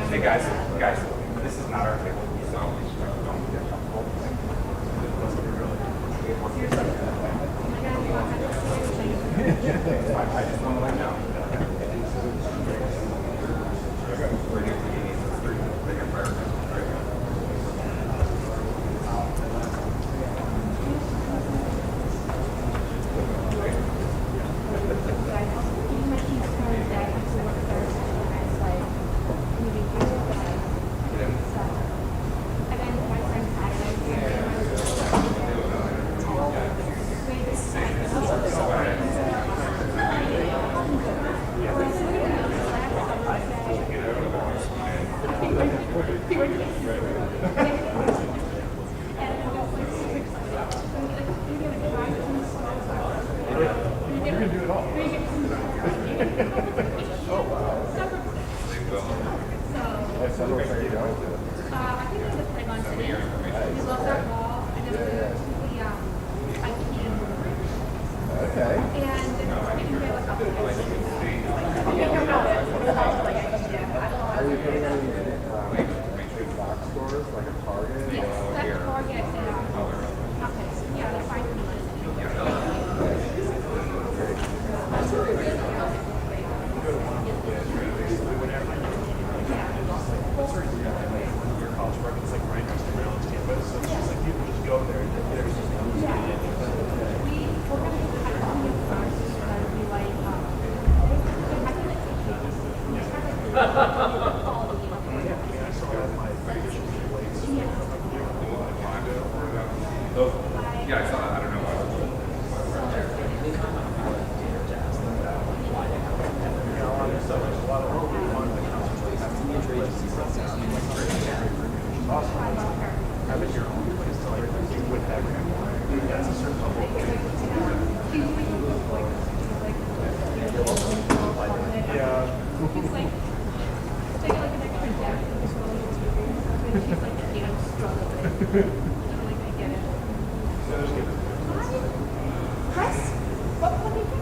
Hey guys, this is not our table, so don't get comfortable. I just want to let you know. We're here for meetings, it's 3 minutes, they get fired. she's like, you know, struggling. Like, I get it. Chris? What did you?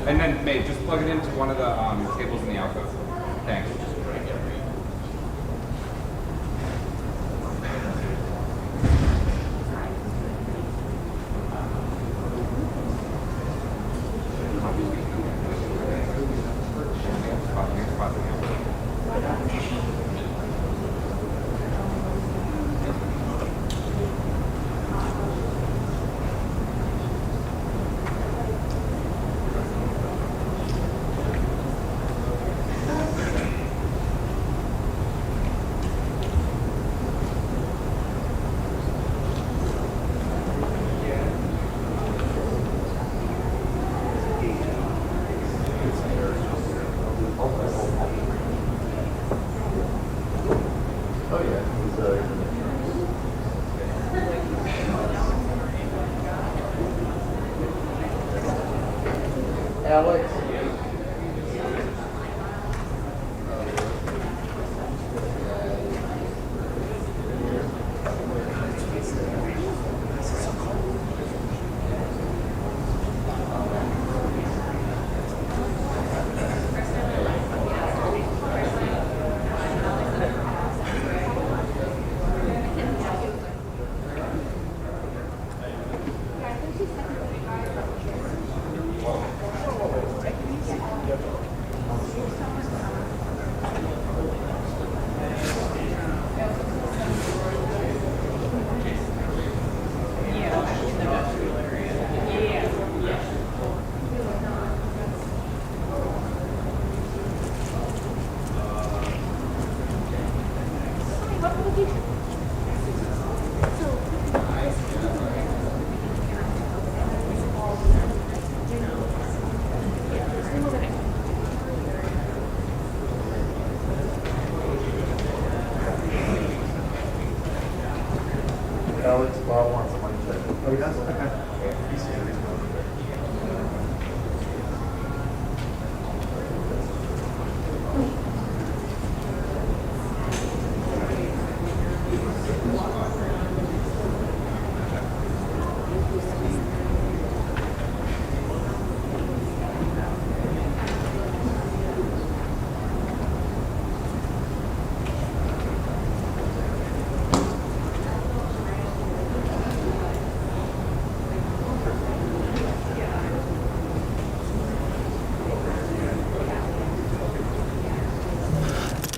And then, May, just plug it into one of the cables in the alcove. Thanks. Alex. Alex, Bob wants money check. Oh, he does?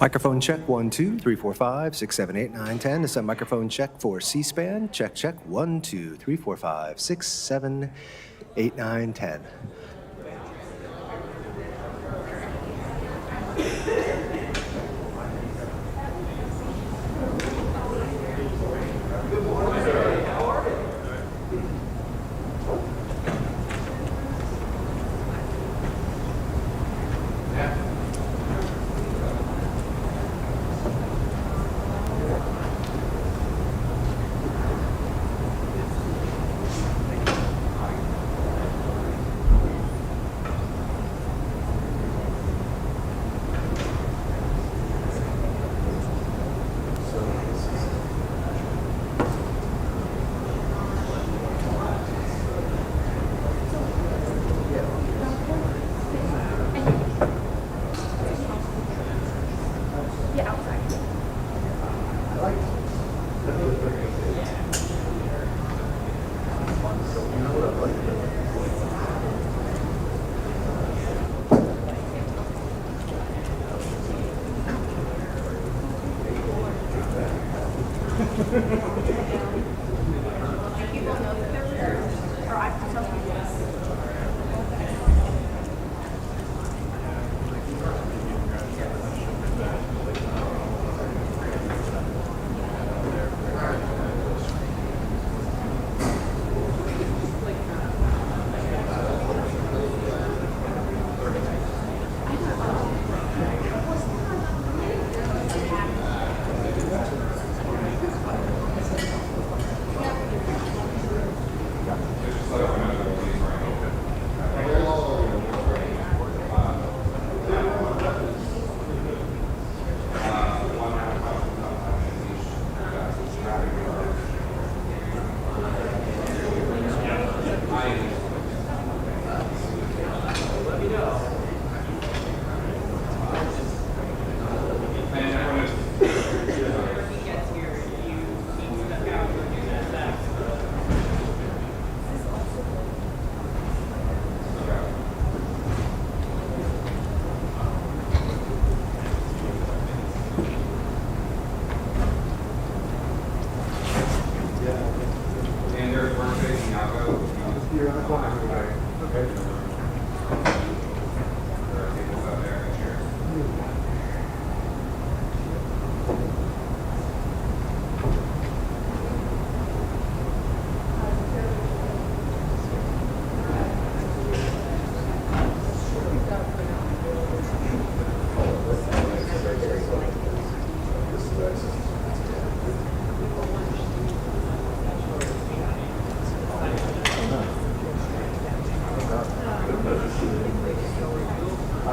Microphone check 1 2 3 4 5 6 7 8 9 10. This is a microphone check for C-SPAN. Check check 1 2 3 4 5 6 7 8 9 10.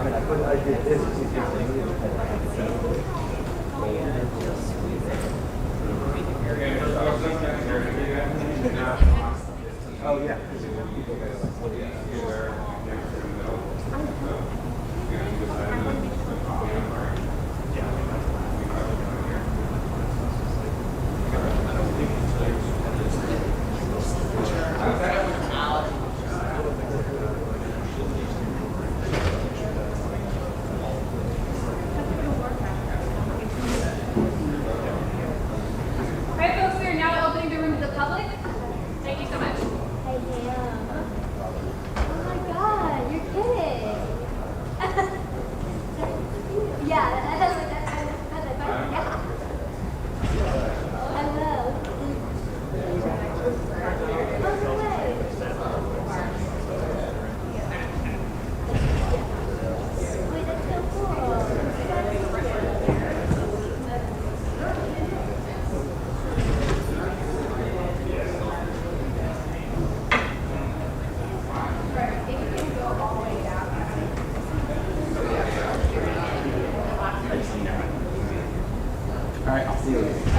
mean, I did this. Oh, yeah. All right, folks, we are now opening the room to the public. Thank you so much. I am. Oh my god, you're kidding. Yeah, I know. Oh, no way. Wait, that's so cool. All right, I'll see you later.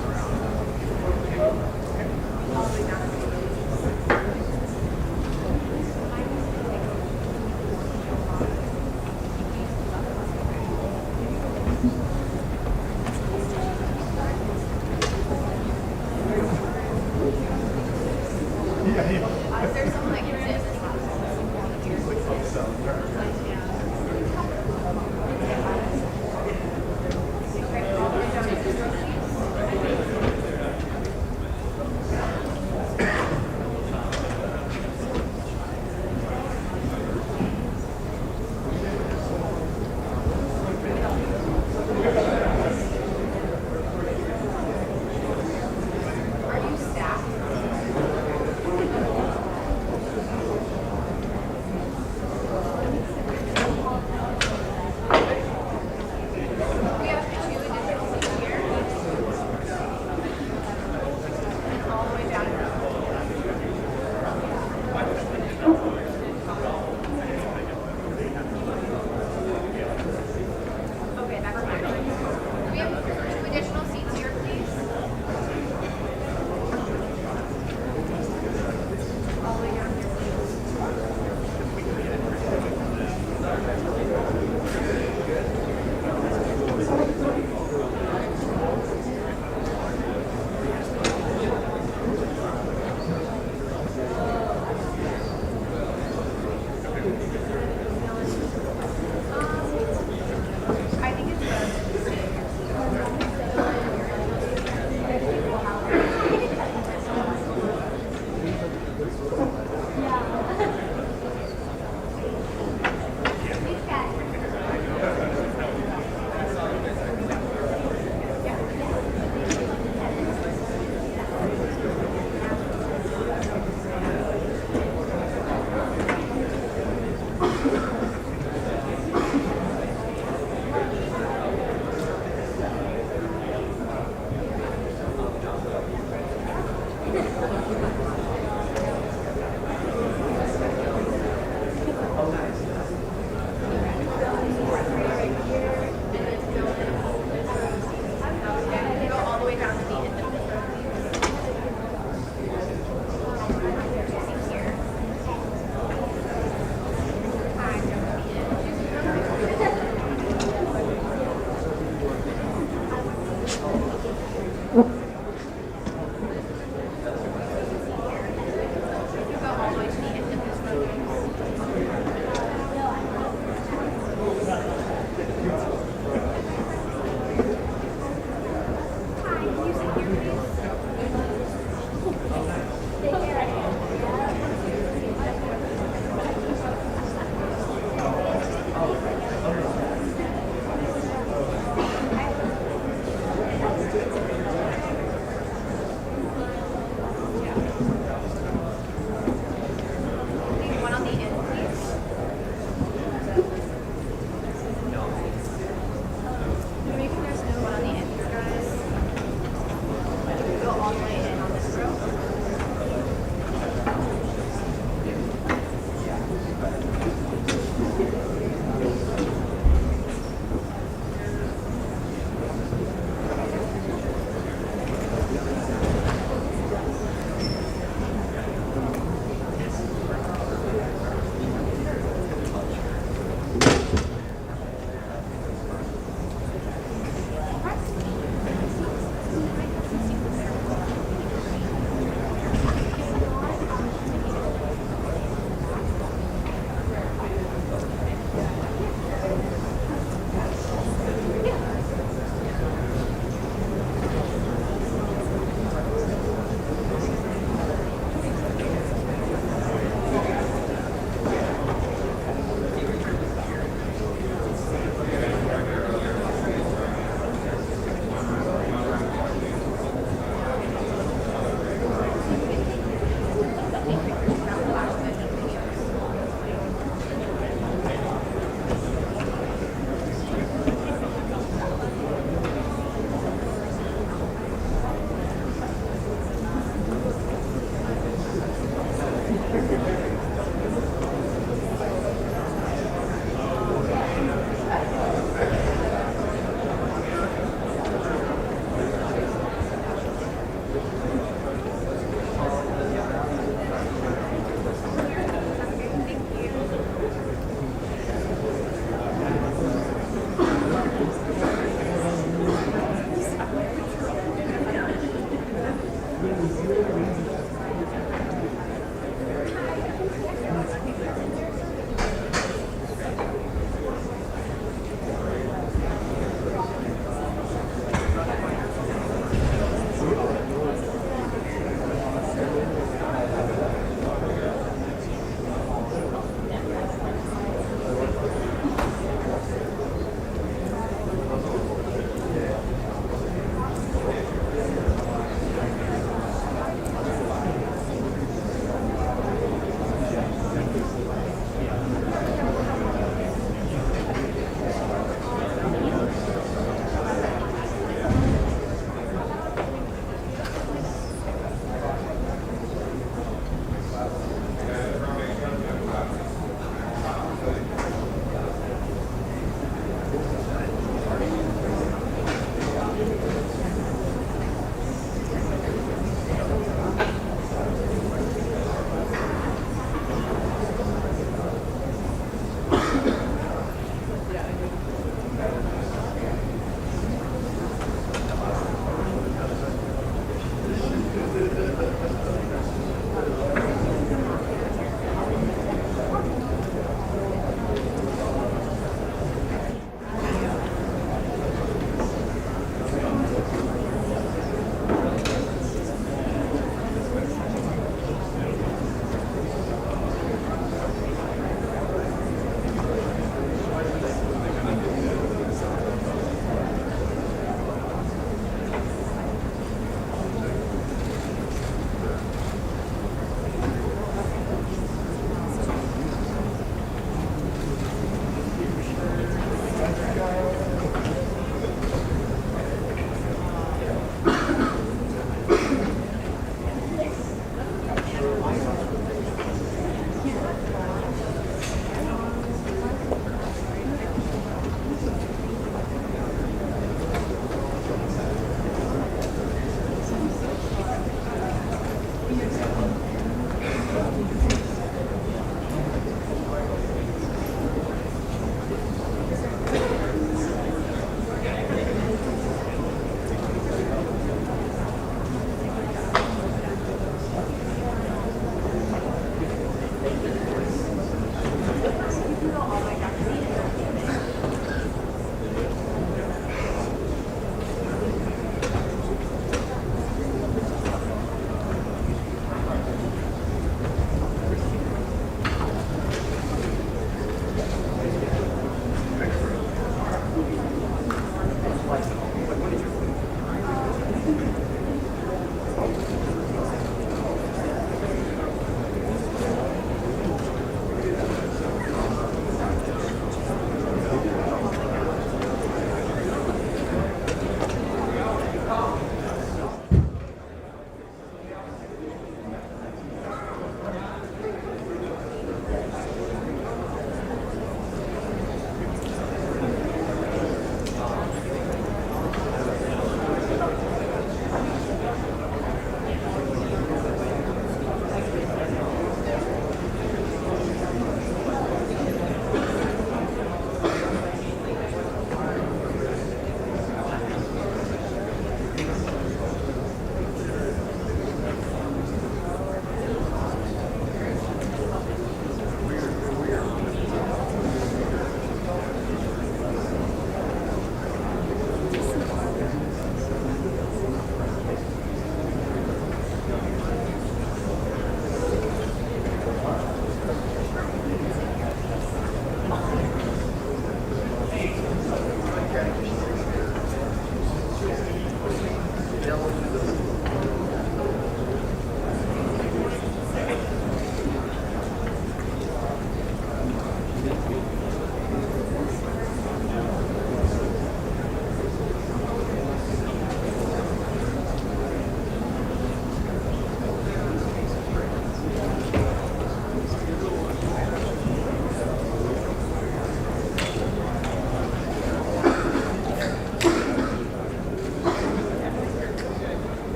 around. There's someone that can sit.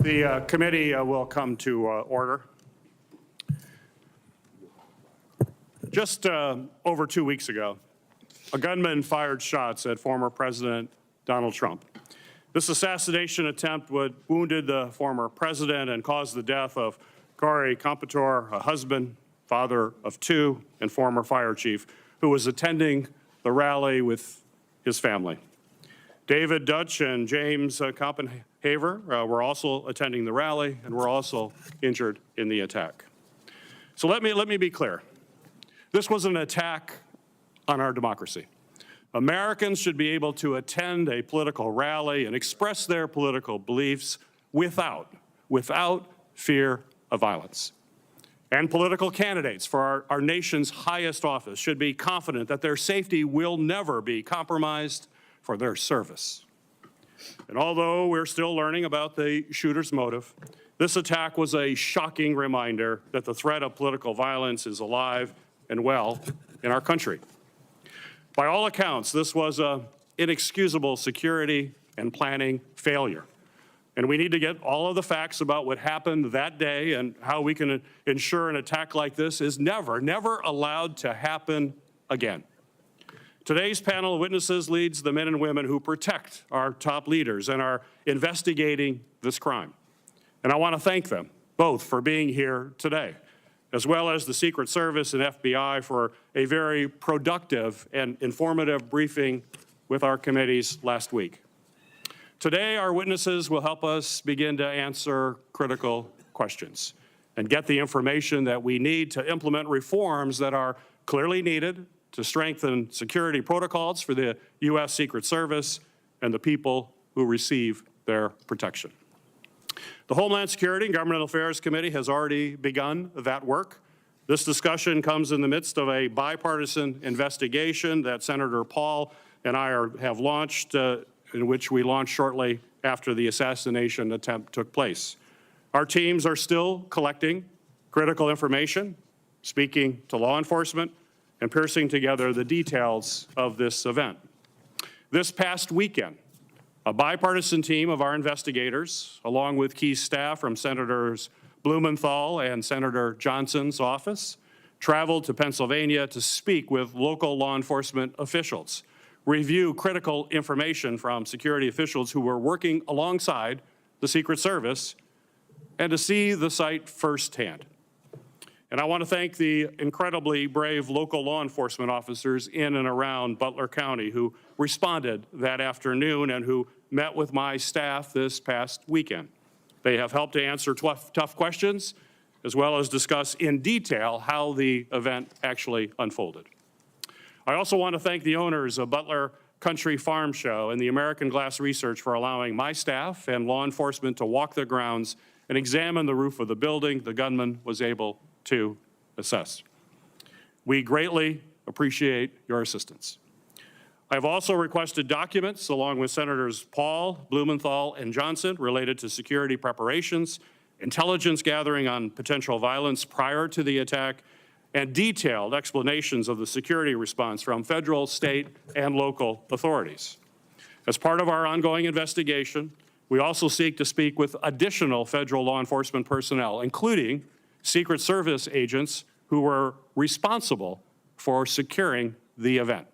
The committee will come to order. Just over 2 weeks ago, a gunman fired shots at former President Donald Trump. This assassination attempt wounded the former president and caused the death of Corey Competore, a husband, father of two, and former fire chief, who was attending the rally with his family. David Dutch and James Copenhaver were also attending the rally and were also injured in the attack. So let me be clear. This was an attack on our democracy. Americans should be able to attend a political rally and express their political beliefs without fear of violence. And political candidates for our nation's highest office should be confident that their safety will never be compromised for their service. And although we're still learning about the shooter's motive, this attack was a shocking reminder that the threat of political violence is alive and well in our country. By all accounts, this was an inexcusable security and planning failure. And we need to get all of the facts about what happened that day and how we can ensure an attack like this is never allowed to happen again. Today's panel of witnesses leads the men and women who protect our top leaders and are investigating this crime. And I want to thank them both for being here today, as well as the Secret Service and FBI for a very productive and informative briefing with our committees last week. Today, our witnesses will help us begin to answer critical questions and get the information that we need to implement reforms that are clearly needed to strengthen security protocols for the U.S. Secret Service and the people who receive their protection. The Homeland Security and Governmental Affairs Committee has already begun that work. This discussion comes in the midst of a bipartisan investigation that Senator Paul and I have launched, in which we launched shortly after the assassination attempt took place. Our teams are still collecting critical information, speaking to law enforcement, and piecing together the details of this event. This past weekend, a bipartisan team of our investigators, along with key staff from Senators Blumenthal and Senator Johnson's office, traveled to Pennsylvania to speak with local law enforcement officials, review critical information from security officials who were working alongside the Secret Service, and to see the site firsthand. And I want to thank the incredibly brave local law enforcement officers in and around Butler County who responded that afternoon and who met with my staff this past weekend. They have helped to answer tough questions, as well as discuss in detail how the event actually unfolded. I also want to thank the owners of Butler Country Farm Show and the American Glass Research for allowing my staff and law enforcement to walk the grounds and examine the roof of the building the gunman was able to assess. We greatly appreciate your assistance. I've also requested documents along with Senators Paul, Blumenthal, and Johnson related to security preparations, intelligence gathering on potential violence prior to the attack, and detailed explanations of the security response from federal, state, and local authorities. As part of our ongoing investigation, We also seek to speak with additional federal law enforcement personnel, including Secret Service agents who were responsible for securing the event.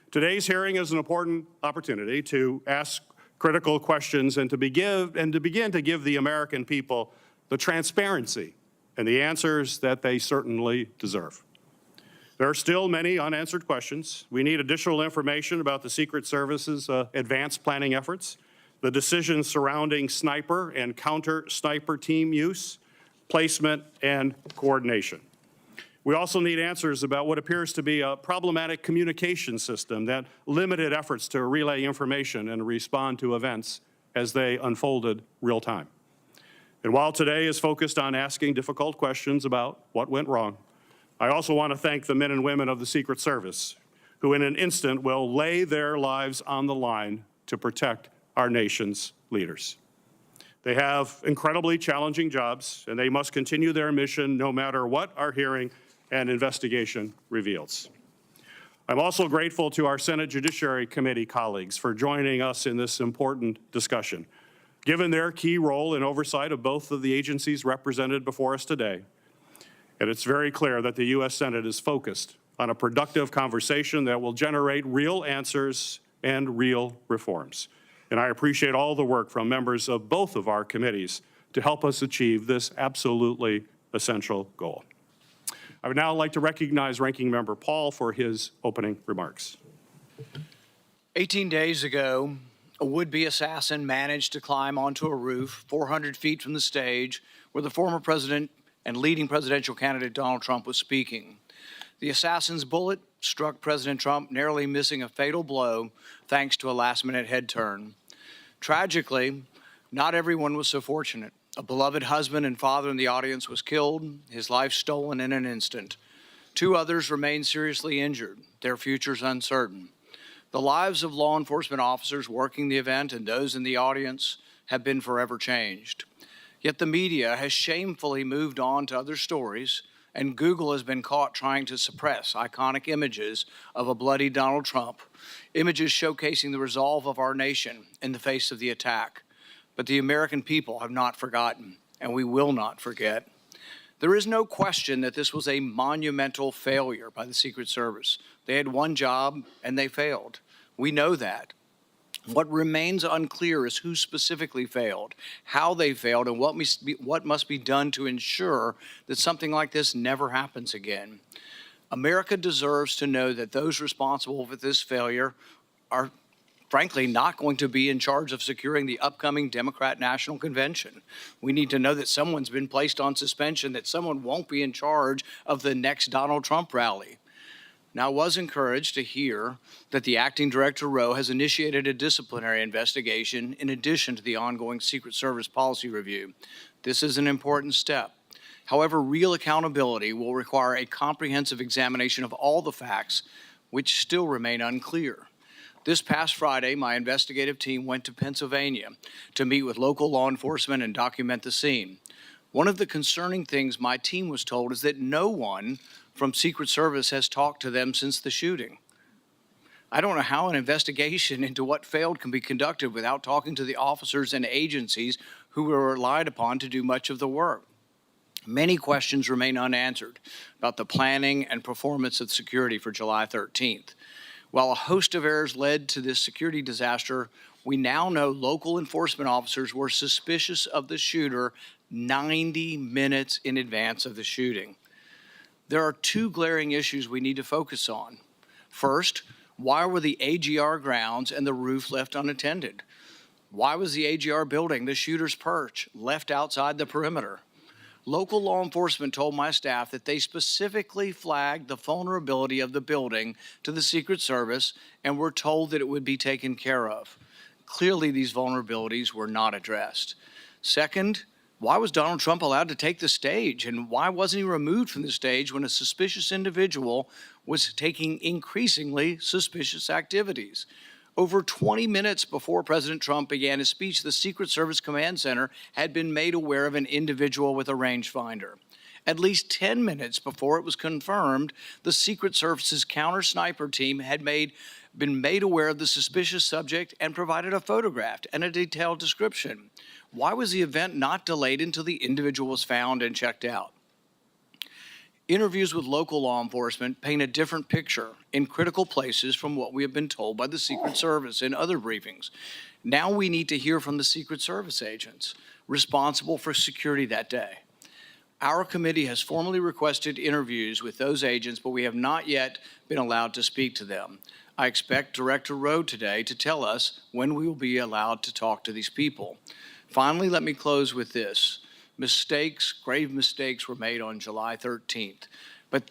Today's hearing is an important opportunity to ask critical questions and to begin to give the American people the transparency and the answers that they certainly deserve. There are still many unanswered questions. We need additional information about the Secret Service's advanced planning efforts, the decisions surrounding sniper and counter-sniper team use, placement, and coordination. We also need answers about what appears to be a problematic communication system that limited efforts to relay information and respond to events as they unfolded real time. And while today is focused on asking difficult questions about what went wrong, I also want to thank the men and women of the Secret Service who in an instant will lay their lives on the line to protect our nation's leaders. They have incredibly challenging jobs, and they must continue their mission no matter what our hearing and investigation reveals. I'm also grateful to our Senate Judiciary Committee colleagues for joining us in this important discussion. Given their key role in oversight of both of the agencies represented before us today, and it's very clear that the U.S. Senate is focused on a productive conversation that will generate real answers and real reforms. And I appreciate all the work from members of both of our committees to help us achieve this absolutely essential goal. I would now like to recognize Ranking Member Paul for his opening remarks. 18 days ago, a would-be assassin managed to climb onto a roof 400 feet from the stage where the former president and leading presidential candidate Donald Trump was speaking. The assassin's bullet struck President Trump, narrowly missing a fatal blow thanks to a last-minute head turn. Tragically, not everyone was so fortunate. A beloved husband and father in the audience was killed, his life stolen in an instant. 2 others remain seriously injured, their futures uncertain. The lives of law enforcement officers working the event and those in the audience have been forever changed. Yet the media has shamefully moved on to other stories, and Google has been caught trying to suppress iconic images of a bloody Donald Trump, images showcasing the resolve of our nation in the face of the attack. But the American people have not forgotten, and we will not forget. There is no question that this was a monumental failure by the Secret Service. They had one job, and they failed. We know that. What remains unclear is who specifically failed, how they failed, and what must be done to ensure that something like this never happens again. America deserves to know that those responsible for this failure are frankly not going to be in charge of securing the upcoming Democrat National Convention. We need to know that someone's been placed on suspension, that someone won't be in charge of the next Donald Trump rally. Now, I was encouraged to hear that the acting director, Rowe, has initiated a disciplinary investigation in addition to the ongoing Secret Service policy review. This is an important step. However, real accountability will require a comprehensive examination of all the facts, which still remain unclear. This past Friday, my investigative team went to Pennsylvania to meet with local law enforcement and document the scene. One of the concerning things my team was told is that no one from Secret Service has talked to them since the shooting. I don't know how an investigation into what failed can be conducted without talking to the officers and agencies who were relied upon to do much of the work. Many questions remain unanswered about the planning and performance of security for July 13th. While a host of errors led to this security disaster, we now know local enforcement officers were suspicious of the shooter 90 minutes in advance of the shooting. There are 2 glaring issues we need to focus on. First, why were the AGR grounds and the roof left unattended? Why was the AGR building, the shooter's perch, left outside the perimeter? Local law enforcement told my staff that they specifically flagged the vulnerability of the building to the Secret Service and were told that it would be taken care of. Clearly, these vulnerabilities were not addressed. Second, why was Donald Trump allowed to take the stage, and why wasn't he removed from the stage when a suspicious individual was taking increasingly suspicious activities? Over 20 minutes before President Trump began his speech, the Secret Service Command Center had been made aware of an individual with a rangefinder. At least 10 minutes before it was confirmed, the Secret Service's counter-sniper team had been made aware of the suspicious subject and provided a photograph and a detailed description. Why was the event not delayed until the individual was found and checked out? Interviews with local law enforcement paint a different picture in critical places from what we have been told by the Secret Service in other briefings. Now we need to hear from the Secret Service agents responsible for security that day. Our committee has formally requested interviews with those agents, but we have not yet been allowed to speak to them. I expect Director Rowe today to tell us when we will be allowed to talk to these people. Finally, let me close with this. Mistakes, grave mistakes were made on July 13th, but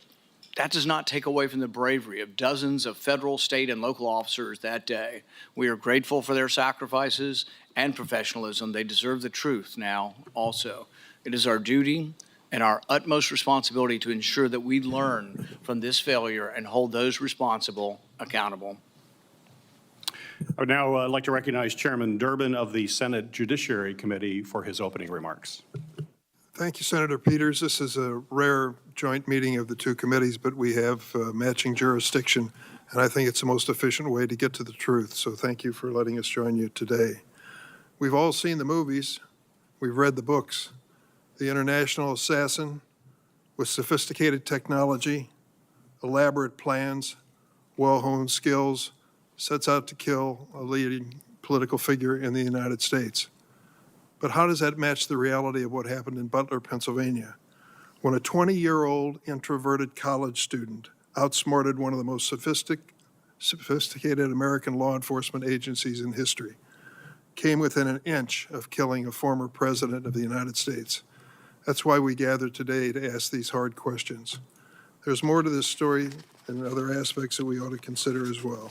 that does not take away from the bravery of dozens of federal, state, and local officers that day. We are grateful for their sacrifices and professionalism. They deserve the truth now also. It is our duty and our utmost responsibility to ensure that we learn from this failure and hold those responsible accountable. I would now like to recognize Chairman Durbin of the Senate Judiciary Committee for his opening remarks. Thank you, Senator Peters. This is a rare joint meeting of the two committees, but we have matching jurisdiction, and I think it's the most efficient way to get to the truth. So thank you for letting us join you today. We've all seen the movies. We've read the books. The international assassin with sophisticated technology, elaborate plans, well-honed skills, sets out to kill a leading political figure in the United States. But how does that match the reality of what happened in Butler, Pennsylvania, when a 20-year-old introverted college student outsmarted one of the most sophisticated American law enforcement agencies in history, came within an inch of killing a former president of the United States? That's why we gathered today to ask these hard questions. There's more to this story and other aspects that we ought to consider as well.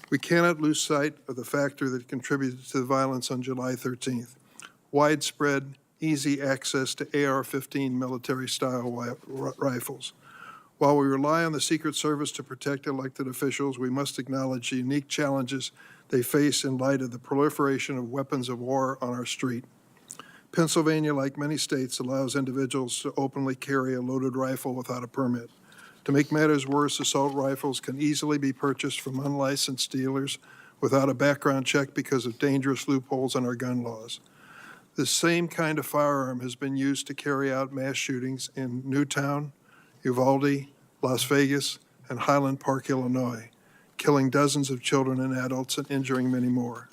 We cannot lose sight of the factor that contributed to the violence on July 13th. Widespread, easy access to AR-15 military-style rifles. While we rely on the Secret Service to protect elected officials, we must acknowledge the unique challenges they face in light of the proliferation of weapons of war on our street. Pennsylvania, like many states, allows individuals to openly carry a loaded rifle without a permit. To make matters worse, assault rifles can easily be purchased from unlicensed dealers without a background check because of dangerous loopholes in our gun laws. This same kind of firearm has been used to carry out mass shootings in Newtown, Uvalde, Las Vegas, and Highland Park, Illinois, killing dozens of children and adults and injuring many more.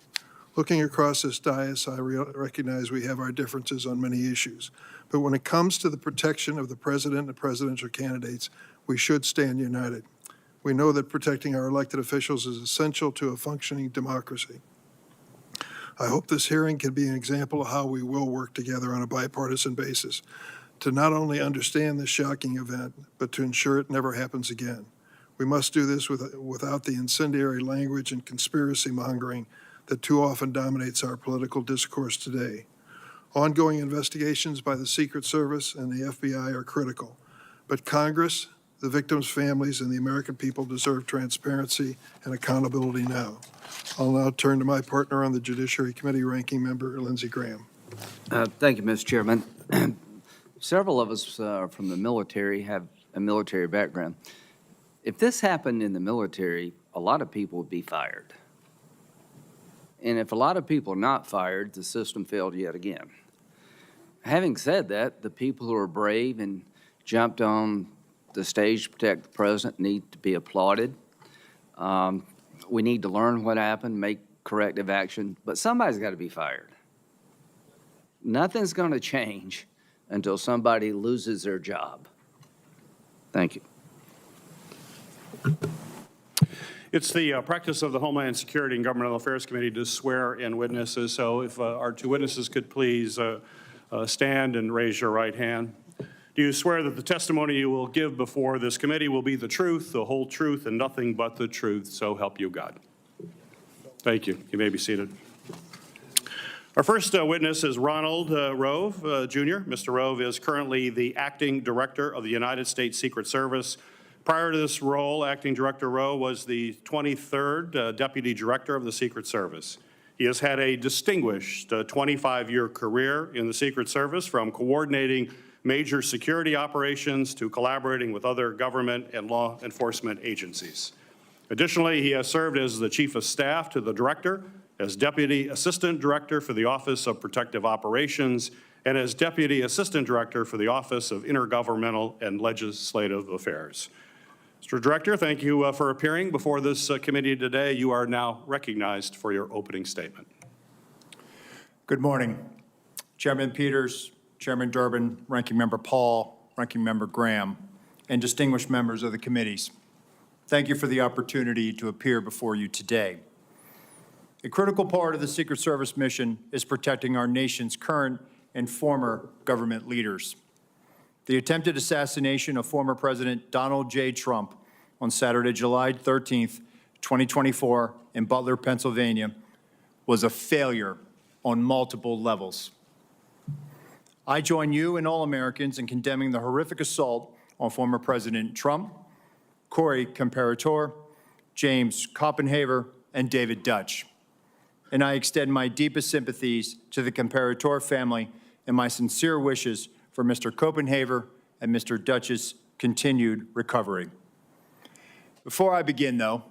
Looking across this dais, I recognize we have our differences on many issues. But when it comes to the protection of the president and presidential candidates, we should stand united. We know that protecting our elected officials is essential to a functioning democracy. I hope this hearing can be an example of how we will work together on a bipartisan basis to not only understand this shocking event, but to ensure it never happens again. We must do this without the incendiary language and conspiracy mongering that too often dominates our political discourse today. Ongoing investigations by the Secret Service and the FBI are critical, but Congress, the victims' families, and the American people deserve transparency and accountability now. I'll now turn to my partner on the Judiciary Committee, Ranking Member Lindsey Graham. Thank you, Mr. Chairman. Several of us from the military have a military background. If this happened in the military, a lot of people would be fired. And if a lot of people are not fired, the system failed yet again. Having said that, the people who are brave and jumped on the stage to protect the president need to be applauded. We need to learn what happened, make corrective action, but somebody's got to be fired. Nothing's going to change until somebody loses their job. Thank you. It's the practice of the Homeland Security and Governmental Affairs Committee to swear in witnesses. So if our two witnesses could please stand and raise your right hand. Do you swear that the testimony you will give before this committee will be the truth, the whole truth, and nothing but the truth, so help you God? Thank you. You may be seated. Our first witness is Ronald Rowe, Jr. Mr. Rowe is currently the Acting Director of the United States Secret Service. Prior to this role, Acting Director Rowe was the 23rd Deputy Director of the Secret Service. He has had a distinguished 25-year career in the Secret Service, from coordinating major security operations to collaborating with other government and law enforcement agencies. Additionally, he has served as the Chief of Staff to the Director, as Deputy Assistant Director for the Office of Protective Operations, and as Deputy Assistant Director for the Office of Intergovernmental and Legislative Affairs. Mr. Director, thank you for appearing before this committee today. You are now recognized for your opening statement. Good morning. Chairman Peters, Chairman Durbin, Ranking Member Paul, Ranking Member Graham, and distinguished members of the committees. Thank you for the opportunity to appear before you today. A critical part of the Secret Service mission is protecting our nation's current and former government leaders. The attempted assassination of former President Donald J. Trump on Saturday, July 13th, 2024, in Butler, Pennsylvania, was a failure on multiple levels. I join you and all Americans in condemning the horrific assault on former President Trump, Corey Comparator, James Copenhaver, and David Dutch. And I extend my deepest sympathies to the Comparator family and my sincere wishes for Mr. Copenhaver and Mr. Dutch's continued recovery. Before I begin, though,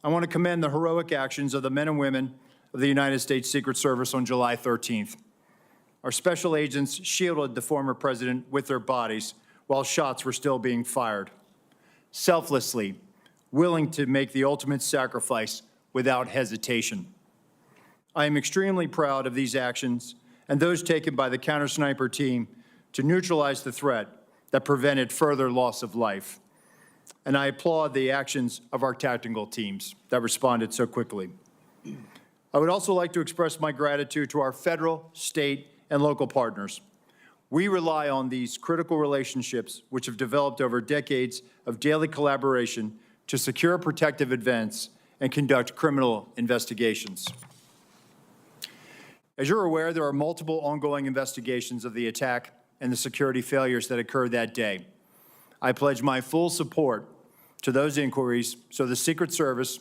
I want to commend the heroic actions of the men and women of the United States Secret Service on July 13th. Our special agents shielded the former president with their bodies while shots were still being fired, selflessly, willing to make the ultimate sacrifice without hesitation. I am extremely proud of these actions and those taken by the counter-sniper team to neutralize the threat that prevented further loss of life. And I applaud the actions of our tactical teams that responded so quickly. I would also like to express my gratitude to our federal, state, and local partners. We rely on these critical relationships, which have developed over decades of daily collaboration to secure protective events and conduct criminal investigations. As you're aware, there are multiple ongoing investigations of the attack and the security failures that occurred that day. I pledge my full support to those inquiries so the Secret Service,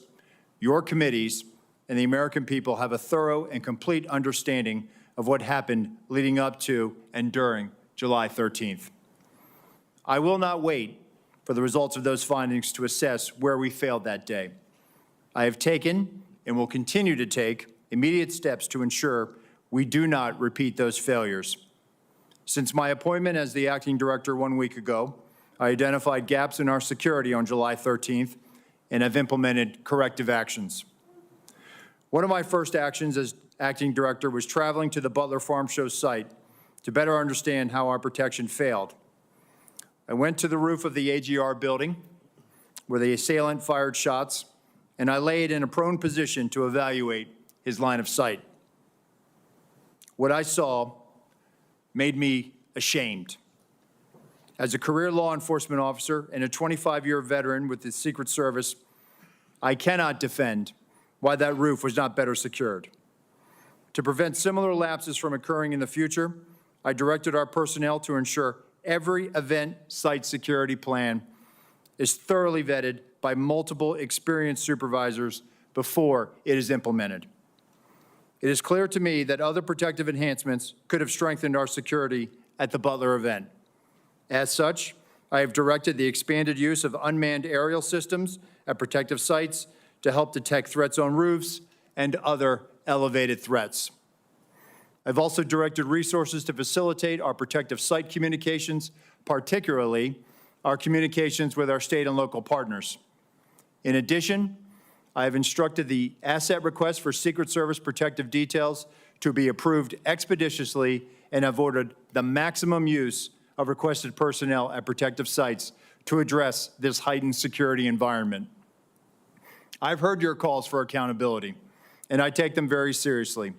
your committees, and the American people have a thorough and complete understanding of what happened leading up to and during July 13th. I will not wait for the results of those findings to assess where we failed that day. I have taken and will continue to take immediate steps to ensure we do not repeat those failures. Since my appointment as the acting director 1 week ago, I identified gaps in our security on July 13th and have implemented corrective actions. One of my first actions as acting director was traveling to the Butler Farm Show site to better understand how our protection failed. I went to the roof of the AGR building where the assailant fired shots, and I laid in a prone position to evaluate his line of sight. What I saw made me ashamed. As a career law enforcement officer and a 25-year veteran with the Secret Service, I cannot defend why that roof was not better secured. To prevent similar lapses from occurring in the future, I directed our personnel to ensure every event site security plan is thoroughly vetted by multiple experienced supervisors before it is implemented. It is clear to me that other protective enhancements could have strengthened our security at the Butler event. As such, I have directed the expanded use of unmanned aerial systems at protective sites to help detect threats on roofs and other elevated threats. I've also directed resources to facilitate our protective site communications, particularly our communications with our state and local partners. In addition, I have instructed the asset request for Secret Service protective details to be approved expeditiously and have ordered the maximum use of requested personnel at protective sites to address this heightened security environment. I've heard your calls for accountability, and I take them very seriously.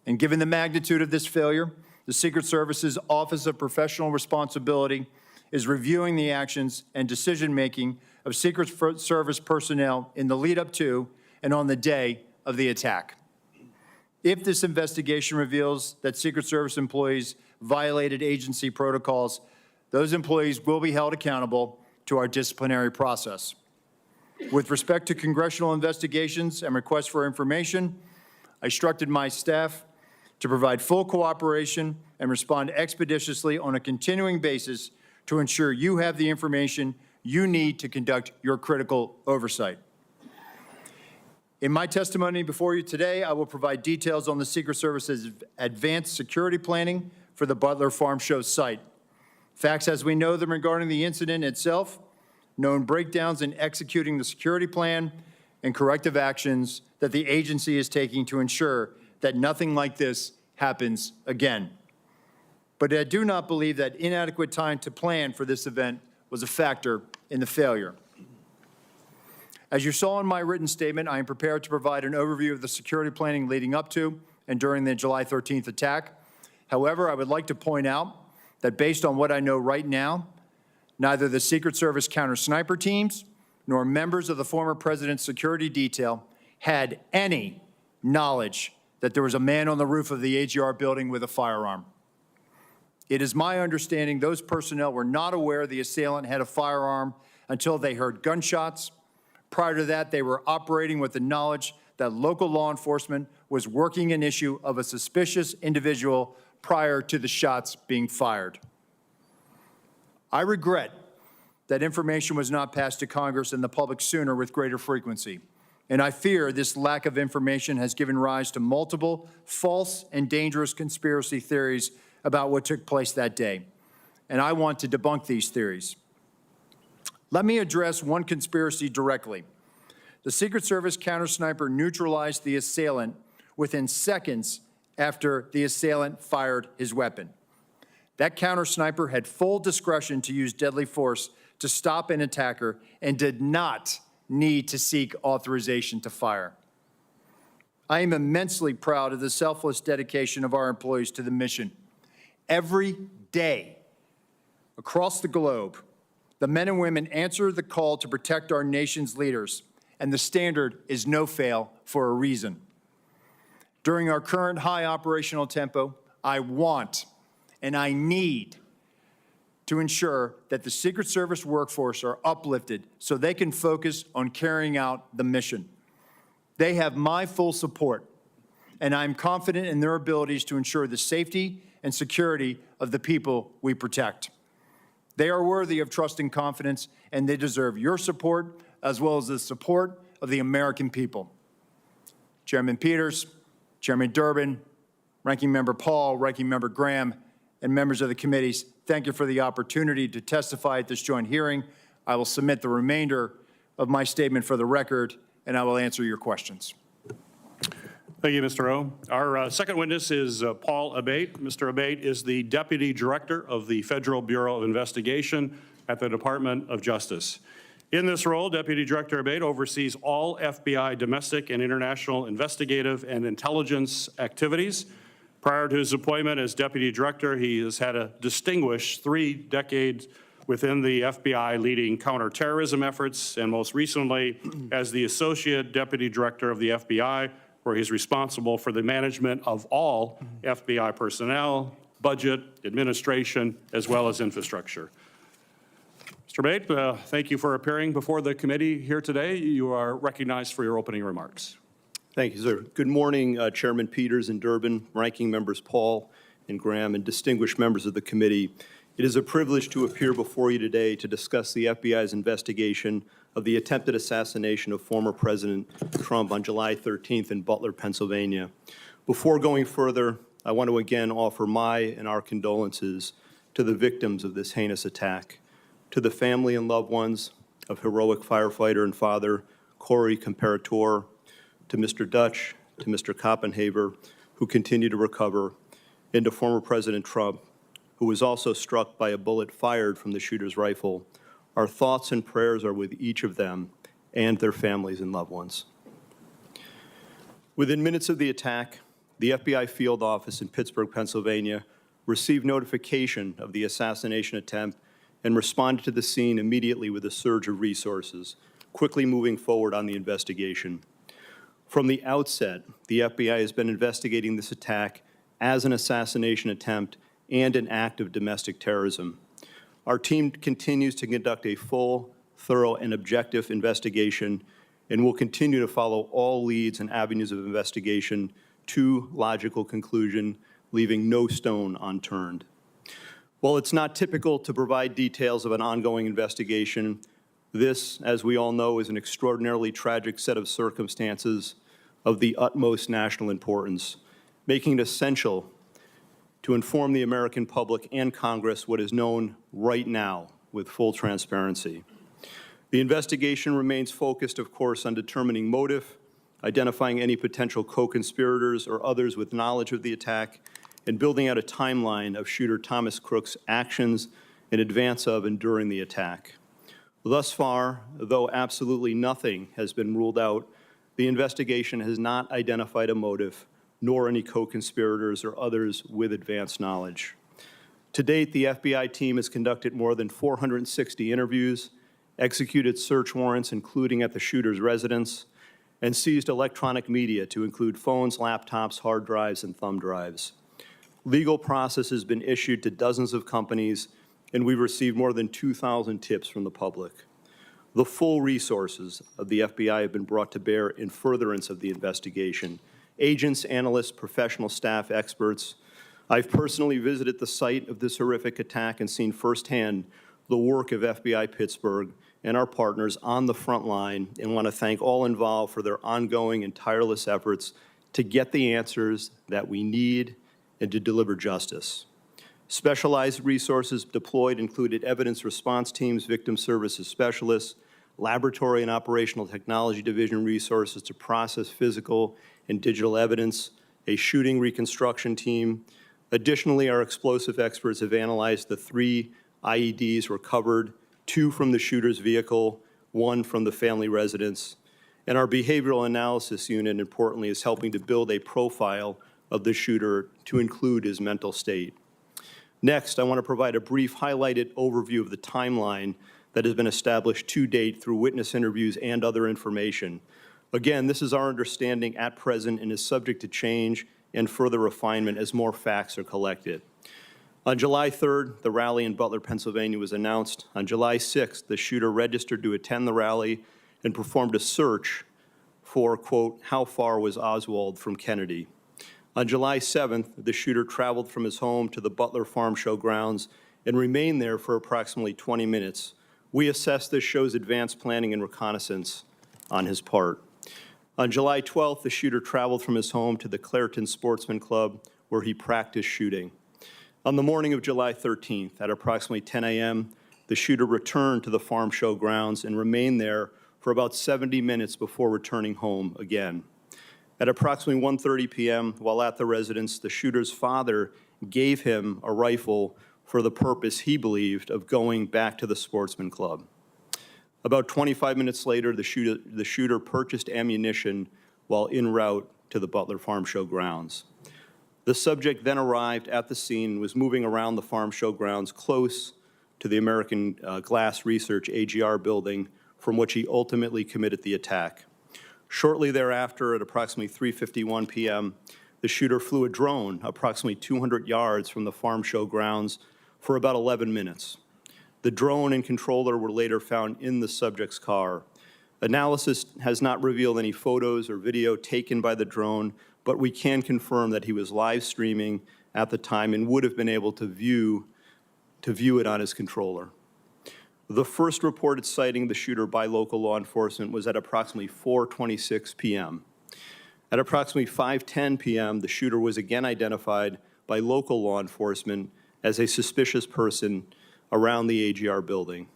And given the magnitude of this failure, the Secret Service's Office of Professional Responsibility is reviewing the actions and decision-making of Secret Service personnel in the lead up to and on the day of the attack. If this investigation reveals that Secret Service employees violated agency protocols, those employees will be held accountable to our disciplinary process. With respect to congressional investigations and requests for information, I instructed my staff to provide full cooperation and respond expeditiously on a continuing basis to ensure you have the information you need to conduct your critical oversight. In my testimony before you today, I will provide details on the Secret Service's advanced security planning for the Butler Farm Show site. Facts as we know them regarding the incident itself, known breakdowns in executing the security plan, and corrective actions that the agency is taking to ensure that nothing like this happens again. But I do not believe that inadequate time to plan for this event was a factor in the failure. As you saw in my written statement, I am prepared to provide an overview of the security planning leading up to and during the July 13th attack. However, I would like to point out that based on what I know right now, neither the Secret Service counter-sniper teams nor members of the former president's security detail had any knowledge that there was a man on the roof of the AGR building with a firearm. It is my understanding those personnel were not aware the assailant had a firearm until they heard gunshots. Prior to that, they were operating with the knowledge that local law enforcement was working an issue of a suspicious individual prior to the shots being fired. I regret that information was not passed to Congress and the public sooner with greater frequency. And I fear this lack of information has given rise to multiple false and dangerous conspiracy theories about what took place that day. And I want to debunk these theories. Let me address one conspiracy directly. The Secret Service counter-sniper neutralized the assailant within seconds after the assailant fired his weapon. That counter-sniper had full discretion to use deadly force to stop an attacker and did not need to seek authorization to fire. I am immensely proud of the selfless dedication of our employees to the mission. Every day across the globe, the men and women answer the call to protect our nation's leaders, and the standard is no fail for a reason. During our current high operational tempo, I want and I need to ensure that the Secret Service workforce are uplifted so they can focus on carrying out the mission. They have my full support, and I'm confident in their abilities to ensure the safety and security of the people we protect. They are worthy of trust and confidence, and they deserve your support as well as the support of the American people. Chairman Peters, Chairman Durbin, Ranking Member Paul, Ranking Member Graham, and members of the committees, thank you for the opportunity to testify at this joint hearing. I will submit the remainder of my statement for the record, and I will answer your questions. Thank you, Mr. Rowe. Our second witness is Paul Abate. Mr. Abate is the Deputy Director of the Federal Bureau of Investigation at the Department of Justice. In this role, Deputy Director Abate oversees all FBI domestic and international investigative and intelligence activities. Prior to his appointment as Deputy Director, he has had a distinguished 3 decades within the FBI leading counterterrorism efforts, and most recently as the Associate Deputy Director of the FBI, where he's responsible for the management of all FBI personnel, budget, administration, as well as infrastructure. Mr. Abate, thank you for appearing before the committee here today. You are recognized for your opening remarks. Thank you, sir. Good morning, Chairman Peters and Durbin, Ranking Members Paul and Graham, and distinguished members of the committee. It is a privilege to appear before you today to discuss the FBI's investigation of the attempted assassination of former President Trump on July 13th in Butler, Pennsylvania. Before going further, I want to again offer my and our condolences to the victims of this heinous attack, to the family and loved ones of heroic firefighter and father Corey Comparator, to Mr. Dutch, to Mr. Koppenhaver, who continue to recover, and to former President Trump, who was also struck by a bullet fired from the shooter's rifle. Our thoughts and prayers are with each of them and their families and loved ones. Within minutes of the attack, the FBI field office in Pittsburgh, Pennsylvania, received notification of the assassination attempt and responded to the scene immediately with a surge of resources, quickly moving forward on the investigation. From the outset, the FBI has been investigating this attack as an assassination attempt and an act of domestic terrorism. Our team continues to conduct a full, thorough, and objective investigation and will continue to follow all leads and avenues of investigation to logical conclusion, leaving no stone unturned. While it's not typical to provide details of an ongoing investigation, this, as we all know, is an extraordinarily tragic set of circumstances of the utmost national importance, making it essential to inform the American public and Congress what is known right now with full transparency. The investigation remains focused, of course, on determining motive, identifying any potential co-conspirators or others with knowledge of the attack, and building out a timeline of shooter Thomas Crook's actions in advance of and during the attack. Thus far, though absolutely nothing has been ruled out, the investigation has not identified a motive, nor any co-conspirators or others with advanced knowledge. To date, the FBI team has conducted more than 460 interviews, executed search warrants, including at the shooter's residence, and seized electronic media to include phones, laptops, hard drives, and thumb drives. Legal process has been issued to dozens of companies, and we've received more than 2,000 tips from the public. The full resources of the FBI have been brought to bear in furtherance of the investigation. Agents, analysts, professional staff, experts. I've personally visited the site of this horrific attack and seen firsthand the work of FBI Pittsburgh and our partners on the front line, and want to thank all involved for their ongoing and tireless efforts to get the answers that we need and to deliver justice. Specialized resources deployed included evidence response teams, victim services specialists, laboratory and operational technology division resources to process physical and digital evidence, a shooting reconstruction team. Additionally, our explosive experts have analyzed the 3 IEDs recovered, 2 from the shooter's vehicle, 1 from the family residence. And our behavioral analysis unit, importantly, is helping to build a profile of the shooter to include his mental state. Next, I want to provide a brief highlighted overview of the timeline that has been established to date through witness interviews and other information. Again, this is our understanding at present and is subject to change and further refinement as more facts are collected. On July 3rd, the rally in Butler, Pennsylvania was announced. On July 6th, the shooter registered to attend the rally and performed a search for, quote, how far was Oswald from Kennedy? On July 7th, the shooter traveled from his home to the Butler Farm Show grounds and remained there for approximately 20 minutes. We assess this shows advanced planning and reconnaissance on his part. On July 12th, the shooter traveled from his home to the Clairton Sportsman Club, where he practiced shooting. On the morning of July 13th, at approximately 10 a.m., the shooter returned to the farm show grounds and remained there for about 70 minutes before returning home again. At approximately 1:30 p.m., while at the residence, the shooter's father gave him a rifle for the purpose, he believed, of going back to the Sportsman Club. About 25 minutes later, the shooter purchased ammunition while en route to the Butler Farm Show grounds. The subject then arrived at the scene and was moving around the farm show grounds close to the American Glass Research AGR building, from which he ultimately committed the attack. Shortly thereafter, at approximately 3:51 p.m., the shooter flew a drone approximately 200 yards from the farm show grounds for about 11 minutes. The drone and controller were later found in the subject's car. Analysis has not revealed any photos or video taken by the drone, but we can confirm that he was live streaming at the time and would have been able to view it on his controller. The first reported sighting of the shooter by local law enforcement was at approximately 4:26 p.m. At approximately 5:10 p.m., the shooter was again identified by local law enforcement as a suspicious person around the AGR building.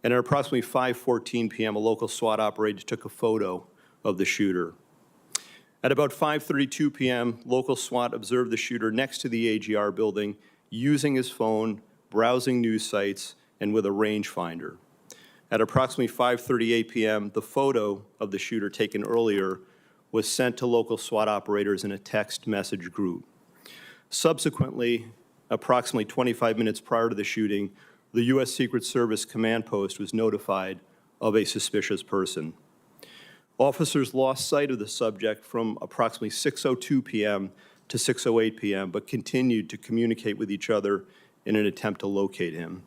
And at approximately 5:14 p.m., a local SWAT operator took a photo of the shooter. At about 5:32 p.m., local SWAT observed the shooter next to the AGR building using his phone, browsing news sites, and with a rangefinder. At approximately 5:38 p.m., the photo of the shooter taken earlier was sent to local SWAT operators in a text message group. Subsequently, approximately 25 minutes prior to the shooting, the U.S. Secret Service command post was notified of a suspicious person. Officers lost sight of the subject from approximately 6:02 p.m. to 6:08 p.m., but continued to communicate with each other in an attempt to locate him.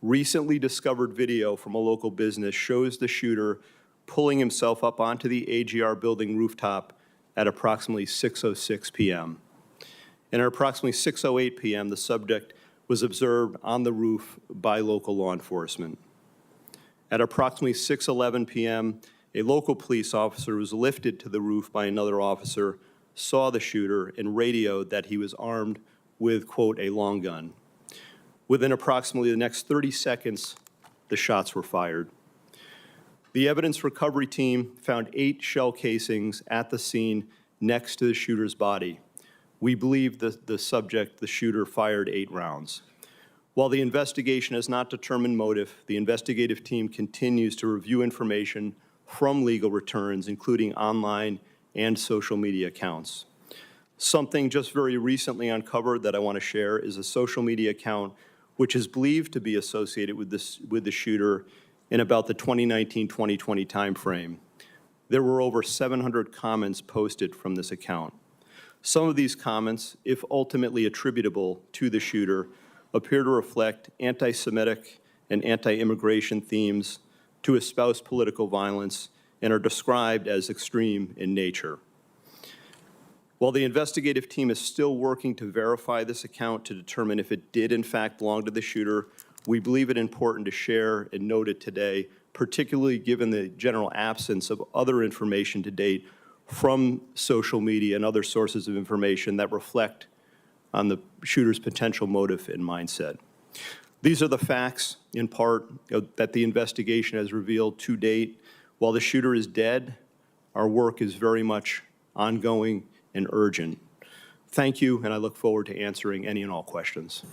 Recently discovered video from a local business shows the shooter pulling himself up onto the AGR building rooftop at approximately 6:06 p.m. And at approximately 6:08 p.m., the subject was observed on the roof by local law enforcement. At approximately 6:11 p.m., a local police officer was lifted to the roof by another officer, saw the shooter, and radioed that he was armed with, quote, a long gun. Within approximately the next 30 seconds, the shots were fired. The evidence recovery team found 8 shell casings at the scene next to the shooter's body. We believe the subject, the shooter, fired 8 rounds. While the investigation has not determined motive, the investigative team continues to review information from legal returns, including online and social media accounts. Something just very recently uncovered that I want to share is a social media account which is believed to be associated with the shooter in about the 2019-2020 timeframe. There were over 700 comments posted from this account. Some of these comments, if ultimately attributable to the shooter, appear to reflect anti-Semitic and anti-immigration themes, to espouse political violence, and are described as extreme in nature. While the investigative team is still working to verify this account to determine if it did in fact belong to the shooter, we believe it important to share and note it today, particularly given the general absence of other information to date from social media and other sources of information that reflect on the shooter's potential motive and mindset. These are the facts, in part, that the investigation has revealed to date. While the shooter is dead, our work is very much ongoing and urgent. Thank you, and I look forward to answering any and all questions.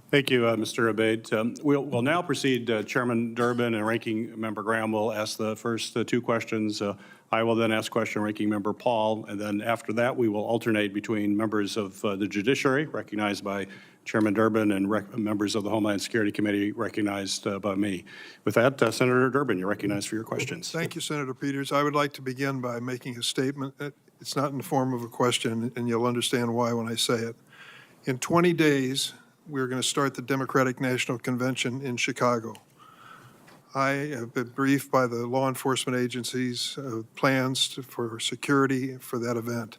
Thank you, Mr. Abaid. We'll now proceed. Chairman Durbin and Ranking Member Graham will ask the first 2 questions. I will then ask question Ranking Member Paul, and then after that we will alternate between members of the judiciary, recognized by Chairman Durbin, and members of the Homeland Security Committee, recognized by me. With that, Senator Durbin, you're recognized for your questions. Thank you, Senator Peters. I would like to begin by making a statement. It's not in the form of a question, and you'll understand why when I say it. In 20 days, we're going to start the Democratic National Convention in Chicago. I have been briefed by the law enforcement agencies of plans for security for that event.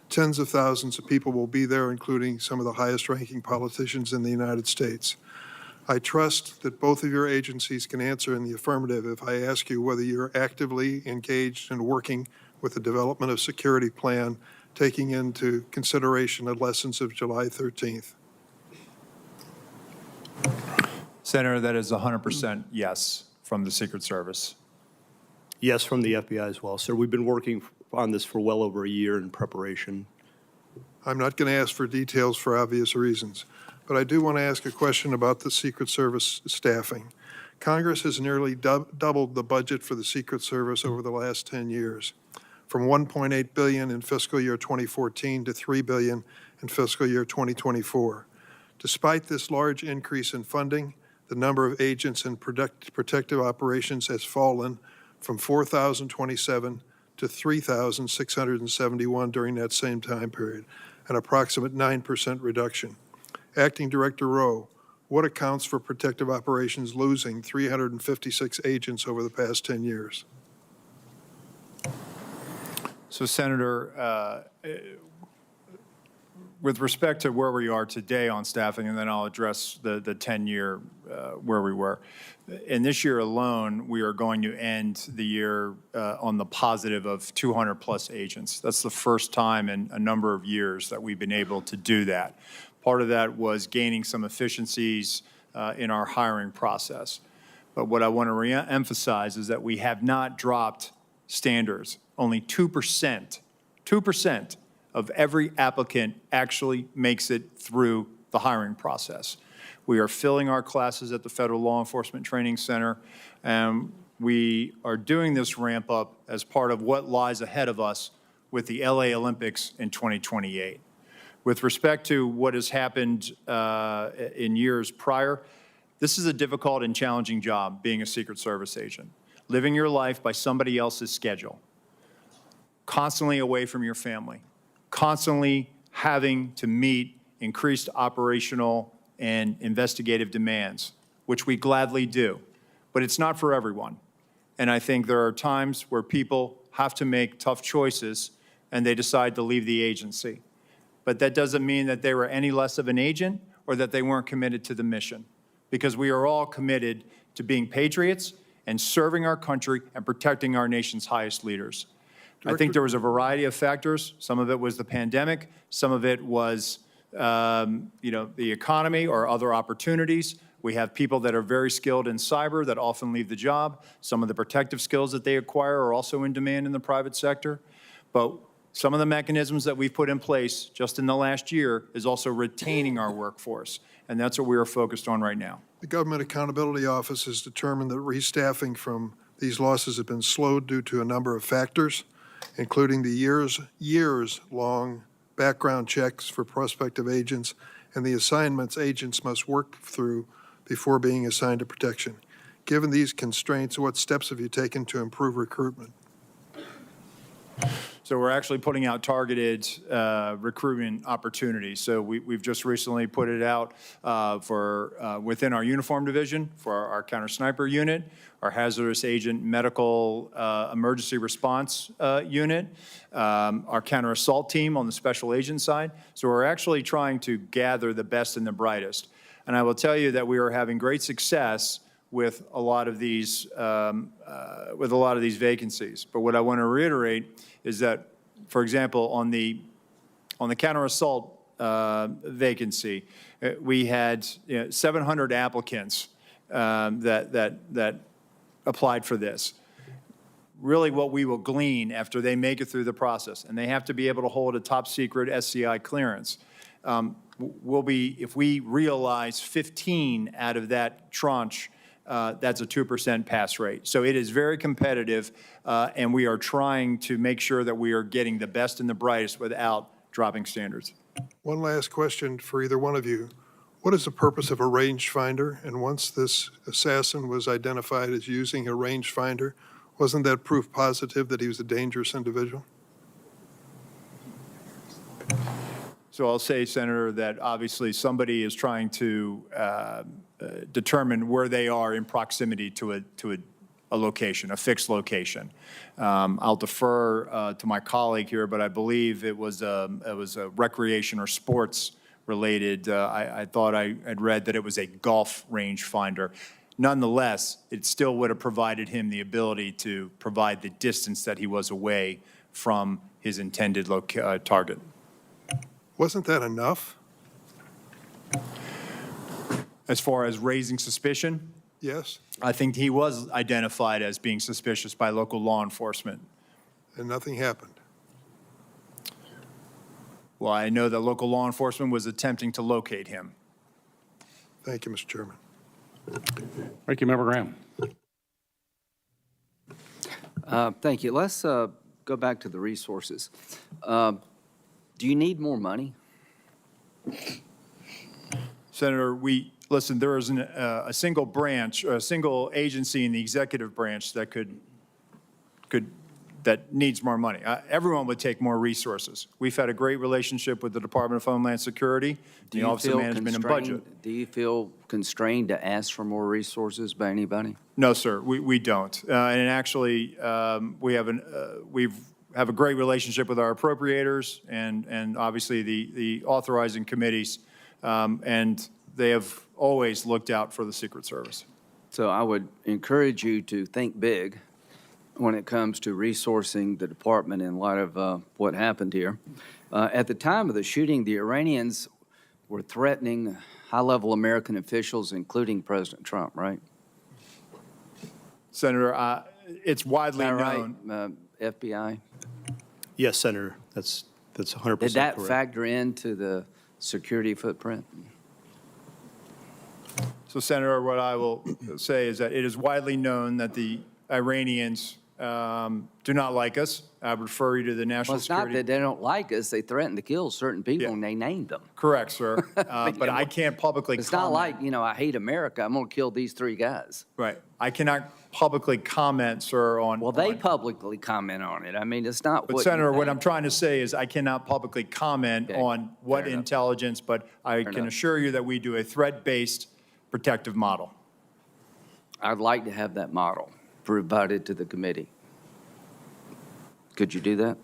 Tens of thousands of people will be there, including some of the highest-ranking politicians in the United States. I trust that both of your agencies can answer in the affirmative if I ask you whether you're actively engaged in working with the development of security plan, taking into consideration the lessons of July 13th. Senator, that is 100% yes from the Secret Service. Yes, from the FBI as well, sir. We've been working on this for well over a year in preparation. I'm not going to ask for details for obvious reasons, but I do want to ask a question about the Secret Service staffing. Congress has nearly doubled the budget for the Secret Service over the last 10 years, from $1.8 billion in fiscal year 2014 to $3 billion in fiscal year 2024. Despite this large increase in funding, the number of agents in protective operations has fallen from 4,027 to 3,671 during that same time period, an approximate 9% reduction. Acting Director Rowe, what accounts for protective operations losing 356 agents over the past 10 years? So, Senator, with respect to where we are today on staffing, and then I'll address the 10-year where we were. In this year alone, we are going to end the year on the positive of 200-plus agents. That's the first time in a number of years that we've been able to do that. Part of that was gaining some efficiencies in our hiring process. But what I want to re-emphasize is that we have not dropped standards. Only 2% of every applicant actually makes it through the hiring process. We are filling our classes at the Federal Law Enforcement Training Center, and we are doing this ramp up as part of what lies ahead of us with the LA Olympics in 2028. With respect to what has happened in years prior, this is a difficult and challenging job, being a Secret Service agent, living your life by somebody else's schedule, constantly away from your family, constantly having to meet increased operational and investigative demands, which we gladly do. But it's not for everyone. And I think there are times where people have to make tough choices and they decide to leave the agency. But that doesn't mean that they were any less of an agent or that they weren't committed to the mission, because we are all committed to being patriots and serving our country and protecting our nation's highest leaders. I think there was a variety of factors. Some of it was the pandemic. Some of it was, the economy or other opportunities. We have people that are very skilled in cyber that often leave the job. Some of the protective skills that they acquire are also in demand in the private sector. But some of the mechanisms that we've put in place just in the last year is also retaining our workforce. And that's what we are focused on right now. The Government Accountability Office has determined that restaffing from these losses have been slowed due to a number of factors, including the years-long background checks for prospective agents and the assignments agents must work through before being assigned to protection. Given these constraints, what steps have you taken to improve recruitment? So we're actually putting out targeted recruitment opportunities. So we've just recently put it out for within our uniform division for our counter sniper unit, our hazardous agent medical emergency response unit, our counter assault team on the special agent side. So we're actually trying to gather the best and the brightest. And I will tell you that we are having great success with a lot of these vacancies. But what I want to reiterate is that, for example, on the counter assault vacancy, we had 700 applicants that applied for this. Really, what we will glean after they make it through the process, and they have to be able to hold a top secret SCI clearance. Will be, if we realize 15 out of that tranche, that's a 2% pass rate. So it is very competitive, and we are trying to make sure that we are getting the best and the brightest without dropping standards. One last question for either one of you. What is the purpose of a rangefinder? And once this assassin was identified as using a rangefinder, wasn't that proof positive that he was a dangerous individual? So I'll say, Senator, that obviously somebody is trying to determine where they are in proximity to a location, a fixed location. I'll defer to my colleague here, but I believe it was a recreation or sports related. I thought I had read that it was a golf range finder. Nonetheless, it still would have provided him the ability to provide the distance that he was away from his intended target. Wasn't that enough? As far as raising suspicion? Yes. I think he was identified as being suspicious by local law enforcement. And nothing happened? Well, I know that local law enforcement was attempting to locate him. Thank you, Mr. Chairman. Thank you, Member Graham. Thank you. Let's go back to the resources. Do you need more money? Senator, listen, there isn't a single branch or a single agency in the executive branch that that needs more money. Everyone would take more resources. We've had a great relationship with the Department of Homeland Security, the Office of Management and Budget. Do you feel constrained to ask for more resources by anybody? No, sir, we don't. And actually, we have a great relationship with our appropriators and obviously the authorizing committees, and they have always looked out for the Secret Service. So I would encourage you to think big when it comes to resourcing the department in light of what happened here. At the time of the shooting, the Iranians were threatening high-level American officials, including President Trump, right? Senator, it's widely known. Right? FBI? Yes, Senator, that's 100% correct. Did that factor into the security footprint? So, Senator, what I will say is that it is widely known that the Iranians do not like us. I would refer you to the National Well, it's Security. not that they don't like us. They threatened to kill certain people, and they named them. Correct, sir. But I can't publicly It's comment. not like, I hate America. I'm going to kill these three guys. Right. I cannot publicly comment, sir, on. Well, they publicly comment on it. I mean, it's not But what Senator, you what think. I'm trying to say is I cannot publicly comment Okay. on what Fair enough. intelligence, but I Fair can enough. assure you that we do a threat-based protective model. I'd like to have that model provided to the committee. Could you do that?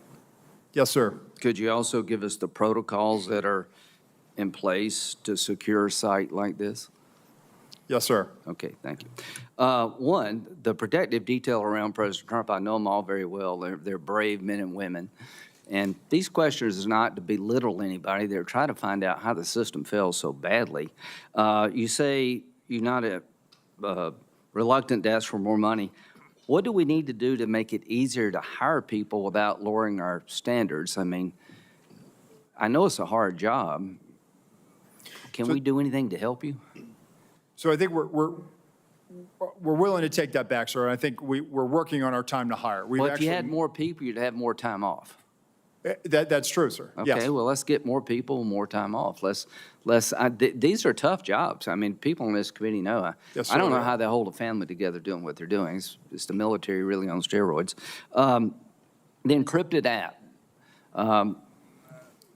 Yes, sir. Could you also give us the protocols that are in place to secure a site like this? Yes, sir. Okay, thank you. One, the protective detail around President Trump, I know them all very well. They're brave men and women. And these questions is not to belittle anybody. They're trying to find out how the system fails so badly. You say you're not reluctant to ask for more money. What do we need to do to make it easier to hire people without lowering our standards? I mean, I know it's a hard job. Can we do anything to help you? So I think we're willing to take that back, sir. I think we're working on our time to hire. Well, if you had more people, you'd have more time off. That's true, sir. Okay, Yes. well, let's get more people, more time off. These are tough jobs. I mean, people on this committee know. Yes, I don't sir. know how they hold a family together doing what they're doing. It's the military really on steroids. The encrypted app.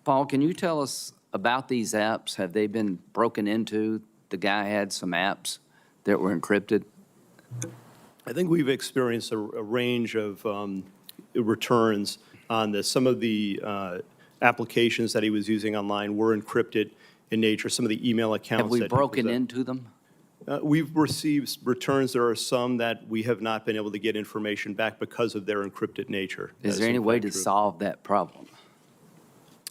Paul, can you tell us about these apps? Have they been broken into? The guy had some apps that were encrypted. I think we've experienced a range of returns on this. Some of the applications that he was using online were encrypted in nature. Some of the email accounts. Have we that he broken was, into them? We've received returns. There are some that we have not been able to get information back because of their encrypted nature. Is That there in any way fact to true. solve that problem?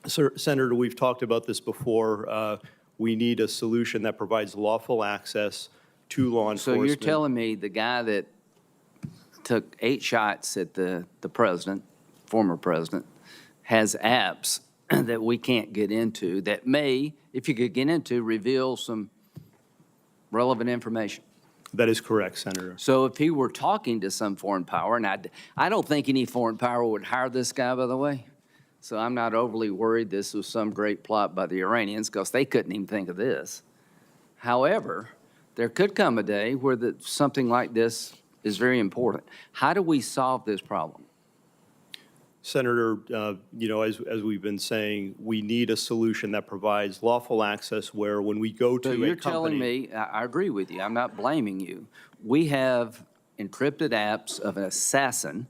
Sir, Senator, we've talked about this before. We need a solution that provides lawful access to law So enforcement. you're telling me the guy that took 8 shots at the president, former president, has apps that we can't get into that may, if you could get into, reveal some relevant information? That is correct, Senator. So if he were talking to some foreign power, and I don't think any foreign power would hire this guy, by the way, so I'm not overly worried this was some great plot by the Iranians because they couldn't even think of this. However, there could come a day where something like this is very important. How do we solve this problem? Senator, as we've been saying, we need a solution that provides lawful access where when we go to So a you're company. telling me, I agree with you, I'm not blaming you. We have encrypted apps of an assassin,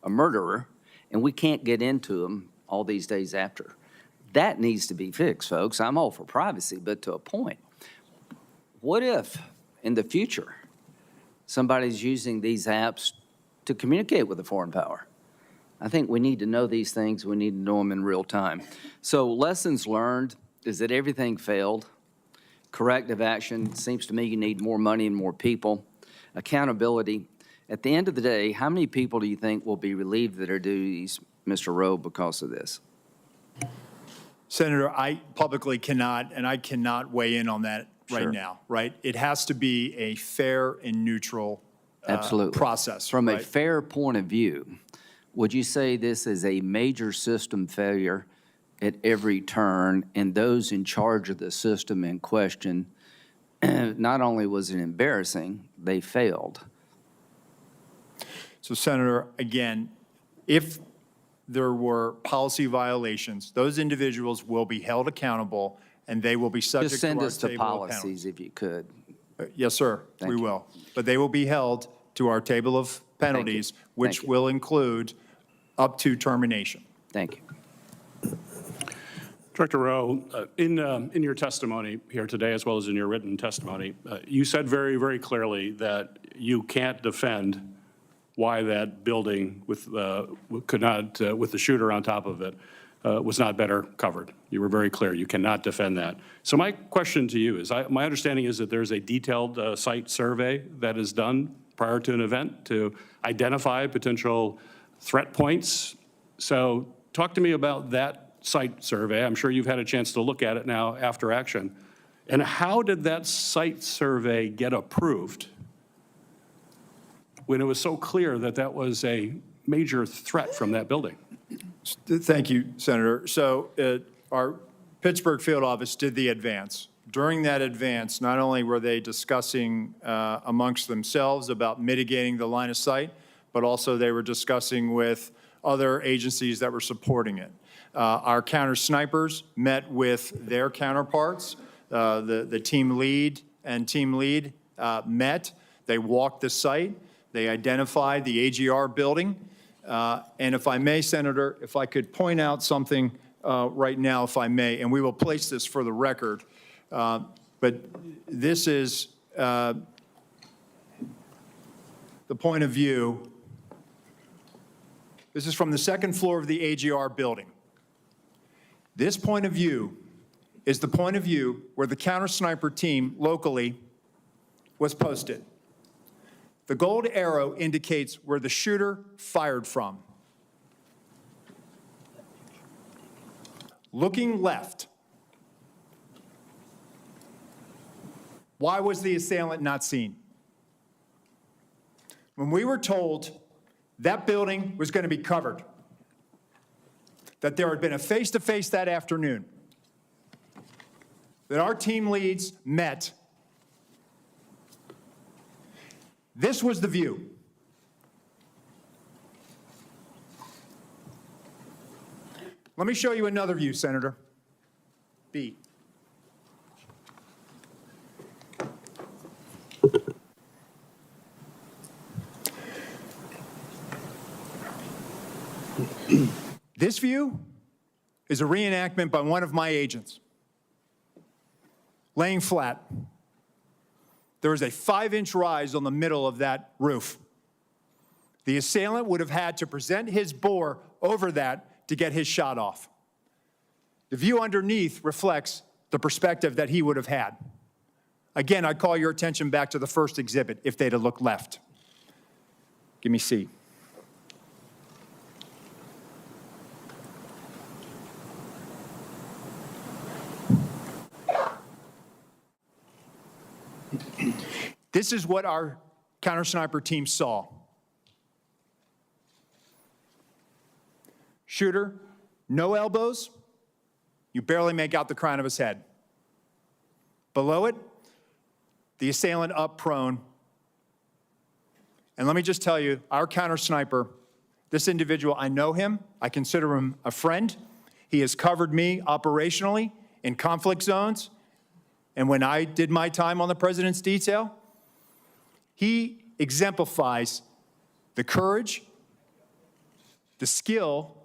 a murderer, and we can't get into them all these days after. That needs to be fixed, folks. I'm all for privacy, but to a point. What if, in the future, somebody's using these apps to communicate with a foreign power? I think we need to know these things. We need to know them in real time. So lessons learned is that everything failed. Corrective action, seems to me you need more money and more people. Accountability. At the end of the day, how many people do you think will be relieved of their duties, Mr. Rowe, because of this? Senator, I publicly cannot, and I cannot weigh in on that right Sure. now, right? It has to be a fair and neutral Absolutely. process. From a right? fair point of view, would you say this is a major system failure at every turn, and those in charge of the system in question, not only was it embarrassing, they failed? So, Senator, again, if there were policy violations, those individuals will be held accountable, and they will be subject Just to send our us the table of policies penalties. if you could. Yes, sir, Thank we you. will. But they will be held to our table of penalties, which Thank you. will include up to termination. Thank you. Director Rowe, in your testimony here today, as well as in your written testimony, you said very, very clearly that you can't defend why that building with the shooter on top of it was not better covered. You were very clear. You cannot defend that. So my question to you is, my understanding is that there's a detailed site survey that is done prior to an event to identify potential threat points. So talk to me about that site survey. I'm sure you've had a chance to look at it now after action. And how did that site survey get approved when it was so clear that that was a major threat from that building? Thank you, Senator. So our Pittsburgh field office did the advance. During that advance, not only were they discussing amongst themselves about mitigating the line of sight, but also they were discussing with other agencies that were supporting it. Our counter snipers met with their counterparts. The team lead and team lead met. They walked the site. They identified the AGR building. And if I may, Senator, if I could point out something right now, if I may, and we will place this for the record, but this is the point of view. This is from the second floor of the AGR building. This point of view is the point of view where the counter sniper team locally was posted. The gold arrow indicates where the shooter fired from. Looking left, why was the assailant not seen? When we were told that building was going to be covered, that there had been a face-to-face that afternoon, that our team leads met, this was the view. Let me show you another view, Senator. B. This view is a reenactment by one of my agents. Laying flat. There is a 5-inch rise on the middle of that roof. The assailant would have had to present his bore over that to get his shot off. The view underneath reflects the perspective that he would have had. Again, I call your attention back to the first exhibit if they'd have looked left. Give me C. This is what our counter-sniper team saw. Shooter, no elbows. You barely make out the crown of his head. Below it, the assailant up prone. And let me just tell you, our counter-sniper, this individual, I know him. I consider him a friend. He has covered me operationally in conflict zones. And when I did my time on the president's detail, he exemplifies the courage, the skill,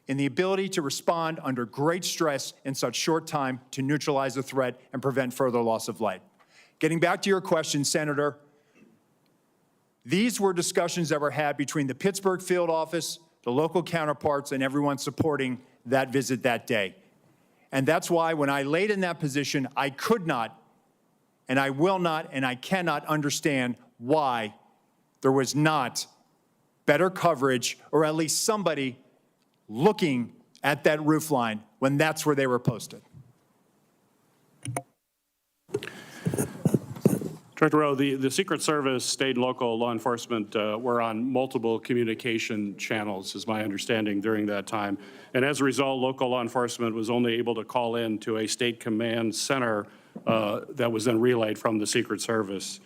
and the ability to respond under great stress in such short time to neutralize the threat and prevent further loss of life. Getting back to your question, Senator, these were discussions that were had between the Pittsburgh field office, the local counterparts, and everyone supporting that visit that day. And that's why when I laid in that position, I could not, and I will not, and I cannot understand why there was not better coverage, or at least somebody looking at that roof line when that's where they were posted. Director Rowe, the Secret Service, state and local law enforcement were on multiple communication channels, is my understanding, during that time. And as a result, local law enforcement was only able to call in to a state command center that was then relayed from the Secret Service.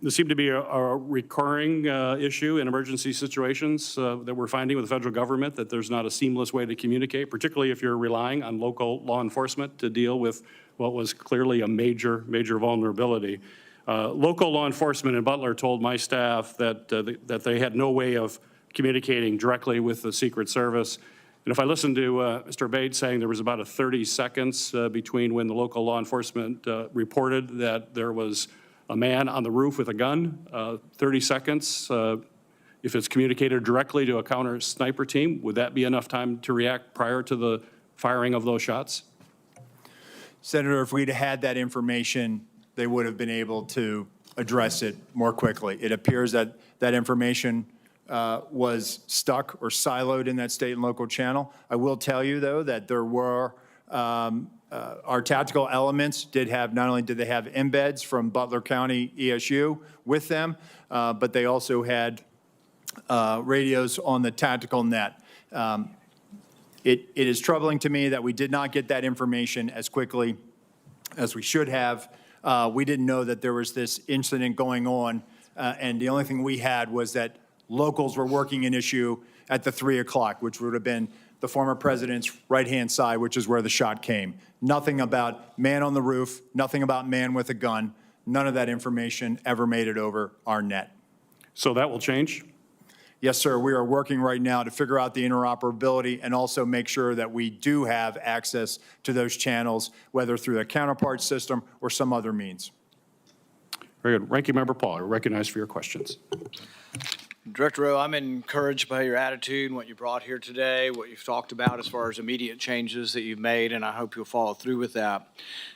This seemed to be a recurring issue in emergency situations that we're finding with the federal government, that there's not a seamless way to communicate, particularly if you're relying on local law enforcement to deal with what was clearly a major vulnerability. Local law enforcement in Butler told my staff that they had no way of communicating directly with the Secret Service. And if I listened to Mr. Bates saying there was about 30 seconds between when the local law enforcement reported that there was a man on the roof with a gun, 30 seconds, if it's communicated directly to a counter sniper team, would that be enough time to react prior to the firing of those shots? Senator, if we'd had that information, they would have been able to address it more quickly. It appears that that information was stuck or siloed in that state and local channel. I will tell you, though, that there were our tactical elements did have, not only did they have embeds from Butler County ESU with them, but they also had radios on the tactical net. It is troubling to me that we did not get that information as quickly as we should have. We didn't know that there was this incident going on, and the only thing we had was that locals were working an issue at the 3 o'clock, which would have been the former president's right-hand side, which is where the shot came. Nothing about man on the roof, nothing about man with a gun. None of that information ever made it over our net. So that will change? Yes, sir, we are working right now to figure out the interoperability and also make sure that we do have access to those channels, whether through the counterpart system or some other means. Very good. Ranking Member Paul, you're recognized for your questions. Director Rowe, I'm encouraged by your attitude and what you brought here today, what you've talked about as far as immediate changes that you've made, and I hope you'll follow through with that.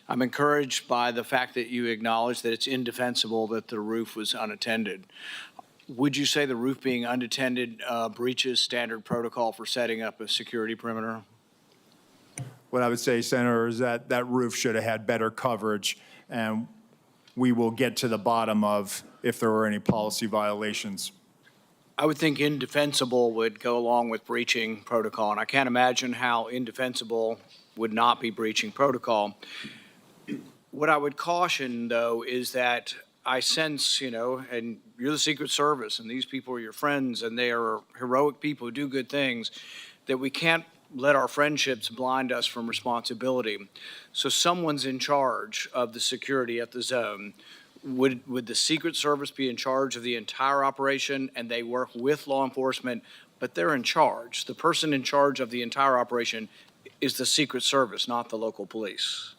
I'm encouraged by the fact that you acknowledge that it's indefensible that the roof was unattended. Would you say the roof being unattended breaches standard protocol for setting up a security perimeter? What I would say, Senator, is that that roof should have had better coverage, and we will get to the bottom of if there were any policy violations. I would think indefensible would go along with breaching protocol, and I can't imagine how indefensible would not be breaching protocol. What I would caution, though, is that I sense, and you're the Secret Service, and these people are your friends, and they are heroic people who do good things, that we can't let our friendships blind us from responsibility. So someone's in charge of the security at the zone. Would the Secret Service be in charge of the entire operation and they work with law enforcement, but they're in charge? The person in charge of the entire operation is the Secret Service, not the local police.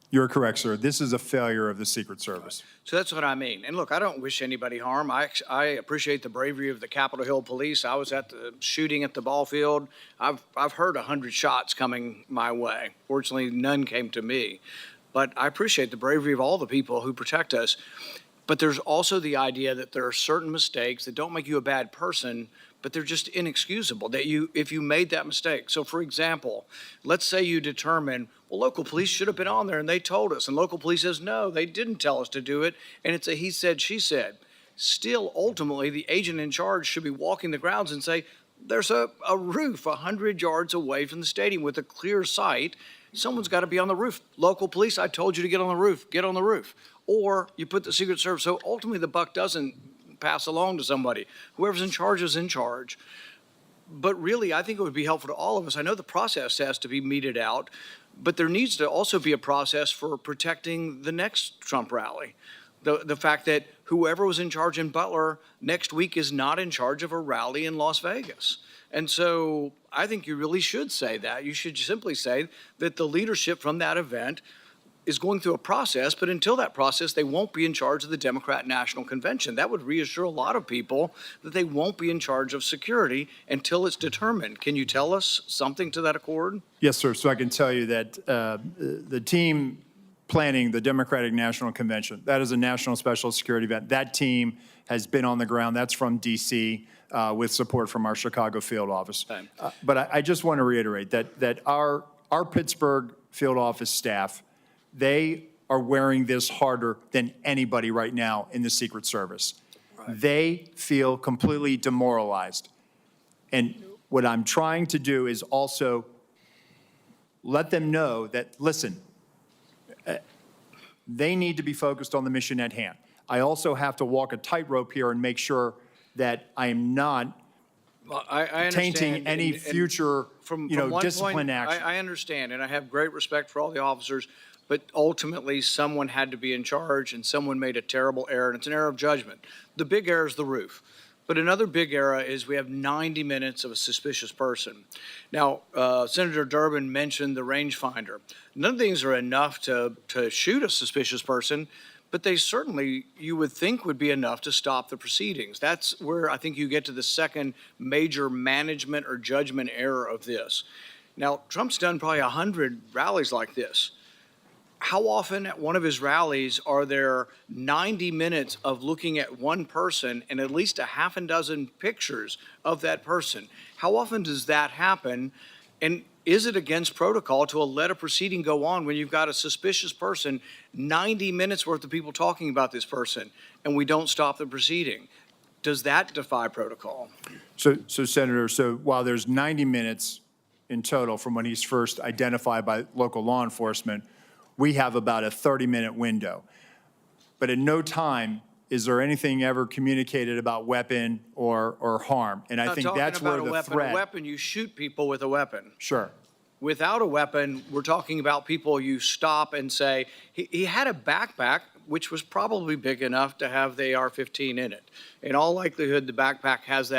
You're correct, sir. This is a failure of the Secret Service. So that's what I mean. And look, I don't wish anybody harm. I appreciate the bravery of the Capitol Hill Police. I was at the shooting at the ball field. I've heard 100 shots coming my way. Fortunately, none came to me. But I appreciate the bravery of all the people who protect us. But there's also the idea that there are certain mistakes that don't make you a bad person, but they're just inexcusable, that if you made that mistake. So for example, let's say you determine, well, local police should have been on there and they told us, and local police says, no, they didn't tell us to do it, and it's a he said, she said. Still, ultimately, the agent in charge should be walking the grounds and say, there's a roof 100 yards away from the stadium with a clear sight. Someone's got to be on the roof. Local police, I told you to get on the roof. Get on the roof. Or you put the Secret Service. So ultimately, the buck doesn't pass along to somebody. Whoever's in charge is in charge. But really, I think it would be helpful to all of us. I know the process has to be meted out, but there needs to also be a process for protecting the next Trump rally. The fact that whoever was in charge in Butler next week is not in charge of a rally in Las Vegas. And so I think you really should say that. You should simply say that the leadership from that event is going through a process, but until that process, they won't be in charge of the Democrat National Convention. That would reassure a lot of people that they won't be in charge of security until it's determined. Can you tell us something to that accord? Yes, sir. So I can tell you that the team planning the Democratic National Convention, that is a national special security event. That team has been on the ground. That's from D.C. With support from our Chicago field office. But I just want to reiterate that our Pittsburgh field office staff, they are wearing this harder than anybody right now in the Secret Service. Right. They feel completely demoralized. And what I'm trying to do is also let them know that, listen, they need to be focused on the mission at hand. I also have to walk a tightrope here and make sure that I am not tainting any future discipline action. I understand, and I have great respect for all the officers, but ultimately someone had to be in charge and someone made a terrible error, and it's an error of judgment. The big error is the roof. But another big error is we have 90 minutes of a suspicious person. Now, Senator Durbin mentioned the rangefinder. None of these are enough to shoot a suspicious person, but they certainly, you would think, would be enough to stop the proceedings. That's where I think you get to the second major management or judgment error of this. Now, Trump's done probably 100 rallies like this. How often at one of his rallies are there 90 minutes of looking at one person and at least a half a dozen pictures of that person? How often does that happen? And is it against protocol to let a proceeding go on when you've got a suspicious person, 90 minutes worth of people talking about this person, and we don't stop the proceeding? Does that defy protocol? So Senator, while there's 90 minutes in total from when he's first identified by local law enforcement, we have about a 30-minute window. But at no time is there anything ever communicated about weapon or harm. And I think that's where the threat. A weapon, you shoot people with a weapon. Sure. Without a weapon, we're talking about people you stop and say, he had a backpack. which was probably big enough to have the AR-15 in it. In all likelihood, the backpack has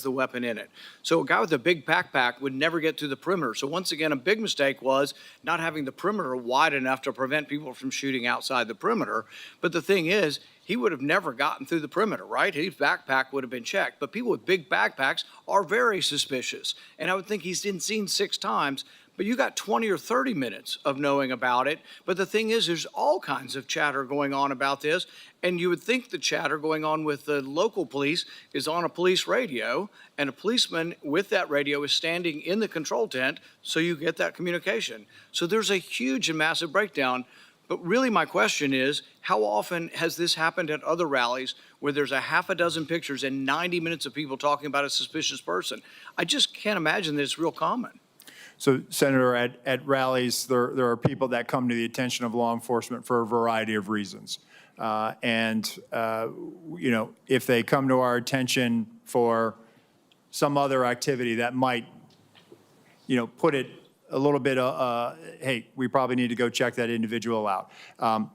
the weapon in it. So a guy with a big backpack would never get through the perimeter. So once again, a big mistake was not having the perimeter wide enough to prevent people from shooting outside the perimeter. But the thing is, he would have never gotten through the perimeter, right? His backpack would have been checked. But people with big backpacks are very suspicious. And I would think he's been seen 6 times. But you got 20 or 30 minutes of knowing about it. But the thing is, there's all kinds of chatter going on about this. And you would think the chatter going on with the local police is on a police radio, and a policeman with that radio is standing in the control tent, so you get that communication. So there's a huge and massive breakdown. But really my question is, how often has this happened at other rallies where there's a half a dozen pictures and 90 minutes of people talking about a suspicious person? I just can't imagine that it's real common. So, Senator, at rallies, there are people that come to the attention of law enforcement for a variety of reasons. You know, if they come to our attention for some other activity that might, you know, put it a little bit, hey, we probably need to go check that individual out.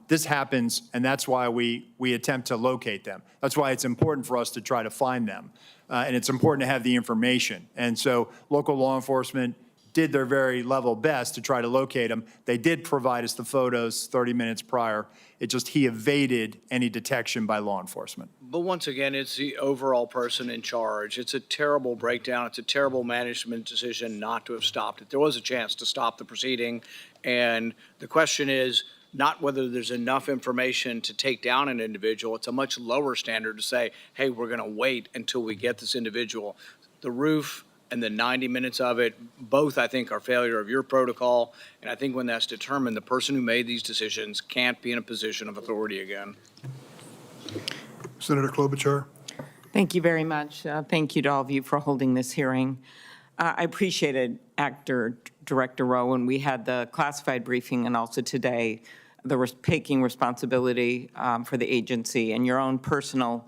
This happens, and that's why we attempt to locate them. That's why it's important for us to try to find them. And it's important to have the information. And so local law enforcement did their very level best to try to locate him. They did provide us the photos 30 minutes prior. It just, he evaded any detection by law enforcement. But once again, it's the overall person in charge. It's a terrible breakdown. It's a terrible management decision not to have stopped it. There was a chance to stop the proceeding. And the question is not whether there's enough information to take down an individual. It's a much lower standard to say, hey, we're going to wait until we get this individual. The roof and the 90 minutes of it, both I think are failure of your protocol. And I think when that's determined, the person who made these decisions can't be in a position of authority again. Senator Klobuchar. Thank you very much. Thank you to all of you for holding this hearing. I appreciated Director Rowe when we had the classified briefing, and also today, taking responsibility for the agency and your own personal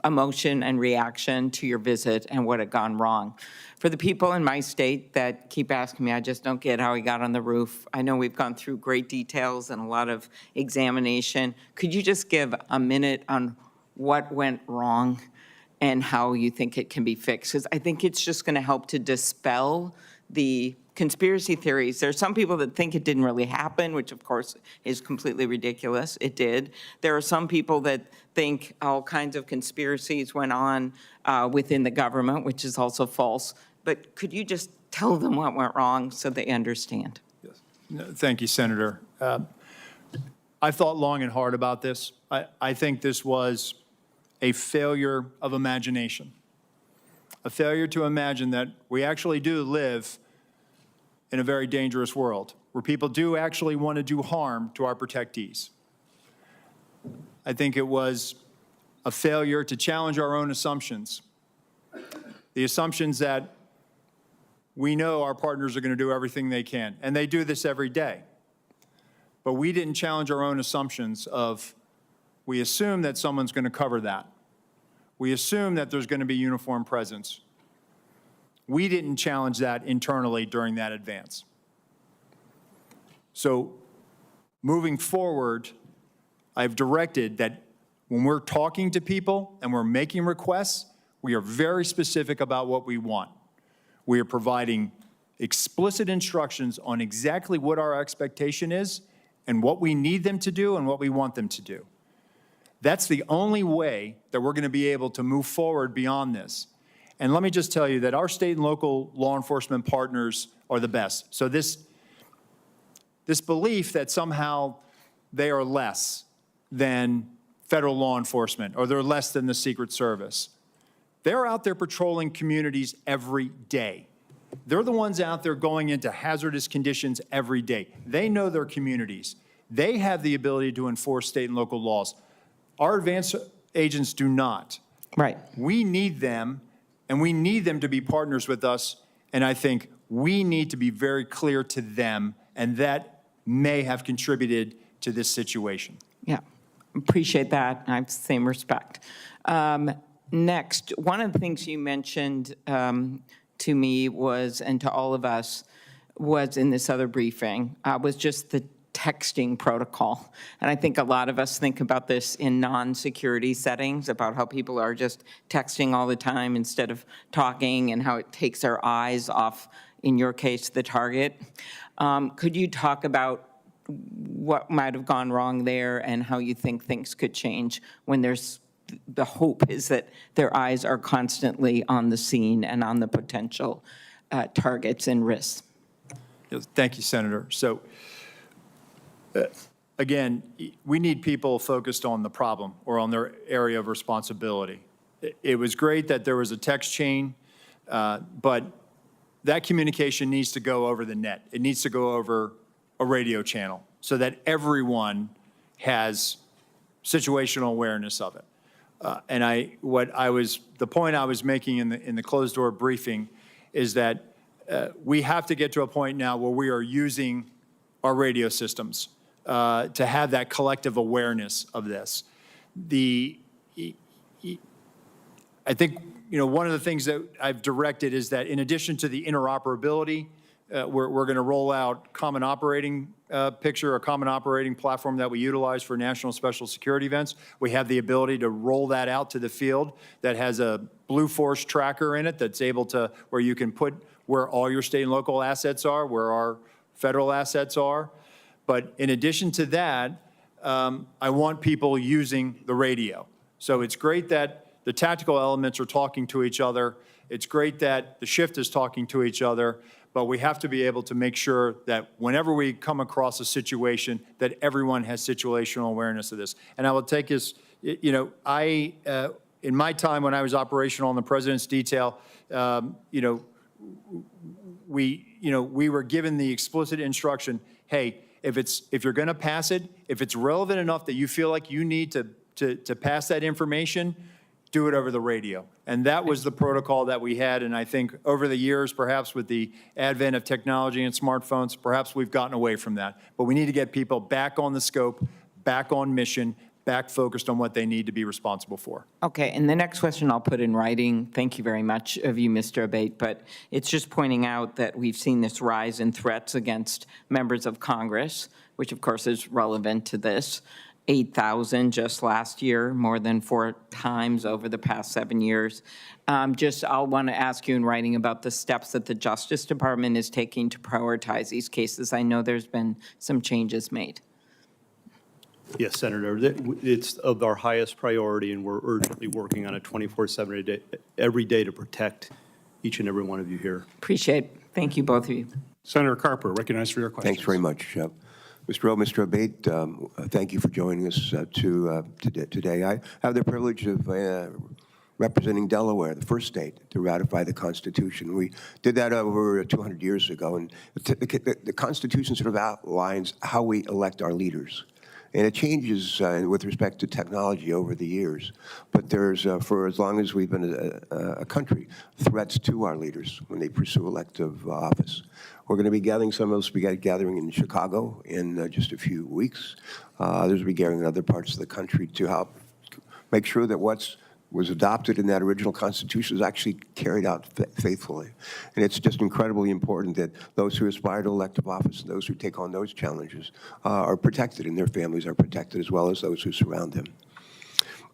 emotion and reaction to your visit and what had gone wrong. For the people in my state that keep asking me, I just don't get how he got on the roof. I know we've gone through great details and a lot of examination. Could you just give a minute on what went wrong and how you think it can be fixed? Because I think it's just going to help to dispel the conspiracy theories. There are some people that think it didn't really happen, which of course is completely ridiculous. It did. There are some people that think all kinds of conspiracies went on within the government, which is also false. But could you just tell them what went wrong so they understand? Yes. No, thank you, Senator. I've thought long and hard about this. I think this was a failure of imagination, a failure to imagine that we actually do live in a very dangerous world where people do actually want to do harm to our protectees. I think it was a failure to challenge our own assumptions, the assumptions that we know our partners are going to do everything they can, and they do this every day. But we didn't challenge our own assumptions of, we assume that someone's going to cover that. We assume that there's going to be uniformed presence. We didn't challenge that internally during that advance. So moving forward, I've directed that when we're talking to people and we're making requests, we are very specific about what we want. We are providing explicit instructions on exactly what our expectation is and what we need them to do and what we want them to do. That's the only way that we're going to be able to move forward beyond this. And let me just tell you that our state and local law enforcement partners are the best. So this belief that somehow they are less than federal law enforcement or they're less than the Secret Service, they're out there patrolling communities every day. They're the ones out there going into hazardous conditions every day. They know their communities. They have the ability to enforce state and local laws. Our advanced agents do not. Right. We need them, and we need them to be partners with us, and I think we need to be very clear to them, and that may have contributed to this situation. Yeah, appreciate that. I have the same respect. Next, one of the things you mentioned to me was, and to all of us, was in this other briefing, was just the texting protocol. And I think a lot of us think about this in non-security settings, about how people are just texting all the time instead of talking, and how it takes our eyes off, in your case, the target. Could you talk about what might have gone wrong there and how you think things could change when there's the hope is that their eyes are constantly on the scene and on the potential targets and risks? Thank you, Senator. So, again, we need people focused on the problem or on their area of responsibility. It was great that there was a text chain, but that communication needs to go over the net. It needs to go over a radio channel so that everyone has situational awareness of it. The point I was making in the closed door briefing is that we have to get to a point now where we are using our radio systems to have that collective awareness of this. I think, one of the things that I've directed is that in addition to the interoperability, we're going to roll out common operating picture, a common operating platform that we utilize for national special security events. We have the ability to roll that out to the field that has a Blue Force tracker in it that's able to, where you can put where all your state and local assets are, where our federal assets are. But in addition to that, I want people using the radio. So it's great that the tactical elements are talking to each other. It's great that the shift is talking to each other, but we have to be able to make sure that whenever we come across a situation, that everyone has situational awareness of this. And I will take this, in my time when I was operational in the President's detail, we were given the explicit instruction, hey, if you're going to pass it, if it's relevant enough that you feel like you need to pass that information, do it over the radio. And that was the protocol that we had. And I think over the years, perhaps with the advent of technology and smartphones, perhaps we've gotten away from that. But we need to get people back on the scope, back on mission, back focused on what they need to be responsible for. Okay, and the next question I'll put in writing. Thank you very much of you, Mr. Abate, but it's just pointing out that we've seen this rise in threats against members of Congress, which of course is relevant to this. 8,000 just last year, more than 4 times over the past 7 years. I'll want to ask you in writing about the steps that the Justice Department is taking to prioritize these cases. I know there's been some changes made. Yes, Senator, it's of our highest priority, and we're urgently working on it 24/7 every day to protect each and every one of you here. Appreciate it. Thank you, both of you. Senator Carper, recognized for your question. Thanks very much. Mr. Rowe, Mr. Abate, thank you for joining us today. I have the privilege of representing Delaware, the first state to ratify the Constitution. We did that over 200 years ago, and the Constitution sort of outlines how we elect our leaders. And it changes with respect to technology over the years. But there's, for as long as we've been a country, threats to our leaders when they pursue elective office. We're going to be gathering, some of us will be gathering in Chicago in just a few weeks. Others will be gathering in other parts of the country to help make sure that what was adopted in that original Constitution is actually carried out faithfully. And it's just incredibly important that those who aspire to elective office and those who take on those challenges are protected, and their families are protected, as well as those who surround them.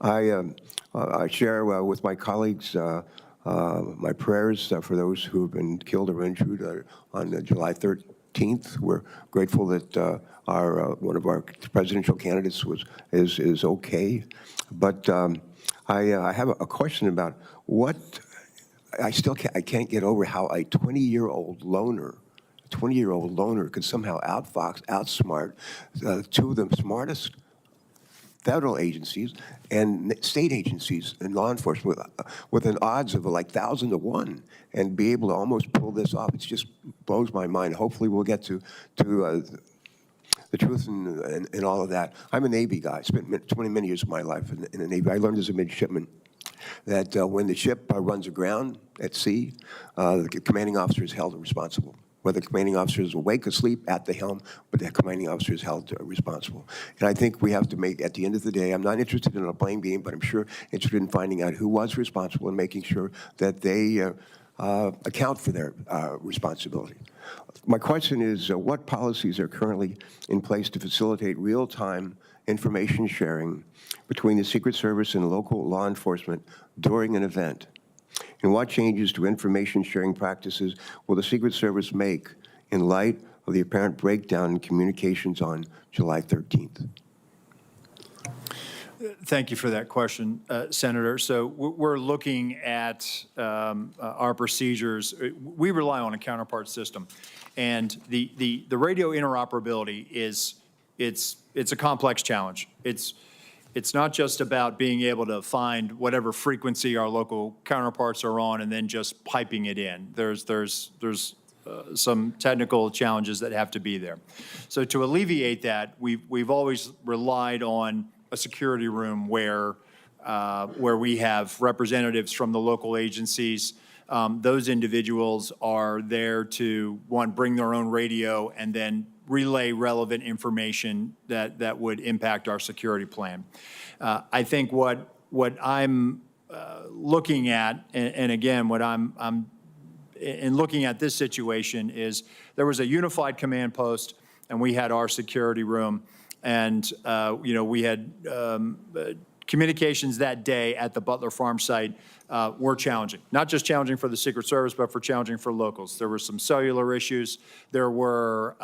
I share with my colleagues my prayers for those who have been killed or injured on July 13th. We're grateful that one of our presidential candidates is okay, but I have a question about what I can't get over how a 20-year-old loner could somehow outsmart two of the smartest federal agencies and state agencies and law enforcement with an odds of like 1,000 to 1, and be able to almost pull this off. It just blows my mind. Hopefully we'll get to the truth and all of that. I'm a Navy guy. I spent many years of my life in the Navy. I learned as a midshipman that when the ship runs aground at sea, the commanding officer is held responsible. Whether the commanding officer is awake, asleep, at the helm, but the commanding officer is held responsible. And I think we have to make, at the end of the day, I'm not interested in a blame game, but I'm sure interested in finding out who was responsible and making sure that they account for their responsibility. My question is, what policies are currently in place to facilitate real-time information sharing between the Secret Service and local law enforcement during an event? And what changes to information sharing practices will the Secret Service make in light of the apparent breakdown in communications on July 13th? Thank you for that question, Senator. So we're looking at our procedures. We rely on a counterpart system, and the radio interoperability it's a complex challenge. It's not just about being able to find whatever frequency our local counterparts are on and then just piping it in. There's some technical challenges that have to be there. So to alleviate that, we've always relied on a security room where we have representatives from the local agencies. Those individuals are there to, one, bring their own radio and then relay relevant information that would impact our security plan. I think what I'm looking at, and again, what I'm in looking at this situation is there was a unified command post, and we had our security room. And, we had communications that day at the Butler Farm site were challenging. Not just challenging for the Secret Service, but challenging for locals. There were some cellular issues. There were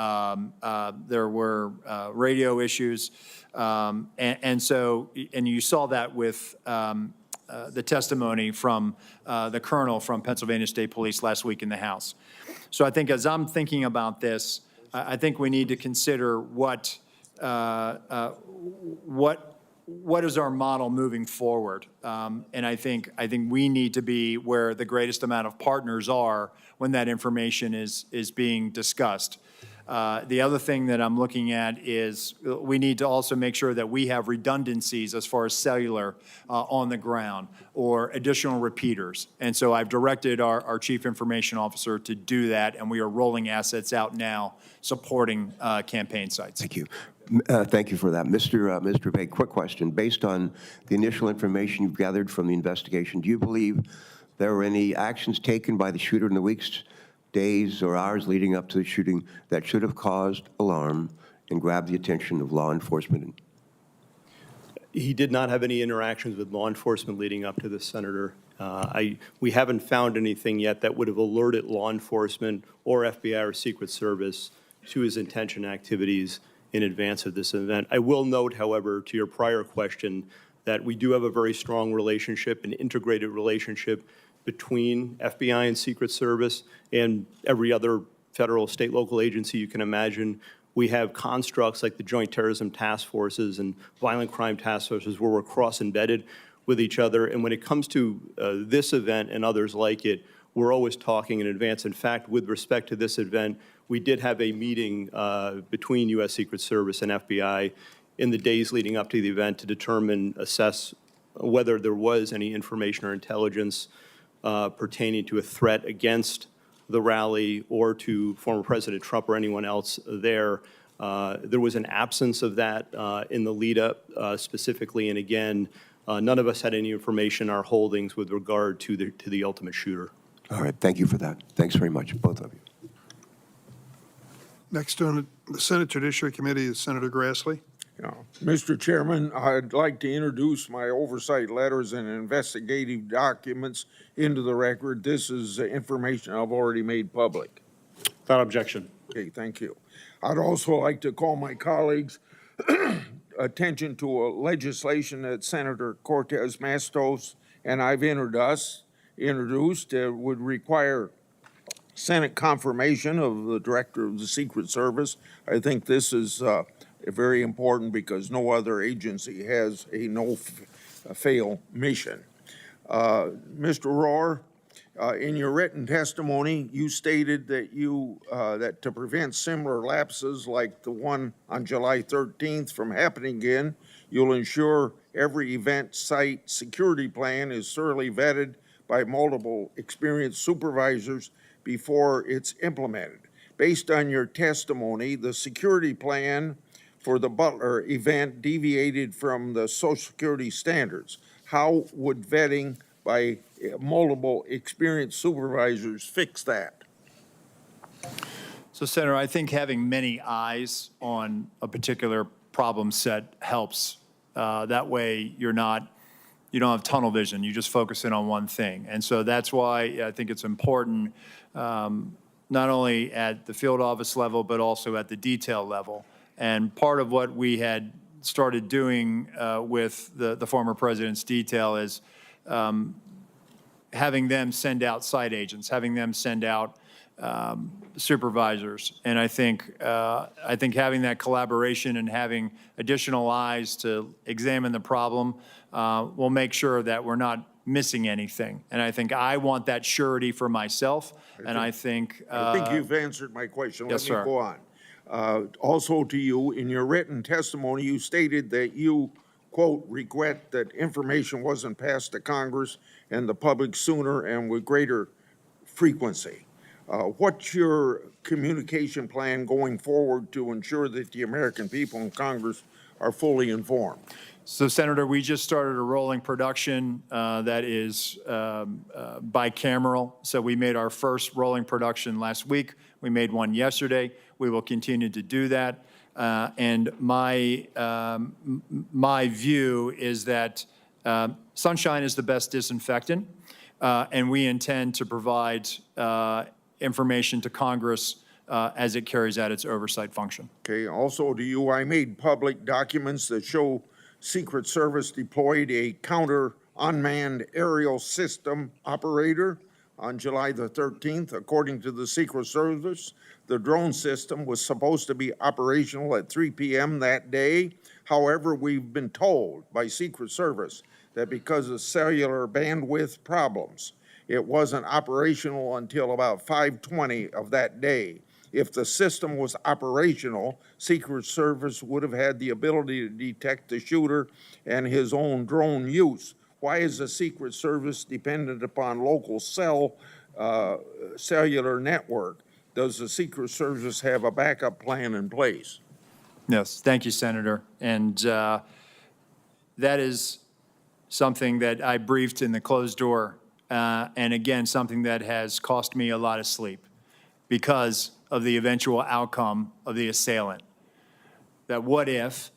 radio issues. And you saw that with the testimony from the colonel from Pennsylvania State Police last week in the House. So I think as I'm thinking about this, I think we need to consider what is our model moving forward? And I think we need to be where the greatest amount of partners are when that information is being discussed. The other thing that I'm looking at is we need to also make sure that we have redundancies as far as cellular on the ground or additional repeaters. And so I've directed our Chief Information Officer to do that, and we are rolling assets out now supporting campaign sites. Thank you. Thank you for that. Mr. Bay, quick question. Based on the initial information you've gathered from the investigation, do you believe there were any actions taken by the shooter in the weeks, days, or hours leading up to the shooting that should have caused alarm and grabbed the attention of law enforcement? He did not have any interactions with law enforcement leading up to this, Senator. We haven't found anything yet that would have alerted law enforcement or FBI or Secret Service to his intention activities in advance of this event. I will note, however, to your prior question, that we do have a very strong relationship, an integrated relationship between FBI and Secret Service and every other federal, state, local agency you can imagine. We have constructs like the Joint Terrorism Task Forces and Violent Crime Task Forces where we're cross-embedded with each other. And when it comes to this event and others like it, we're always talking in advance. In fact, with respect to this event, we did have a meeting between U.S. Secret Service and FBI in the days leading up to the event to assess whether there was any information or intelligence pertaining to a threat against the rally or to former President Trump or anyone else there. There was an absence of that in the lead up specifically, and again, none of us had any information in our holdings with regard to the ultimate shooter. All right, thank you for that. Thanks very much, both of you. Next on the Senate Judiciary Committee is Senator Grassley. Yeah. Mr. Chairman, I'd like to introduce my oversight letters and investigative documents into the record. This is information I've already made public. Without objection. Okay, thank you. I'd also like to call my colleagues' attention to a legislation that Senator Cortez Matos and I've introduced would require Senate confirmation of the Director of the Secret Service. I think this is very important because no other agency has a no-fail mission. Mr. Rohr, in your written testimony, you stated that that to prevent similar lapses like the one on July 13th from happening again, you'll ensure every event site security plan is thoroughly vetted by multiple experienced supervisors before it's implemented. Based on your testimony, the security plan for the Butler event deviated from the Social Security standards. How would vetting by multiple experienced supervisors fix that? So, Senator, I think having many eyes on a particular problem set helps. That way, you don't have tunnel vision. You just focus in on one thing. And so that's why I think it's important, not only at the field office level, but also at the detail level. And part of what we had started doing with the former president's detail is having them send out site agents, having them send out supervisors. And I think having that collaboration and having additional eyes to examine the problem will make sure that we're not missing anything. And I think I want that surety for myself. I think you've answered my question. Yes, Let me go on. Also to you, in your written testimony, you stated that you, quote, regret that information wasn't passed to Congress and the public sooner and with greater frequency. What's your communication plan going forward to ensure that the American people in Congress are fully informed? So, Senator, we just started a rolling production that is bicameral. So we made our first rolling production last week. We made one yesterday. We will continue to do that. And my view is that sunshine is the best disinfectant, and we intend to provide information to Congress as it carries out its oversight function. Okay, also to you, I made public documents that show Secret Service deployed a counter unmanned aerial system operator on July the 13th. According to the Secret Service, the drone system was supposed to be operational at 3 p.m. that day. However, we've been told by Secret Service that because of cellular bandwidth problems, it wasn't operational until about 5:20 of that day. If the system was operational, Secret Service would have had the ability to detect the shooter and his own drone use. Why is the Secret Service dependent upon local cellular network? Does the Secret Service have a backup plan in place? Yes, thank you, Senator. And that is something that I briefed in the closed door, and again, something that has cost me a lot of sleep because of the eventual outcome of the assailant. That what if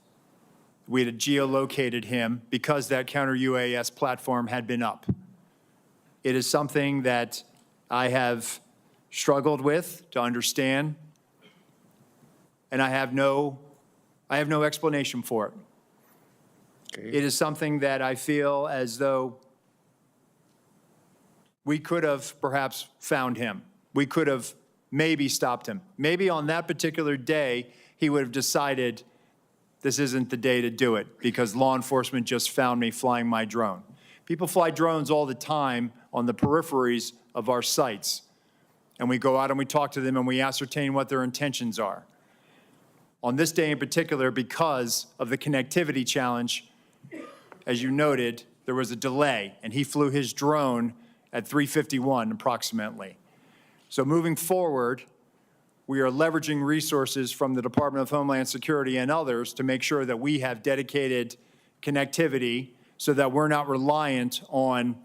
we had geolocated him because that counter-UAS platform had been up? It is something that I have struggled with to understand, and I have no explanation for it. Okay. It is something that I feel as though we could have perhaps found him. We could have maybe stopped him. Maybe on that particular day, he would have decided this isn't the day to do it because law enforcement just found me flying my drone. People fly drones all the time on the peripheries of our sites. And we go out and we talk to them and we ascertain what their intentions are. On this day in particular, because of the connectivity challenge, as you noted, there was a delay and he flew his drone at 3:51 approximately. So moving forward, we are leveraging resources from the Department of Homeland Security and others to make sure that we have dedicated connectivity so that we're not reliant on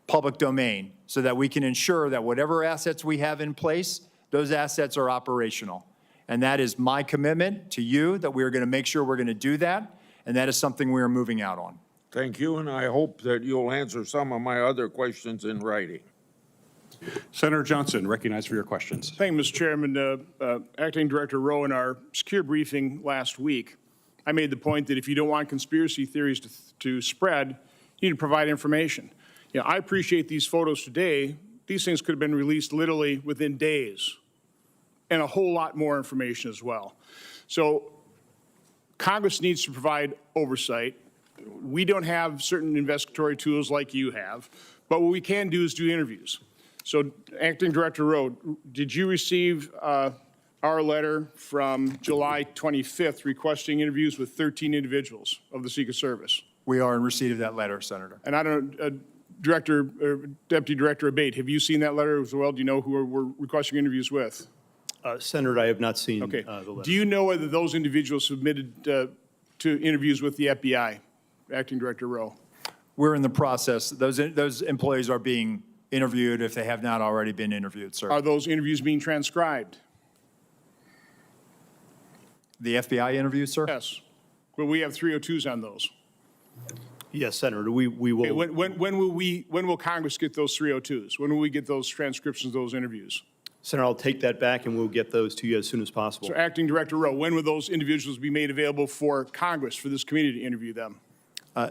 public domain, so that we can ensure that whatever assets we have in place, those assets are operational. And that is my commitment to you, that we are going to make sure we're going to do that, and that is something we are moving out on. Thank you, and I hope that you'll answer some of my other questions in writing. Senator Johnson, recognized for your questions. Thank you, Mr. Chairman. Acting Director Rowe, in our secure briefing last week, I made the point that if you don't want conspiracy theories to spread, you need to provide information. You know, I appreciate these photos today. These things could have been released literally within days, and a whole lot more information as well. So Congress needs to provide oversight. We don't have certain investigatory tools like you have, but what we can do is do interviews. So, Acting Director Rowe, did you receive our letter from July 25th requesting interviews with 13 individuals of the Secret Service? We are in receipt of that letter, Senator. And I don't know, Deputy Director Abate, have you seen that letter as well? Do you know who we're requesting interviews with? Senator, I have not seen the letter. Do you know whether those individuals submitted to interviews with the FBI, Acting Director Rowe? We're in the process. Those employees are being interviewed if they have not already been interviewed, sir. Are those interviews being transcribed? The FBI interview, sir? Yes. Will we have 302s on those? Yes, Senator, we will. Okay, when will Congress get those 302s? When will we get those transcriptions of those interviews? Senator, I'll take that back and we'll get those to you as soon as possible. So Acting Director Rowe, when will those individuals be made available for Congress, for this committee to interview them?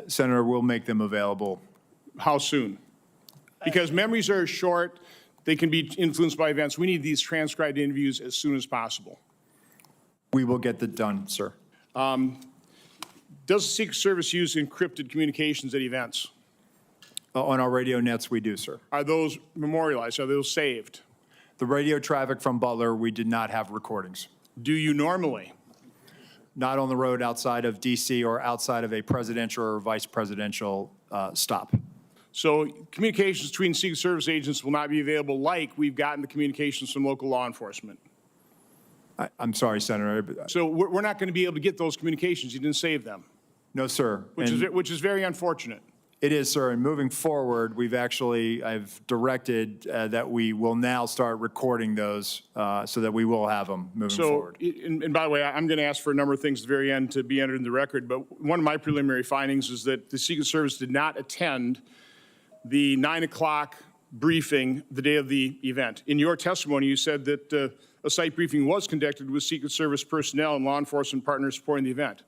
Senator, we'll make them available. How soon? Because memories are short. They can be influenced by events. We need these transcribed interviews as soon as possible. We will get that done, sir. Does the Secret Service use encrypted communications at events? On our radio nets, we do, sir. Are those memorialized? Are those saved? The radio traffic from Butler, we did not have recordings. Do you normally? Not on the road outside of D.C. or outside of a presidential or vice presidential stop. So communications between Secret Service agents will not be available like we've gotten the communications from local law enforcement. I'm sorry, Senator. So we're not going to be able to get those communications. You didn't save them. No, sir. Which is very unfortunate. It is, sir. And moving forward, I've directed that we will now start recording those so that we will have them moving forward. And by the way, I'm going to ask for a number of things at the very end to be entered in the record, but one of my preliminary findings is that the Secret Service did not attend the 9 o'clock briefing the day of the event. In your testimony, you said that a site briefing was conducted with Secret Service personnel and law enforcement partners supporting the event.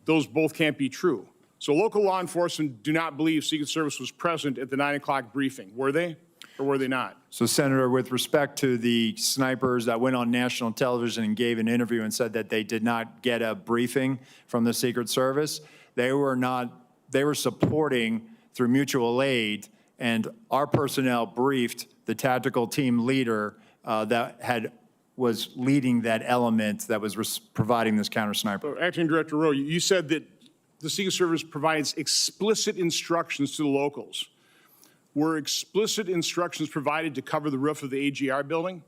Those both can't be true. So local law enforcement do not believe Secret Service was present at the 9 o'clock briefing. Were they or were they not? So, Senator, with respect to the snipers that went on national television and gave an interview and said that they did not get a briefing from the Secret Service, they were supporting through mutual aid, and our personnel briefed the tactical team leader was leading that element that was providing this counter sniper. Acting Director Rowe, you said that the Secret Service provides explicit instructions to the locals. Were explicit instructions provided to cover the roof of the AGR building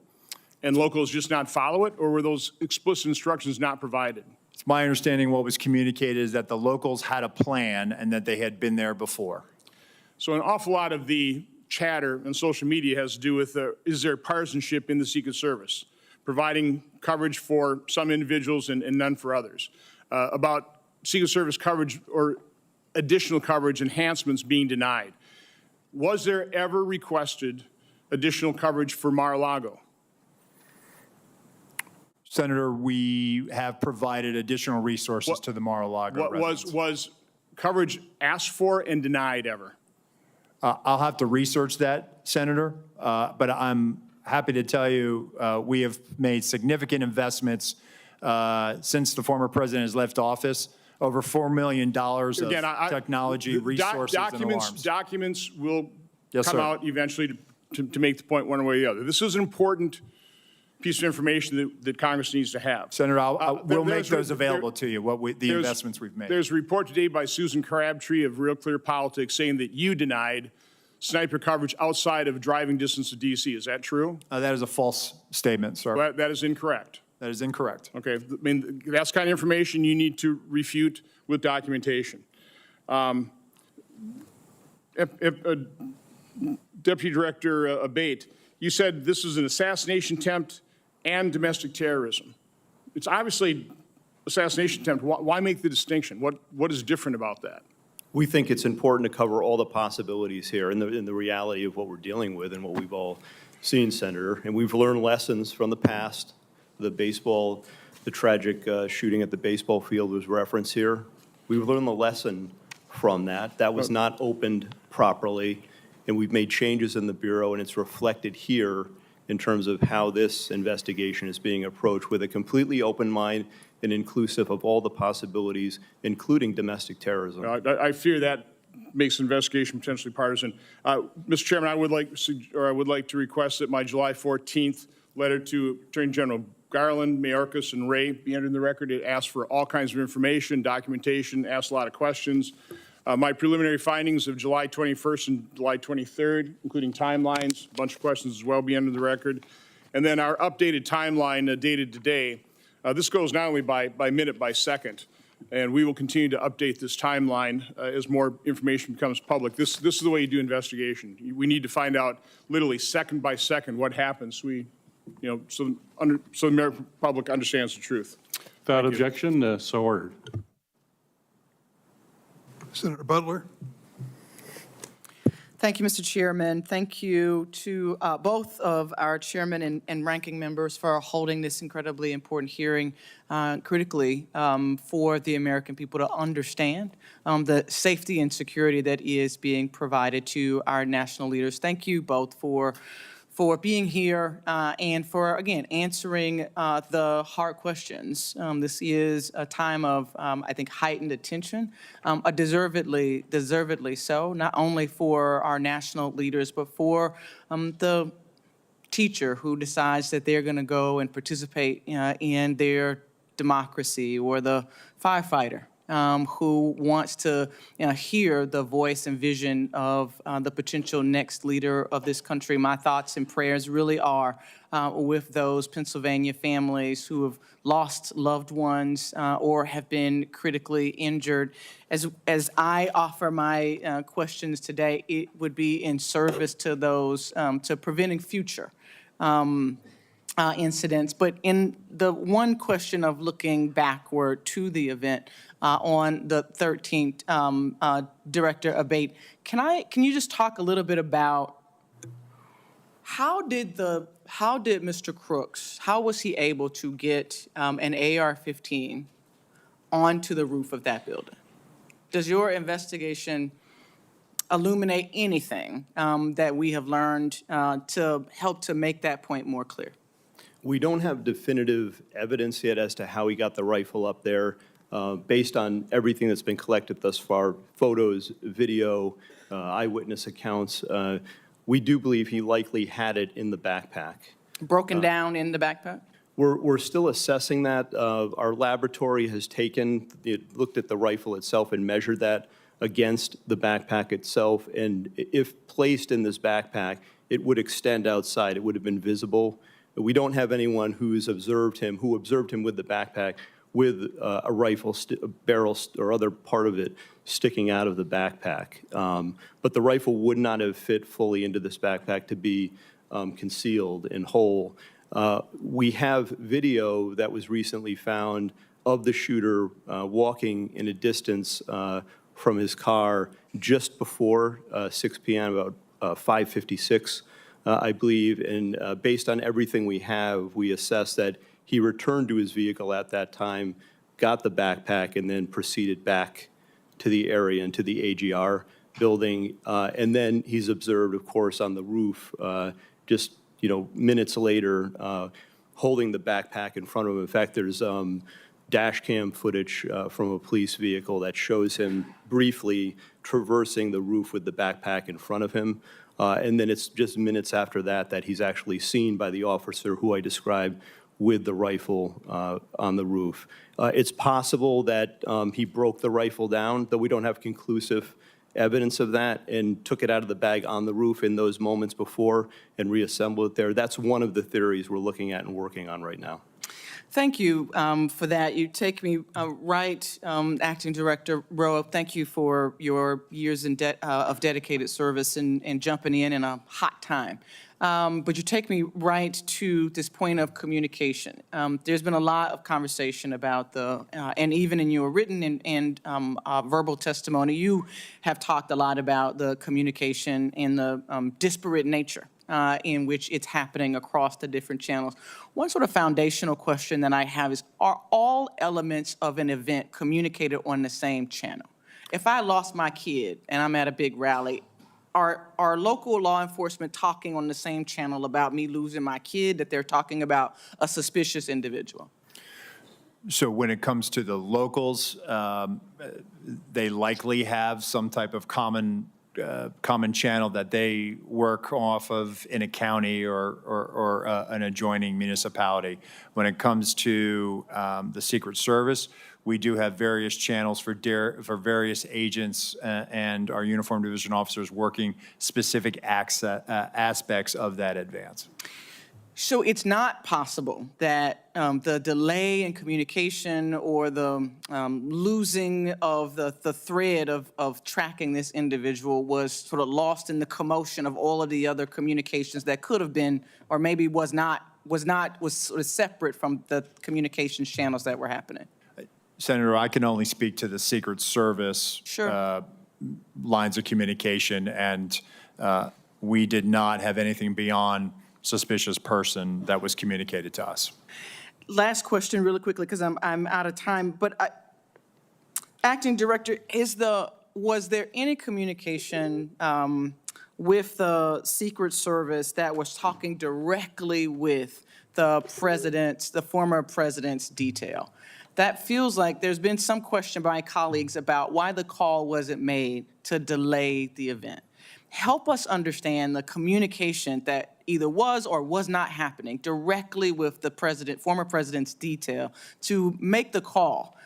and locals just not follow it, or were those explicit instructions not provided? It's my understanding what was communicated is that the locals had a plan and that they had been there before. So an awful lot of the chatter on social media has to do with is there partisanship in the Secret Service, providing coverage for some individuals and none for others, about Secret Service coverage or additional coverage enhancements being denied. Was there ever requested additional coverage for Mar-a-Lago? Senator, we have provided additional resources to the Mar-a-Lago residents. Was coverage asked for and denied ever? I'll have to research that, Senator, but I'm happy to tell you we have made significant investments since the former president has left office. Over $4 million of technology, resources, and alarms. Documents will Yes, come sir. out eventually to make the point one way or the other. This is an important piece of information that Congress needs to have. Senator, we'll make those available to you, the investments we've made. There's a report today by Susan Crabtree of Real Clear Politics saying that you denied sniper coverage outside of driving distance of D.C. Is that true? That is a false statement, sir. Well, that is incorrect. That is incorrect. Okay, I mean, that's the kind of information you need to refute with documentation. Deputy Director Abate, you said this is an assassination attempt and domestic terrorism. It's obviously assassination attempt. Why make the distinction? What is different about that? We think it's important to cover all the possibilities here in the reality of what we're dealing with and what we've all seen, Senator. And we've learned lessons from the past. The tragic shooting at the baseball field was referenced here. We've learned the lesson from that. That was not opened properly, and we've made changes in the Bureau, and it's reflected here in terms of how this investigation is being approached with a completely open mind and inclusive of all the possibilities, including domestic terrorism. I fear that makes the investigation potentially partisan. Mr. Chairman, I would like to request that my July 14th letter to Attorney General Garland, Mayorkas, and Ray be entered in the record. It asks for all kinds of information, documentation, asks a lot of questions. My preliminary findings of July 21st and July 23rd, including timelines, a bunch of questions as well, be entered in the record. And then our updated timeline dated today. This goes not only by minute, by second, and we will continue to update this timeline as more information becomes public. This is the way you do investigation. We need to find out literally second by second what happens. So the American public understands the truth. Without objection, so ordered. Senator Butler? Thank you, Mr. Chairman. Thank you to both of our chairman and ranking members for holding this incredibly important hearing critically for the American people to understand the safety and security that is being provided to our national leaders. Thank you both for being here and for, again, answering the hard questions. This is a time of, I think, heightened attention, deservedly so, not only for our national leaders, but for the teacher who decides that they're going to go and participate in their democracy, or the firefighter who wants to hear the voice and vision of the potential next leader of this country. My thoughts and prayers really are with those Pennsylvania families who have lost loved ones or have been critically injured. As I offer my questions today, it would be in service to those, to preventing future incidents. But in the one question of looking backward to the event on the 13th, Director Abate, can you just talk a little bit about how did Mr. Crooks, how was he able to get an AR-15 onto the roof of that building? Does your investigation illuminate anything that we have learned to help to make that point more clear? We don't have definitive evidence yet as to how he got the rifle up there. Based on everything that's been collected thus far, photos, video, eyewitness accounts, we do believe he likely had it in the backpack. Broken down in the backpack? We're still assessing that. Our laboratory has looked at the rifle itself and measured that against the backpack itself. And if placed in this backpack, it would extend outside. It would have been visible. We don't have anyone who observed him with the backpack with a rifle, a barrel, or other part of it sticking out of the backpack. But the rifle would not have fit fully into this backpack to be concealed and whole. We have video that was recently found of the shooter walking in a distance from his car just before 6 p.m., about 5:56, I believe. And based on everything we have, we assess that he returned to his vehicle at that time, got the backpack, and then proceeded back to the area and to the AGR building. And then he's observed, of course, on the roof just minutes later, holding the backpack in front of him. In fact, there's dash cam footage from a police vehicle that shows him briefly traversing the roof with the backpack in front of him. And then it's just minutes after that he's actually seen by the officer who I described with the rifle on the roof. It's possible that he broke the rifle down, though we don't have conclusive evidence of that, and took it out of the bag on the roof in those moments before and reassembled it there. That's one of the theories we're looking at and working on right now. Thank you for that. You take me right, Acting Director Rowe. Thank you for your years of dedicated service and jumping in a hot time. But you take me right to this point of communication. There's been a lot of conversation about and even in your written and verbal testimony, you have talked a lot about the communication and the disparate nature in which it's happening across the different channels. One sort of foundational question that I have is, are all elements of an event communicated on the same channel? If I lost my kid and I'm at a big rally, are local law enforcement talking on the same channel about me losing my kid that they're talking about a suspicious individual? So when it comes to the locals, they likely have some type of common channel that they work off of in a county or an adjoining municipality. When it comes to the Secret Service, we do have various channels for various agents and our uniformed division officers working specific aspects of that advance. So it's not possible that the delay in communication or the losing of the thread of tracking this individual was sort of lost in the commotion of all of the other communications that could have been or maybe was not was sort of separate from the communications channels that were happening? Senator, I can only speak to the Secret Service lines of communication, and we did not have anything beyond suspicious person that was communicated to us. Last question really quickly, because I'm out of time, but Acting Director, was there any communication with the Secret Service that was talking directly with the former president's detail? That feels like there's been some question by colleagues about why the call wasn't made to delay the event. Help us understand the communication that either was or was not happening directly with the former president's detail to make the call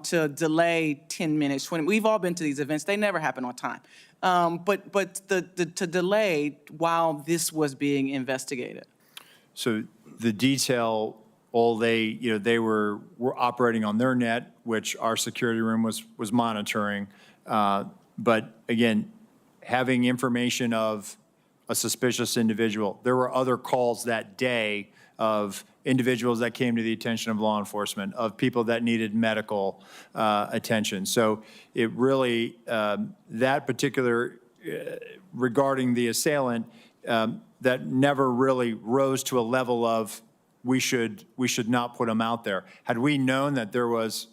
to delay 10 minutes. We've all been to these events. They never happen on time. But to delay while this was being investigated. So the detail, they were operating on their net, which our security room was monitoring. But again, having information of a suspicious individual, there were other calls that day of individuals that came to the attention of law enforcement, of people that needed medical attention. So it really, that particular, regarding the assailant, that never really rose to a level of we should not put him out there. Had we known that there was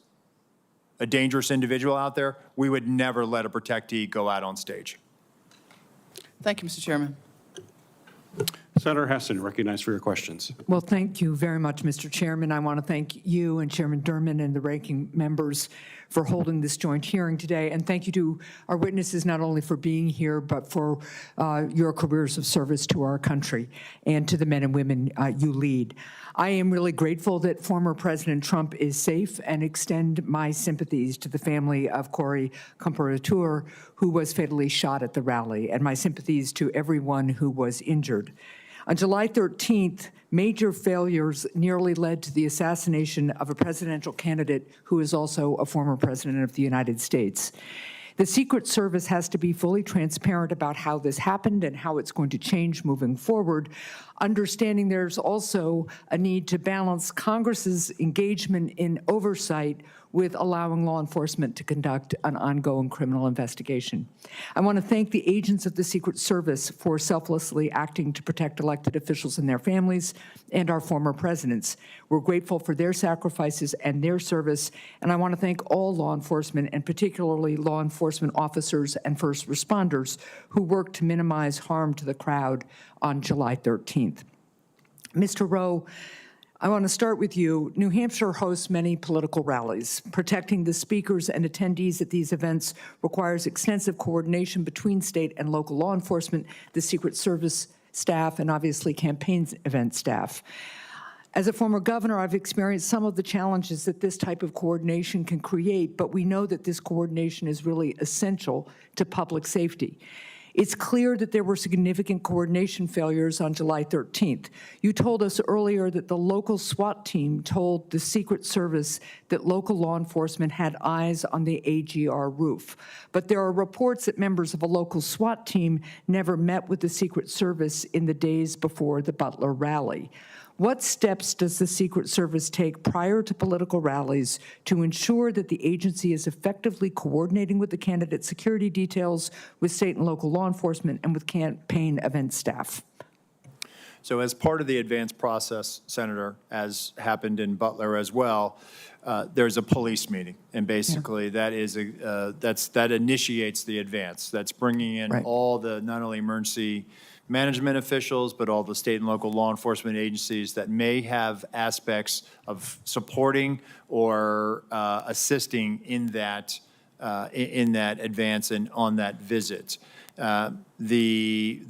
a dangerous individual out there, we would never let a protectee go out on stage. Thank you, Mr. Chairman. Senator Heston, recognized for your questions. Well, thank you very much, Mr. Chairman. I want to thank you and Chairman Durman and the ranking members for holding this joint hearing today. And thank you to our witnesses, not only for being here, but for your careers of service to our country and to the men and women you lead. I am really grateful that former President Trump is safe and extend my sympathies to the family of Corey Comparateur, who was fatally shot at the rally, and my sympathies to everyone who was injured. On July 13th, major failures nearly led to the assassination of a presidential candidate who is also a former president of the United States. The Secret Service has to be fully transparent about how this happened and how it's going to change moving forward, understanding there's also a need to balance Congress's engagement in oversight with allowing law enforcement to conduct an ongoing criminal investigation. I want to thank the agents of the Secret Service for selflessly acting to protect elected officials and their families and our former presidents. We're grateful for their sacrifices and their service, and I want to thank all law enforcement, and particularly law enforcement officers and first responders who worked to minimize harm to the crowd on July 13th. Mr. Rowe, I want to start with you. New Hampshire hosts many political rallies. Protecting the speakers and attendees at these events requires extensive coordination between state and local law enforcement, the Secret Service staff, and obviously campaign event staff. As a former governor, I've experienced some of the challenges that this type of coordination can create, but we know that this coordination is really essential to public safety. It's clear that there were significant coordination failures on July 13th. You told us earlier that the local SWAT team told the Secret Service that local law enforcement had eyes on the AGR roof. But there are reports that members of a local SWAT team never met with the Secret Service in the days before the Butler rally. What steps does the Secret Service take prior to political rallies to ensure that the agency is effectively coordinating with the candidate security details, with state and local law enforcement, and with campaign event staff? So as part of the advance process, Senator, as happened in Butler as well, there's a police meeting, and basically that initiates the advance. That's bringing in all the not only emergency management officials, but all the state and local law enforcement agencies that may have aspects of supporting or assisting in that advance and on that visit. The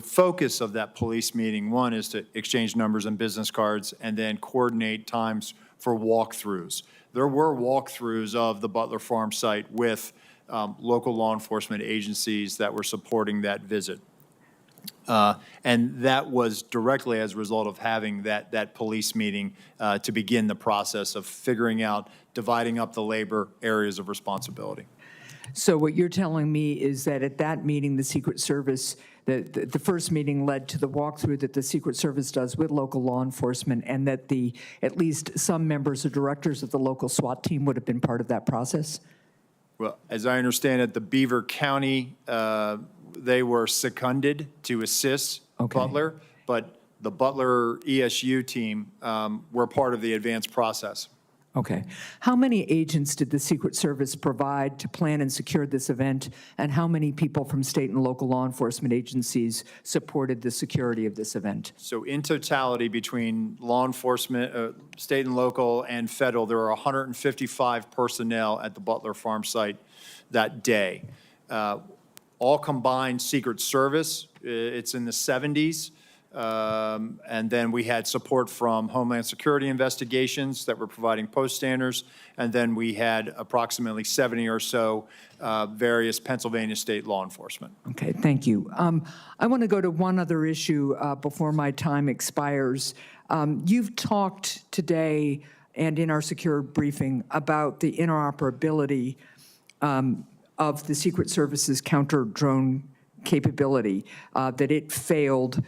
focus of that police meeting, one, is to exchange numbers and business cards, and then coordinate times for walkthroughs. There were walkthroughs of the Butler Farm site with local law enforcement agencies that were supporting that visit. And that was directly as a result of having that police meeting to begin the process of figuring out, dividing up the labor areas of responsibility. So what you're telling me is that at that meeting, the Secret Service the first meeting led to the walkthrough that the Secret Service does with local law enforcement, and that at least some members or directors of the local SWAT team would have been part of that process? Well, as I understand it, the Beaver County, they were seconded to assist Butler, but the Butler ESU team were part of the advanced process. Okay. How many agents did the Secret Service provide to plan and secure this event, and how many people from state and local law enforcement agencies supported the security of this event? So in totality, between law enforcement, state and local and federal, there were 155 personnel at the Butler farm site that day. All combined Secret Service, it's in the 70s. And then we had support from Homeland Security investigations that were providing post standards. And then we had approximately 70 or so various Pennsylvania state law enforcement. Okay, thank you. I want to go to one other issue before my time expires. You've talked today and in our secure briefing about the interoperability of the Secret Service's counter-drone capability, that it failed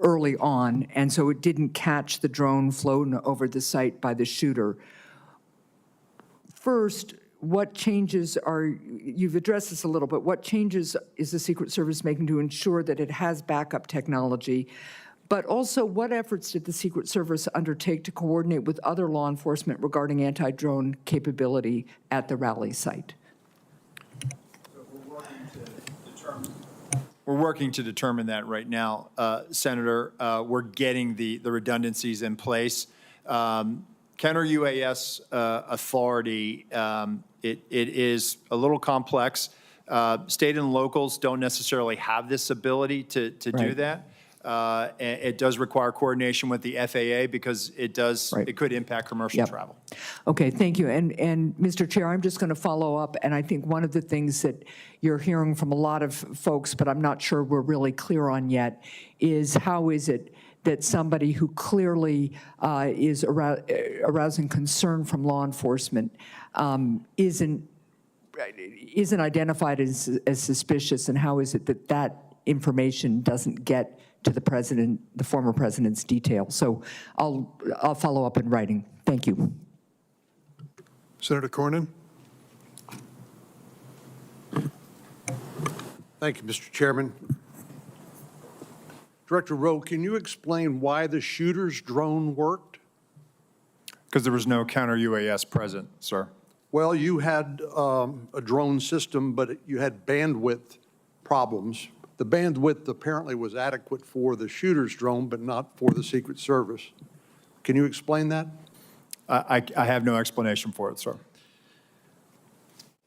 early on, and so it didn't catch the drone flown over the site by the shooter. First, what changes you've addressed this a little, but what changes is the Secret Service making to ensure that it has backup technology? But also, what efforts did the Secret Service undertake to coordinate with other law enforcement regarding anti-drone capability at the rally site? We're working to determine that right now, Senator. We're getting the redundancies in place. Counter-UAS authority, it is a little complex. State and locals don't necessarily have this ability to do that. It does require coordination with the FAA because it could impact commercial travel. Okay, thank you. And Mr. Chair, I'm just going to follow up, and I think one of the things that you're hearing from a lot of folks, but I'm not sure we're really clear on yet, is how is it that somebody who clearly is arousing concern from law enforcement isn't identified as suspicious, and how is it that that information doesn't get to the president, the former president's detail? So I'll follow up in writing. Thank you. Senator Cornyn. Thank you, Mr. Chairman. Director Rowe, can you explain why the shooter's drone worked? Because there was no counter-UAS present, sir. Well, you had a drone system, but you had bandwidth problems. The bandwidth apparently was adequate for the shooter's drone, but not for the Secret Service. Can you explain that? I have no explanation for it, sir.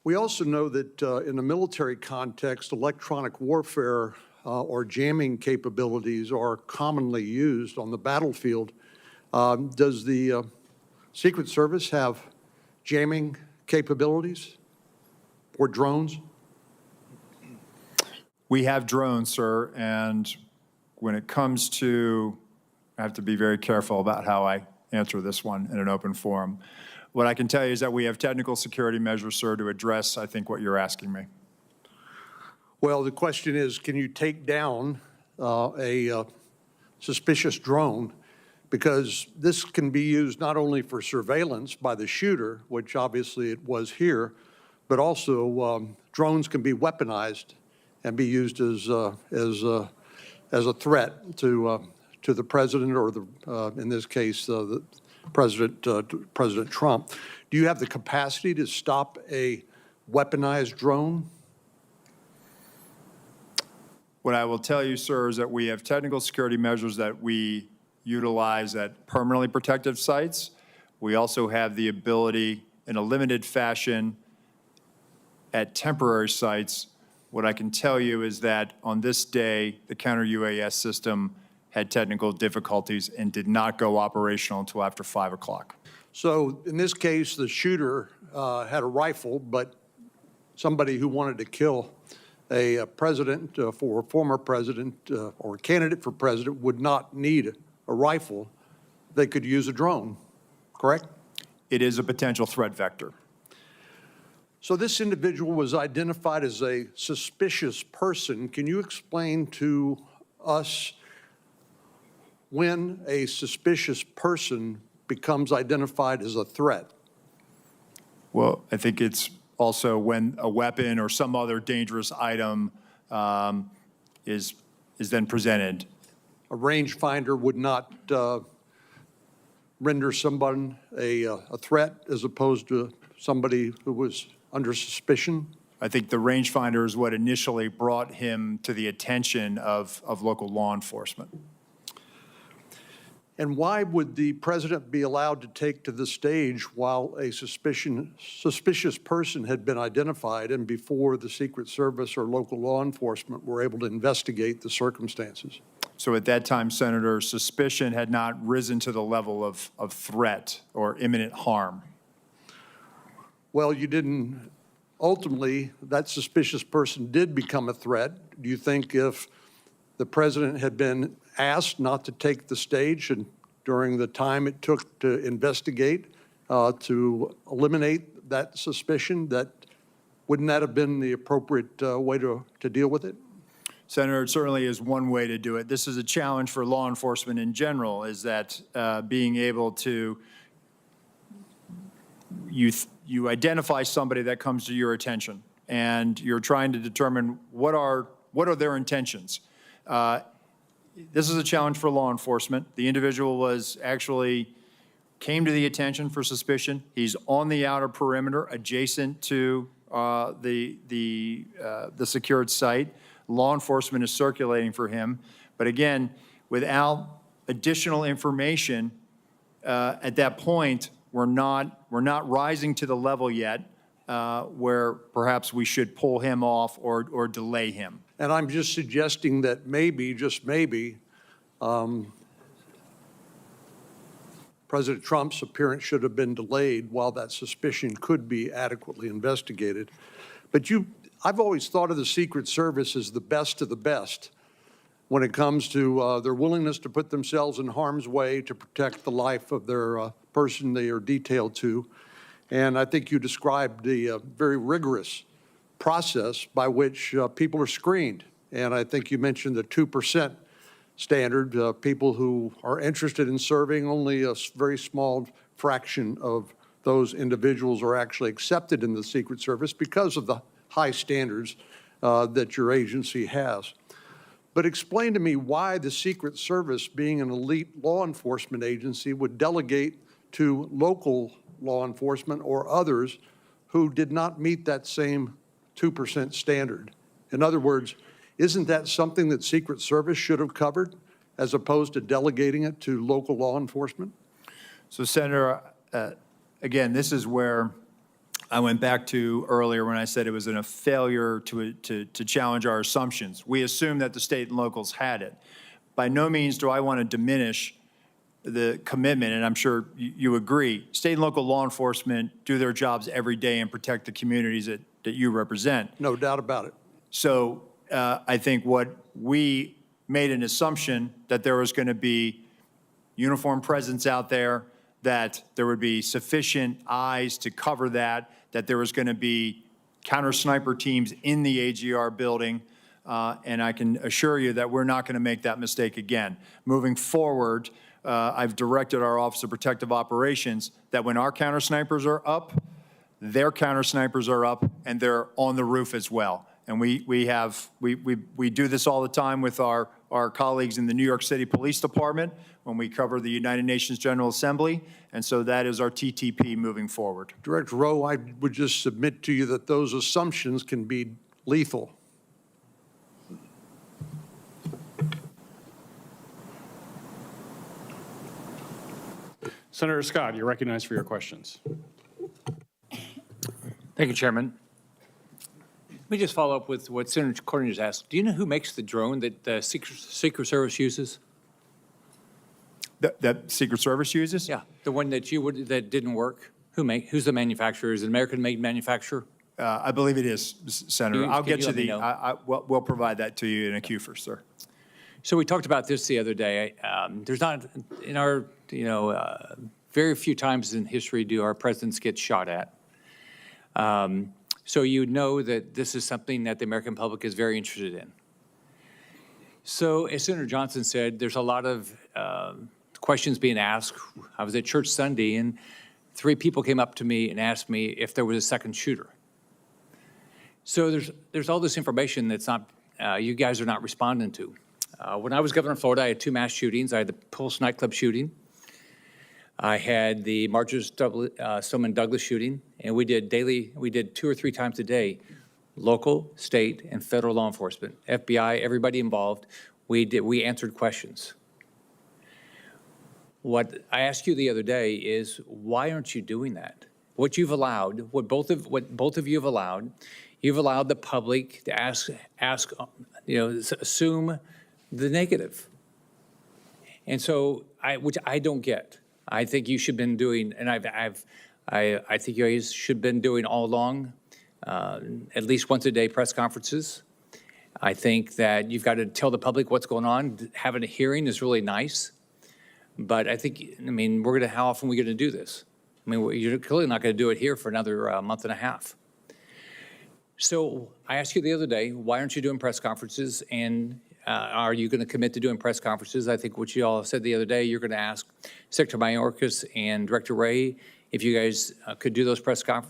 We also know that in the military context, electronic warfare or jamming capabilities are commonly used on the battlefield. Does the Secret Service have jamming capabilities or drones? We have drones, sir, and when it comes to, I have to be very careful about how I answer this one in an open forum. What I can tell you is that we have technical security measures, sir, to address, I think, what you're asking me. Well, the question is, can you take down a suspicious drone? Because this can be used not only for surveillance by the shooter, which obviously it was here, but also drones can be weaponized and be used as a threat to the president, or in this case, the President Trump. Do you have the capacity to stop a weaponized drone? What I will tell you, sir, is that we have technical security measures that we utilize at permanently protected sites. We also have the ability, in a limited fashion, at temporary sites. What I can tell you is that on this day, the counter-UAS system had technical difficulties and did not go operational until after 5 o'clock. So in this case, the shooter had a rifle, but somebody who wanted to kill a president for a former president or a candidate for president would not need a rifle. They could use a drone, correct? It is a potential threat vector. So this individual was identified as a suspicious person. Can you explain to us when a suspicious person becomes identified as a threat? Well, I think it's also when a weapon or some other dangerous item is then presented. A rangefinder would not render someone a threat as opposed to somebody who was under suspicion? I think the rangefinder is what initially brought him to the attention of local law enforcement. And why would the president be allowed to take to the stage while a suspicious person had been identified and before the Secret Service or local law enforcement were able to investigate the circumstances? So at that time, Senator, suspicion had not risen to the level of threat or imminent harm. Well, you didn't, ultimately, that suspicious person did become a threat. Do you think if the president had been asked not to take the stage and during the time it took to investigate, to eliminate that suspicion, that wouldn't that have been the appropriate way to deal with it? Senator, it certainly is one way to do it. This is a challenge for law enforcement in general, is that being able to, you identify somebody that comes to your attention, and you're trying to determine what are their intentions. This is a challenge for law enforcement. The individual came to the attention for suspicion. He's on the outer perimeter adjacent to the secured site. Law enforcement is circulating for him. But again, without additional information, at that point, we're not rising to the level yet where perhaps we should pull him off or delay him. And I'm just suggesting that maybe, just maybe, President Trump's appearance should have been delayed while that suspicion could be adequately investigated. But I've always thought of the Secret Service as the best of the best when it comes to their willingness to put themselves in harm's way to protect the life of their person they are detailed to. And I think you described the very rigorous process by which people are screened. And I think you mentioned the 2% standard. People who are interested in serving, only a very small fraction of those individuals are actually accepted in the Secret Service because of the high standards that your agency has. But explain to me why the Secret Service, being an elite law enforcement agency, would delegate to local law enforcement or others who did not meet that same 2% standard. In other words, isn't that something that Secret Service should have covered as opposed to delegating it to local law enforcement? So, Senator, again, this is where I went back to earlier when I said it was a failure to challenge our assumptions. We assumed that the state and locals had it. By no means do I want to diminish the commitment, and I'm sure you agree. State and local law enforcement do their jobs every day and protect the communities that you represent. No doubt about it. So I think what we made an assumption that there was going to be uniformed presence out there, that there would be sufficient eyes to cover that there was going to be counter sniper teams in the AGR building, and I can assure you that we're not going to make that mistake again. Moving forward, I've directed our Office of Protective Operations that when our counter snipers are up, their counter snipers are up, and they're on the roof as well. And we do this all the time with our colleagues in the New York City Police Department when we cover the United Nations General Assembly, and so that is our TTP moving forward. Director Rowe, I would just submit to you that those assumptions can be lethal. Senator Scott, you're recognized for your questions. Thank you, Chairman. Let me just follow up with what Senator Corning just asked. Do you know who makes the drone that the Secret Service uses? That Secret Service uses? Yeah, the one that that didn't work. Who's the manufacturer? Is it an American-made manufacturer? I believe it is, Senator. I'll get you the. We'll provide that to you in a queue first, sir. So we talked about this the other day. There's not in our very few times in history do our presidents get shot at. So you know that this is something that the American public is very interested in. So as Senator Johnson said, there's a lot of questions being asked. I was at church Sunday, and 3 people came up to me and asked me if there was a second shooter. So there's all this information that's not, you guys are not responding to. When I was governor of Florida, I had 2 mass shootings. I had the Pulse nightclub shooting. I had the Marjorie Stoneman Douglas shooting, and we did 2 or 3 times a day, local, state, and federal law enforcement, FBI, everybody involved. We answered questions. What I asked you the other day is, why aren't you doing that? What you've allowed, what both of you have allowed, you've allowed the public to ask, assume the negative. And so, which I don't get. I think you should have been doing, and I think you guys should have been doing all along, at least once a day press conferences. I think that you've got to tell the public what's going on. Having a hearing is really nice. But I mean, how often are we going to do this? I mean, you're clearly not going to do it here for another month and a half. So I asked you the other day, why aren't you doing press conferences? And are you going to commit to doing press conferences? I think what you all said the other day, you're going to ask Secretary Mayorkas and Director Ray if you guys could do those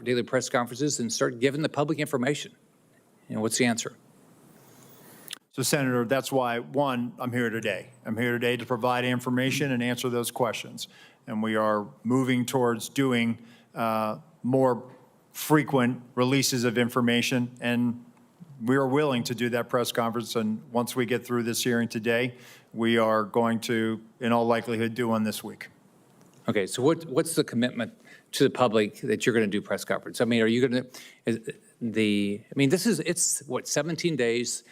daily press conferences and start giving the public information. What's the answer? So, Senator, that's why, one, I'm here today. I'm here today to provide information and answer those questions. And we are moving towards doing more frequent releases of information, and we are willing to do that press conference. And once we get through this hearing today, we are going to, in all likelihood, do one this week. Okay, so what's the commitment to the public that you're going to do press conference? I mean, are you going to, it's what, 17 days?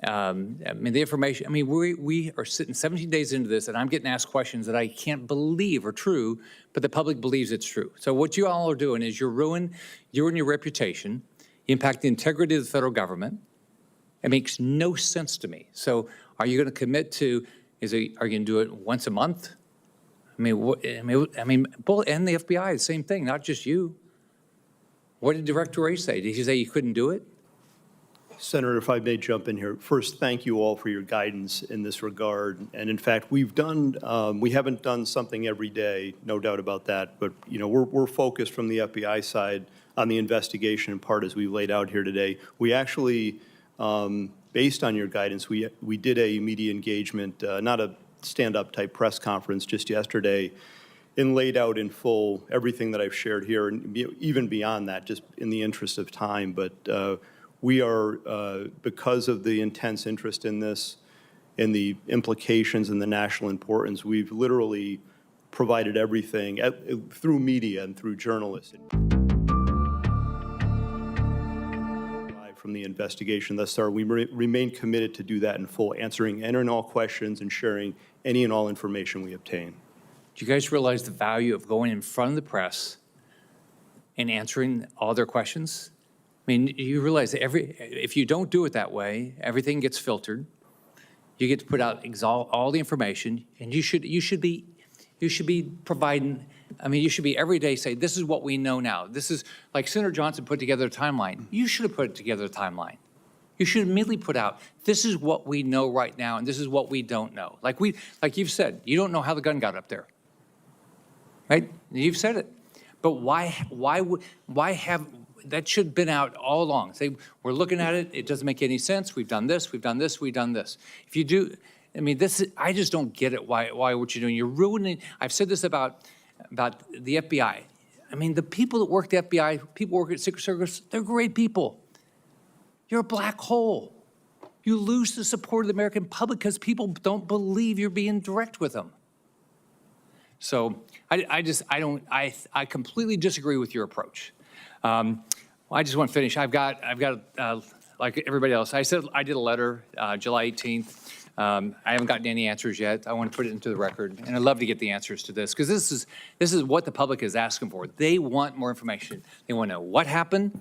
I mean, the information, I mean, we are sitting 17 days into this, and I'm getting asked questions that I can't believe are true, but the public believes it's true. So what you all are doing is you're ruining your reputation, you impact the integrity of the federal government. It makes no sense to me. So are you going to commit to, are you going to do it once a month? I mean, both, and the FBI, the same thing, not just you. What did Director Ray say? Did he say you couldn't do it? Senator, if I may jump in here. First, thank you all for your guidance in this regard. And in fact, we haven't done something every day, no doubt about that. But, we're focused from the FBI side on the investigation in part as we laid out here today. We actually, based on your guidance, we did a media engagement, not a stand-up type press conference just yesterday, and laid out in full everything that I've shared here, and even beyond that, just in the interest of time. But we are, because of the intense interest in this and the implications and the national importance, we've literally provided everything through media and through journalists from the investigation thus far. We remain committed to do that in full, answering any and all questions and sharing any and all information we obtain. Do you guys realize the value of going in front of the press and answering all their questions? I mean, you realize that if you don't do it that way, everything gets filtered. You get to put out all the information, and you should be providing. I mean, you should be every day say, this is what we know now. This is like Senator Johnson put together a timeline. You should have put together a timeline. You should immediately put out, this is what we know right now, and this is what we don't know. Like you've said, you don't know how the gun got up there, right? You've said it, but why have? That should have been out all along. Say, we're looking at it, it doesn't make any sense, we've done this, we've done this, we've done this. If you do, I mean, I just don't get it, why what you're doing. You're ruining, I've said this about the FBI. I mean, the people that work at the FBI, people who work at Secret Service, they're great people. You're a black hole. You lose the support of the American public because people don't believe you're being direct with them. So I completely disagree with your approach. I just want to finish. I've got like everybody else. I said I did a letter July 18th. I haven't gotten any answers yet. I want to put it into the record, and I'd love to get the answers to this because this is what the public is asking for. They want more information. They want to know what happened,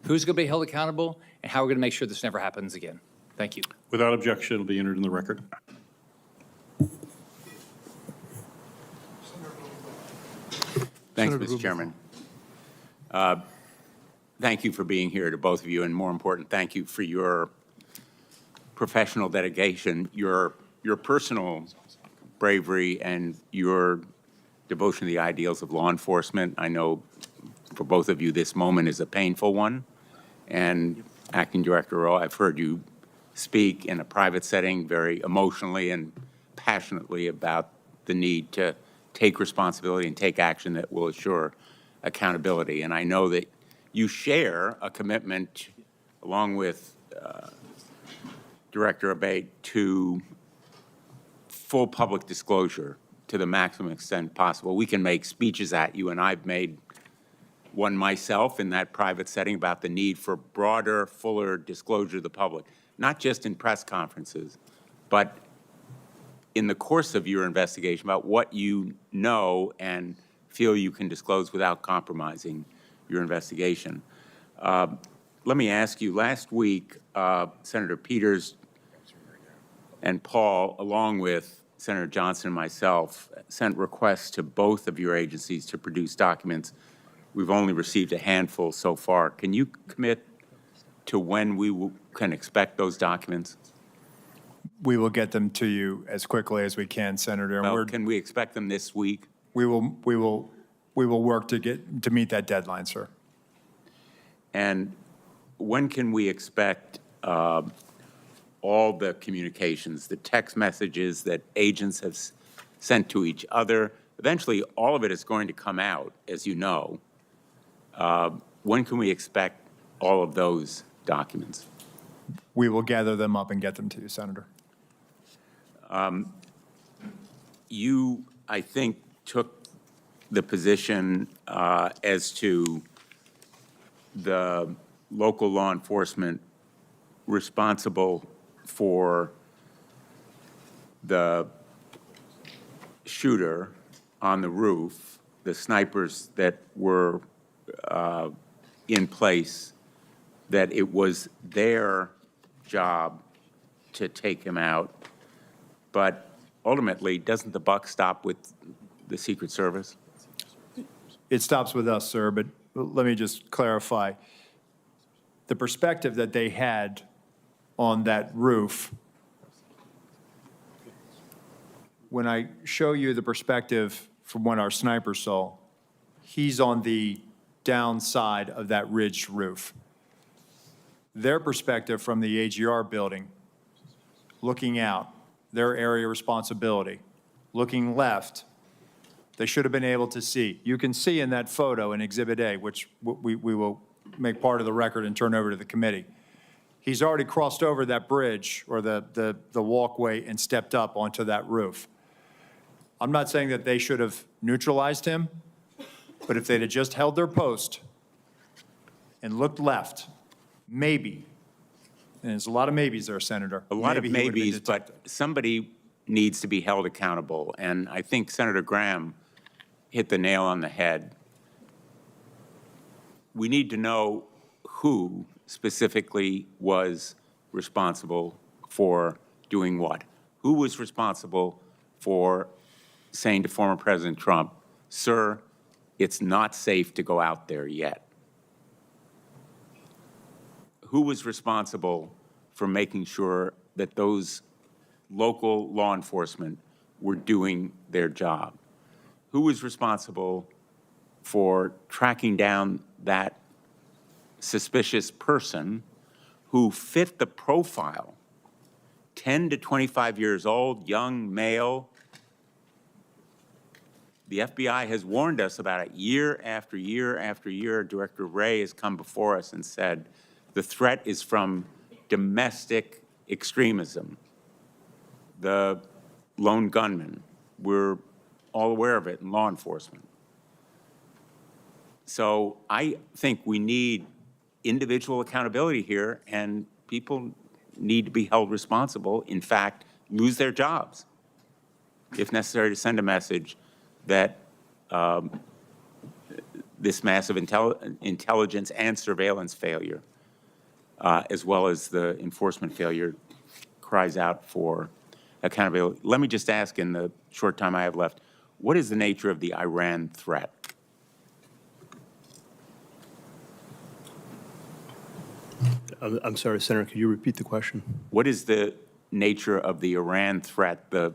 who's going to be held accountable, and how we're going to make sure this never happens again. Thank you. Without objection, it'll be entered in the record. Thanks, Mr. Chairman. thank you for being here to both of you, and more important, thank you for your professional dedication, your personal bravery, and your devotion to the ideals of law enforcement. I know for both of you this moment is a painful one, and Acting Director Rowe, I've heard you speak in a private setting very emotionally and passionately about the need to take responsibility and take action that will assure accountability. And I know that you share a commitment, along with Director Abate, to full public disclosure to the maximum extent possible. We can make speeches at you, and I've made one myself in that private setting about the need for broader, fuller disclosure to the public, not just in press conferences, but in the course of your investigation about what you know and feel you can disclose without compromising your investigation. Let me ask you, last week, Senator Peters and Paul, along with Senator Johnson and myself, sent requests to both of your agencies to produce documents. We've only received a handful so far. Can you commit to when we can expect those documents? We will get them to you as quickly as we can, Senator. Well, can we expect them this week? We will work to meet that deadline, sir. And when can we expect all the communications, the text messages that agents have sent to each other? Eventually, all of it is going to come out, as you know. When can we expect all of those documents? We will gather them up and get them to you, Senator. You, I think, took the position as to the local law enforcement responsible for the shooter on the roof, the snipers that were in place, that it was their job to take him out. But ultimately, doesn't the buck stop with the Secret Service? It stops with us, sir, but let me just clarify. The perspective that they had on that roof, when I show you the perspective from what our sniper saw, he's on the downside of that ridged roof. Their perspective from the AGR building, looking out, their area of responsibility, looking left, they should have been able to see. You can see in that photo in Exhibit A, which we will make part of the record and turn over to the committee. He's already crossed over that bridge or the walkway and stepped up onto that roof. I'm not saying that they should have neutralized him, but if they'd have just held their post and looked left, maybe, and there's a lot of maybes there, Senator. A lot of maybes, but somebody needs to be held accountable. And I think Senator Graham hit the nail on the head. We need to know who specifically was responsible for doing what. Who was responsible for saying to former President Trump, sir, it's not safe to go out there yet? Who was responsible for making sure that those local law enforcement were doing their job? Who was responsible for tracking down that suspicious person who fit the profile, 10 to 25 years old, young male? The FBI has warned us about it year after year after year. Director Wray has come before us and said, the threat is from domestic extremism. The lone gunman, we're all aware of it in law enforcement. So I think we need individual accountability here, and people need to be held responsible, in fact, lose their jobs, if necessary, to send a message that this massive intelligence and surveillance failure, as well as the enforcement failure, cries out for accountability. Let me just ask, in the short time I have left, what is the nature of the Iran threat? I'm sorry, Senator, could you repeat the question? What is the nature of the Iran threat, the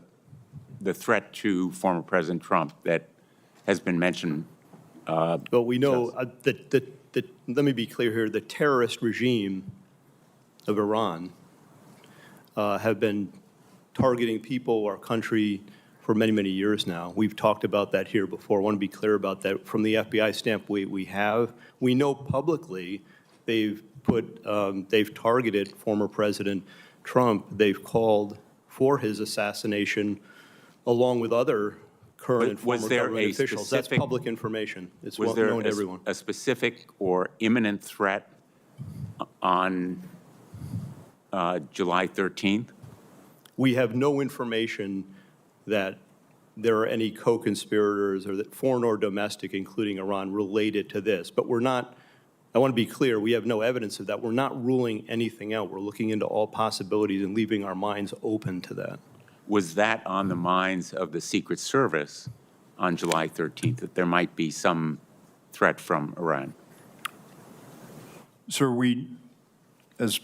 threat to former President Trump that has been mentioned? Well, we know let me be clear here, the terrorist regime of Iran have been targeting people, our country, for many, many years now. We've talked about that here before. I want to be clear about that. From the FBI standpoint, we know publicly they've targeted former President Trump. They've called for his assassination along with other current and former government officials. That's public information. It's well known to everyone. A specific or imminent threat on July 13th? We have no information that there are any co-conspirators or that foreign or domestic, including Iran, related to this. But we're not, I want to be clear, we have no evidence of that. We're not ruling anything out. We're looking into all possibilities and leaving our minds open to that. Was that on the minds of the Secret Service on July 13th, that there might be some threat from Iran? Sir, as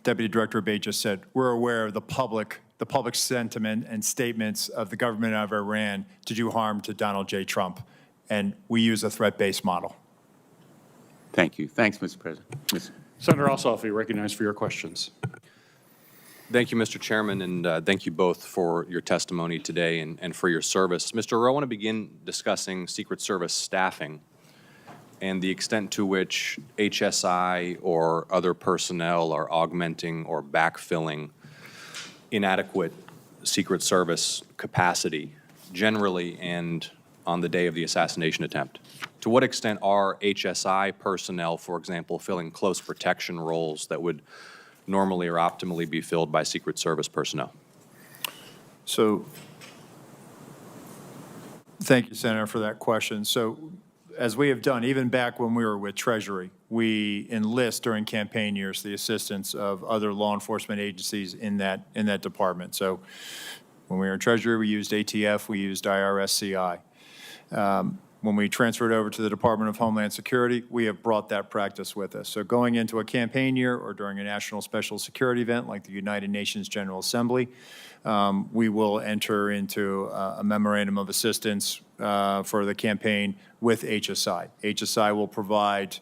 Deputy Director Abate just said, we're aware of the public sentiment and statements of the government of Iran to do harm to Donald J. Trump, and we use a threat-based model. Thank you. Thanks, Mr. President. Senator Ossoff, you're recognized for your questions. Thank you, Mr. Chairman, and thank you both for your testimony today and for your service. Mr. Rowe, I want to begin discussing Secret Service staffing and the extent to which HSI or other personnel are augmenting or backfilling inadequate Secret Service capacity generally and on the day of the assassination attempt. To what extent are HSI personnel, for example, filling close protection roles that would normally or optimally be filled by Secret Service personnel? So, thank you, Senator, for that question. So, as we have done, even back when we were with Treasury, we enlist during campaign years the assistance of other law enforcement agencies in that department. So, when we were in Treasury, we used ATF, we used IRS-CI. When we transferred over to the Department of Homeland Security, we have brought that practice with us. So going into a campaign year or during a national special security event like the United Nations General Assembly, we will enter into a memorandum of assistance for the campaign with HSI. HSI will provide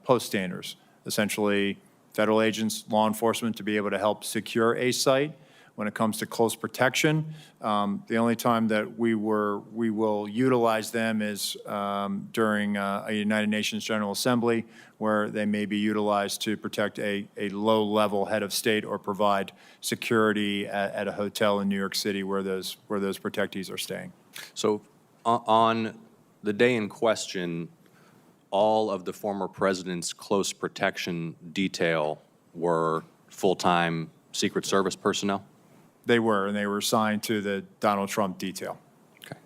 post standers, essentially federal agents, law enforcement, to be able to help secure a site. When it comes to close protection, the only time that we will utilize them is during a United Nations General Assembly, where they may be utilized to protect a low-level head of state or provide security at a hotel in New York City where those protectees are staying. So on the day in question, all of the former president's close protection detail were full-time Secret Service personnel? They were, and they were assigned to the Donald Trump detail. Okay.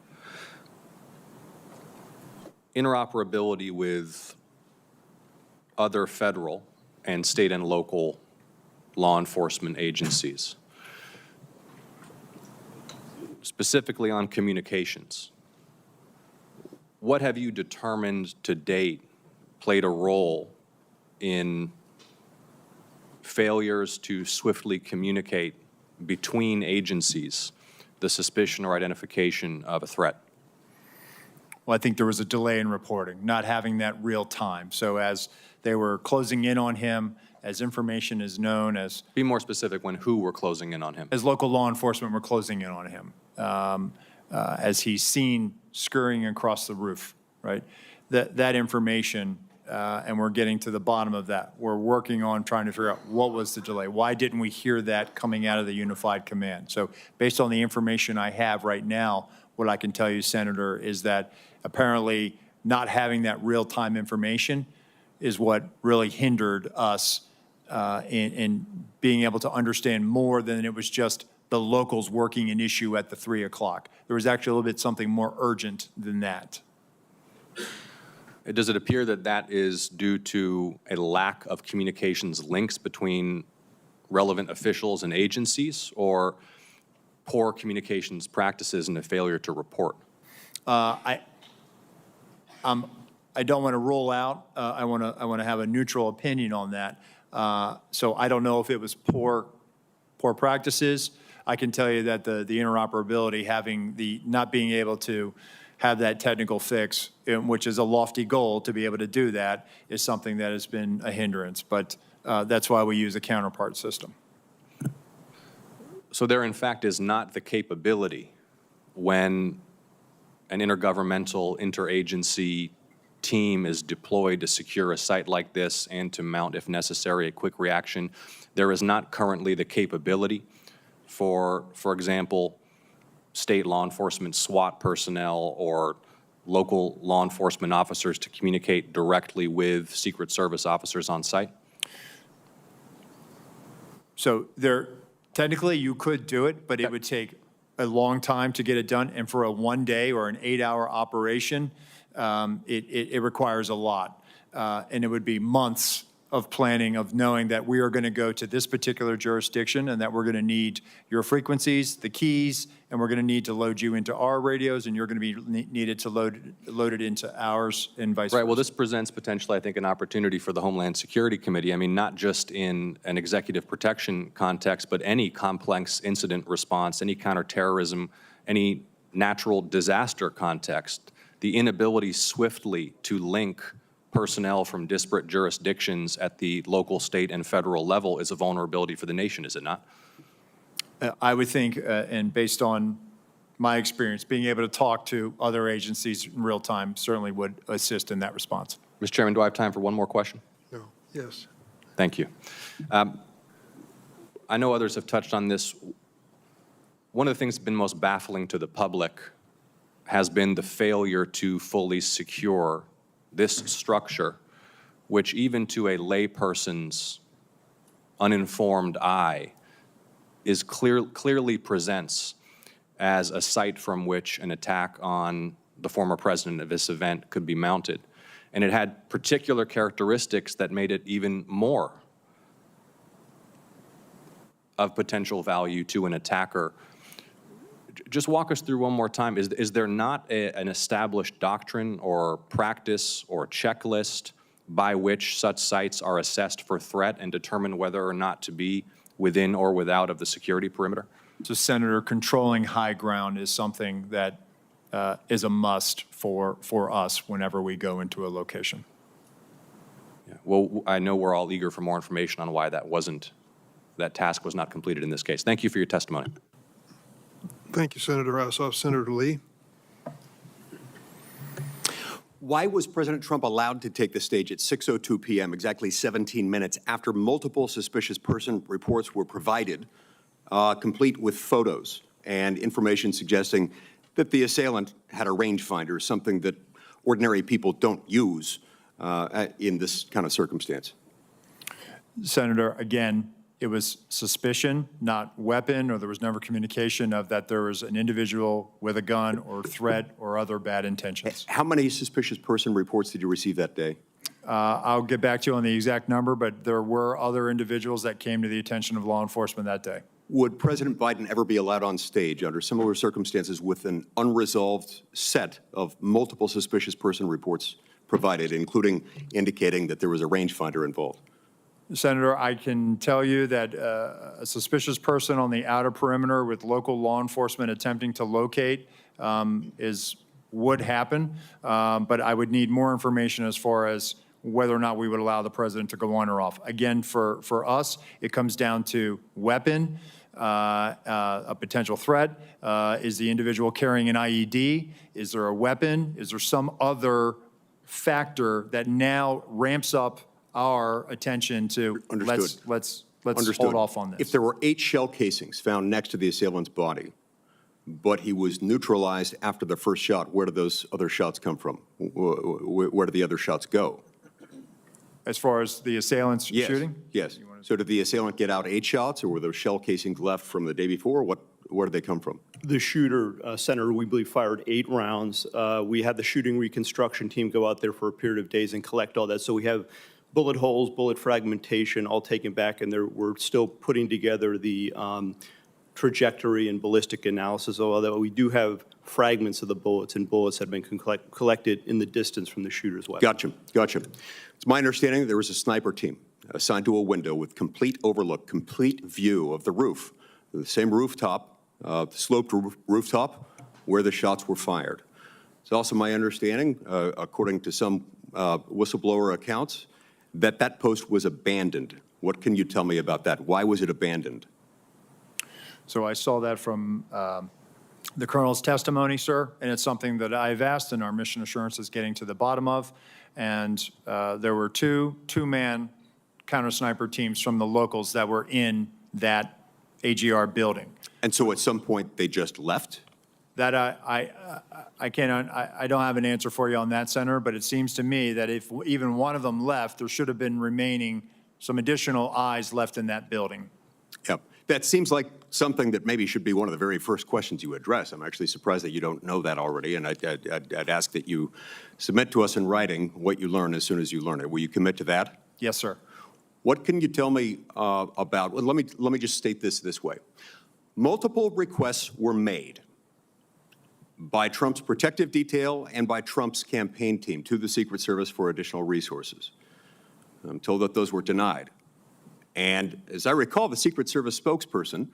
Interoperability with other federal and state and local law enforcement agencies, specifically on communications. What have you determined to date played a role in failures to swiftly communicate between agencies the suspicion or identification of a threat? Well, I think there was a delay in reporting, not having that real time. So as they were closing in on him, as information is known, as... Be more specific when who were closing in on him. As local law enforcement were closing in on him, as he's seen scurrying across the roof, right? That information, and we're getting to the bottom of that. We're working on trying to figure out what was the delay. Why didn't we hear that coming out of the unified command? So based on the information I have right now, what I can tell you, Senator, is that apparently not having that real-time information is what really hindered us in being able to understand more than it was just the locals working an issue at the 3 o'clock. There was actually a little bit something more urgent than that. Does it appear that that is due to a lack of communications links between relevant officials and agencies, or poor communications practices and a failure to report? I don't want to rule out. I want to have a neutral opinion on that. So I don't know if it was poor practices. I can tell you that the interoperability, not being able to have that technical fix, which is a lofty goal to be able to do that, is something that has been a hindrance. But that's why we use a counterpart system. So there, in fact, is not the capability when an intergovernmental, interagency team is deployed to secure a site like this and to mount, if necessary, a quick reaction. There is not currently the capability for example, state law enforcement, SWAT personnel, or local law enforcement officers to communicate directly with Secret Service officers on site? So technically you could do it, but it would take a long time to get it done. And for a 1 day or an 8-hour operation, it requires a lot. And it would be months of planning, of knowing that we are going to go to this particular jurisdiction and that we're going to need your frequencies, the keys, and we're going to need to load you into our radios, and you're going to be needed to load it into ours, and vice versa. Right. Well, this presents potentially, I think, an opportunity for the Homeland Security Committee. I mean, not just in an executive protection context, but any complex incident response, any counterterrorism, any natural disaster context, the inability swiftly to link personnel from disparate jurisdictions at the local, state, and federal level is a vulnerability for the nation, is it not? I would think, and based on my experience, being able to talk to other agencies in real time certainly would assist in that response. Mr. Chairman, do I have time for one more question? No. Yes. Thank you. I know others have touched on this. One of the things that's been most baffling to the public has been the failure to fully secure this structure, which even to a layperson's uninformed eye clearly presents as a site from which an attack on the former president of this event could be mounted. And it had particular characteristics that made it even more of potential value to an attacker. Just walk us through one more time. Is there not an established doctrine or practice or checklist by which such sites are assessed for threat and determine whether or not to be within or without of the security perimeter? So, Senator, controlling high ground is something that is a must for us whenever we go into a location. Yeah. Well, I know we're all eager for more information on why that task was not completed in this case. Thank you for your testimony. Thank you, Senator Ossoff. Senator Lee. Why was President Trump allowed to take the stage at 6:02 p.m., exactly 17 minutes after multiple suspicious person reports were provided, complete with photos and information suggesting that the assailant had a rangefinder, something that ordinary people don't use in this kind of circumstance? Senator, again, it was suspicion, not weapon, or there was never communication of that there was an individual with a gun or threat or other bad intentions. How many suspicious person reports did you receive that day? I'll get back to you on the exact number, but there were other individuals that came to the attention of law enforcement that day. Would President Biden ever be allowed on stage under similar circumstances with an unresolved set of multiple suspicious person reports provided, including indicating that there was a rangefinder involved? Senator, I can tell you that a suspicious person on the outer perimeter with local law enforcement attempting to locate would happen, but I would need more information as far as whether or not we would allow the president to go on or off. Again, for us, it comes down to weapon, a potential threat. Is the individual carrying an IED? Is there a weapon? Is there some other factor that now ramps up our attention to let's hold off on this? If there were 8 shell casings found next to the assailant's body, but he was neutralized after the first shot, where do those other shots come from? Where do the other shots go? As far as the assailant's shooting? Yes. So did the assailant get out 8 shots, or were those shell casings left from the day before? Where did they come from? The shooter, Senator, we believe fired 8 rounds. We had the shooting reconstruction team go out there for a period of days and collect all that. So we have bullet holes, bullet fragmentation, all taken back, and we're still putting together the trajectory and ballistic analysis, although we do have fragments of the bullets, and bullets have been collected in the distance from the shooter's weapon. Gotcha. It's my understanding that there was a sniper team assigned to a window with complete overlook, complete view of the roof, the same rooftop, the sloped rooftop where the shots were fired. It's also my understanding, according to some whistleblower accounts, that that post was abandoned. What can you tell me about that? Why was it abandoned? So I saw that from the colonel's testimony, sir, and it's something that I've asked and our mission assurance is getting to the bottom of. And there were two-man counter-sniper teams from the locals that were in that AGR building. And so at some point they just left? That I can't, I don't have an answer for you on that, Senator, but it seems to me that if even one of them left, there should have been remaining some additional eyes left in that building. Yep. That seems like something that maybe should be one of the very first questions you address. I'm actually surprised that you don't know that already, and I'd ask that you submit to us in writing what you learn as soon as you learn it. Will you commit to that? Yes, sir. What can you tell me about, well, let me just state this way. Multiple requests were made by Trump's protective detail and by Trump's campaign team to the Secret Service for additional resources. I'm told that those were denied. And as I recall, the Secret Service spokesperson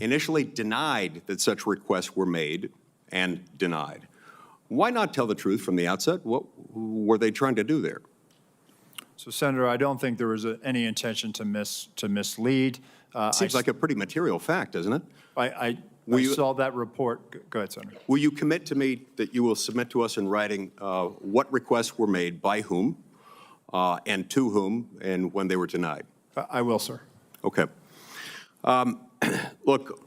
initially denied that such requests were made and denied. Why not tell the truth from the outset? What were they trying to do there? So, Senator, I don't think there was any intention to mislead. Seems like a pretty material fact, doesn't it? I saw that report. Go ahead, Senator. Will you commit to me that you will submit to us in writing what requests were made, by whom, and to whom, and when they were denied? I will, sir. Okay. Look,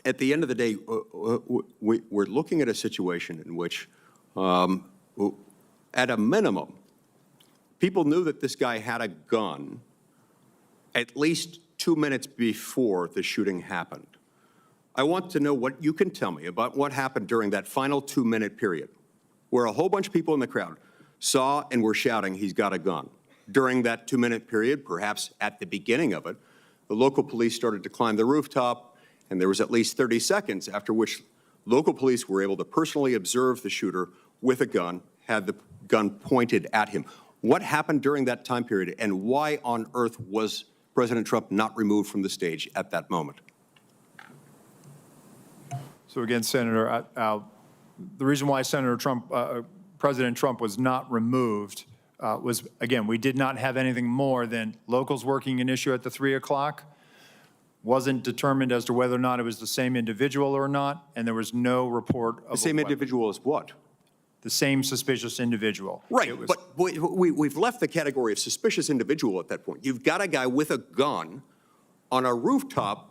at the end of the day, we're looking at a situation in which, at a minimum, people knew that this guy had a gun at least 2 minutes before the shooting happened. I want to know what you can tell me about what happened during that final 2-minute period, where a whole bunch of people in the crowd saw and were shouting, "He's got a gun." During that 2-minute period, perhaps at the beginning of it, the local police started to climb the rooftop, and there was at least 30 seconds after which local police were able to personally observe the shooter with a gun, had the gun pointed at him. What happened during that time period, and why on earth was President Trump not removed from the stage at that moment? So again, Senator, the reason why President Trump was not removed was, again, we did not have anything more than locals working an issue at the 3 o'clock. Wasn't determined as to whether or not it was the same individual or not, and there was no report of the same individual as what? The same suspicious individual. Right, but we've left the category of suspicious individual at that point. You've got a guy with a gun on a rooftop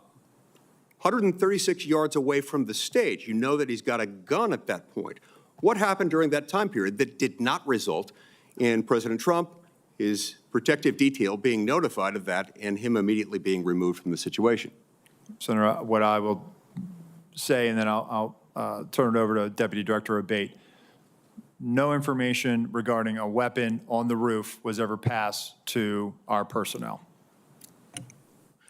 136 yards away from the stage. You know that he's got a gun at that point. What happened during that time period that did not result in President Trump, his protective detail, being notified of that and him immediately being removed from the situation? Senator, what I will say, and then I'll turn it over to Deputy Director Abate. No information regarding a weapon on the roof was ever passed to our personnel.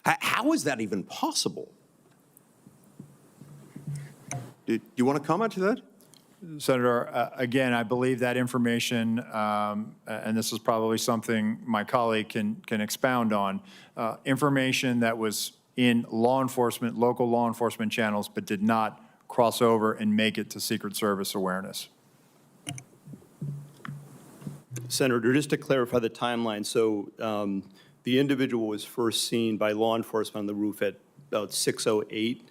How is that even possible? Do you want to comment to that? Senator, again, I believe that information, and this is probably something my colleague can expound on, information that was in law enforcement, local law enforcement channels, but did not cross over and make it to Secret Service awareness. Senator, just to clarify the timeline, so the individual was first seen by law enforcement on the roof at about 6:08.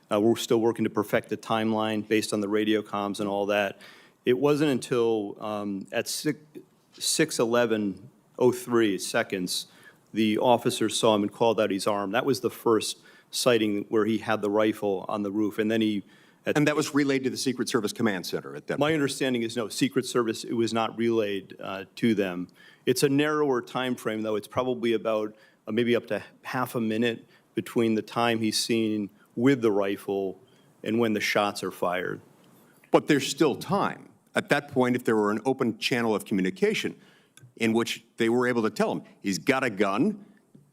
We're still working to perfect the timeline based on the radio comms and all that. It wasn't until at 6:11:03 seconds, the officer saw him and called out his arm. That was the first sighting where he had the rifle on the roof, and then he. And that was relayed to the Secret Service Command Center at that point? My understanding is no, Secret Service, it was not relayed to them. It's a narrower time frame, though. It's probably about maybe up to half a minute between the time he's seen with the rifle and when the shots are fired. But there's still time. At that point, if there were an open channel of communication in which they were able to tell him, he's got a gun,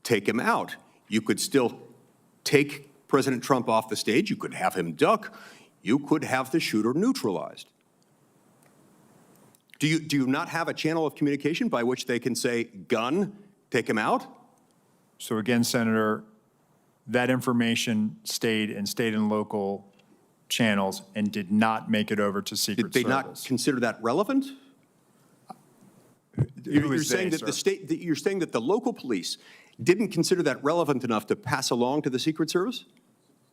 take him out. You could still take President Trump off the stage. You could have him duck. You could have the shooter neutralized. Do you not have a channel of communication by which they can say, gun, take him out? So again, Senator, that information stayed in state and local channels and did not make it over to Secret Did they Service. not consider that relevant? You're saying that the state, you're saying that the local police didn't consider that relevant enough to pass along to the Secret Service?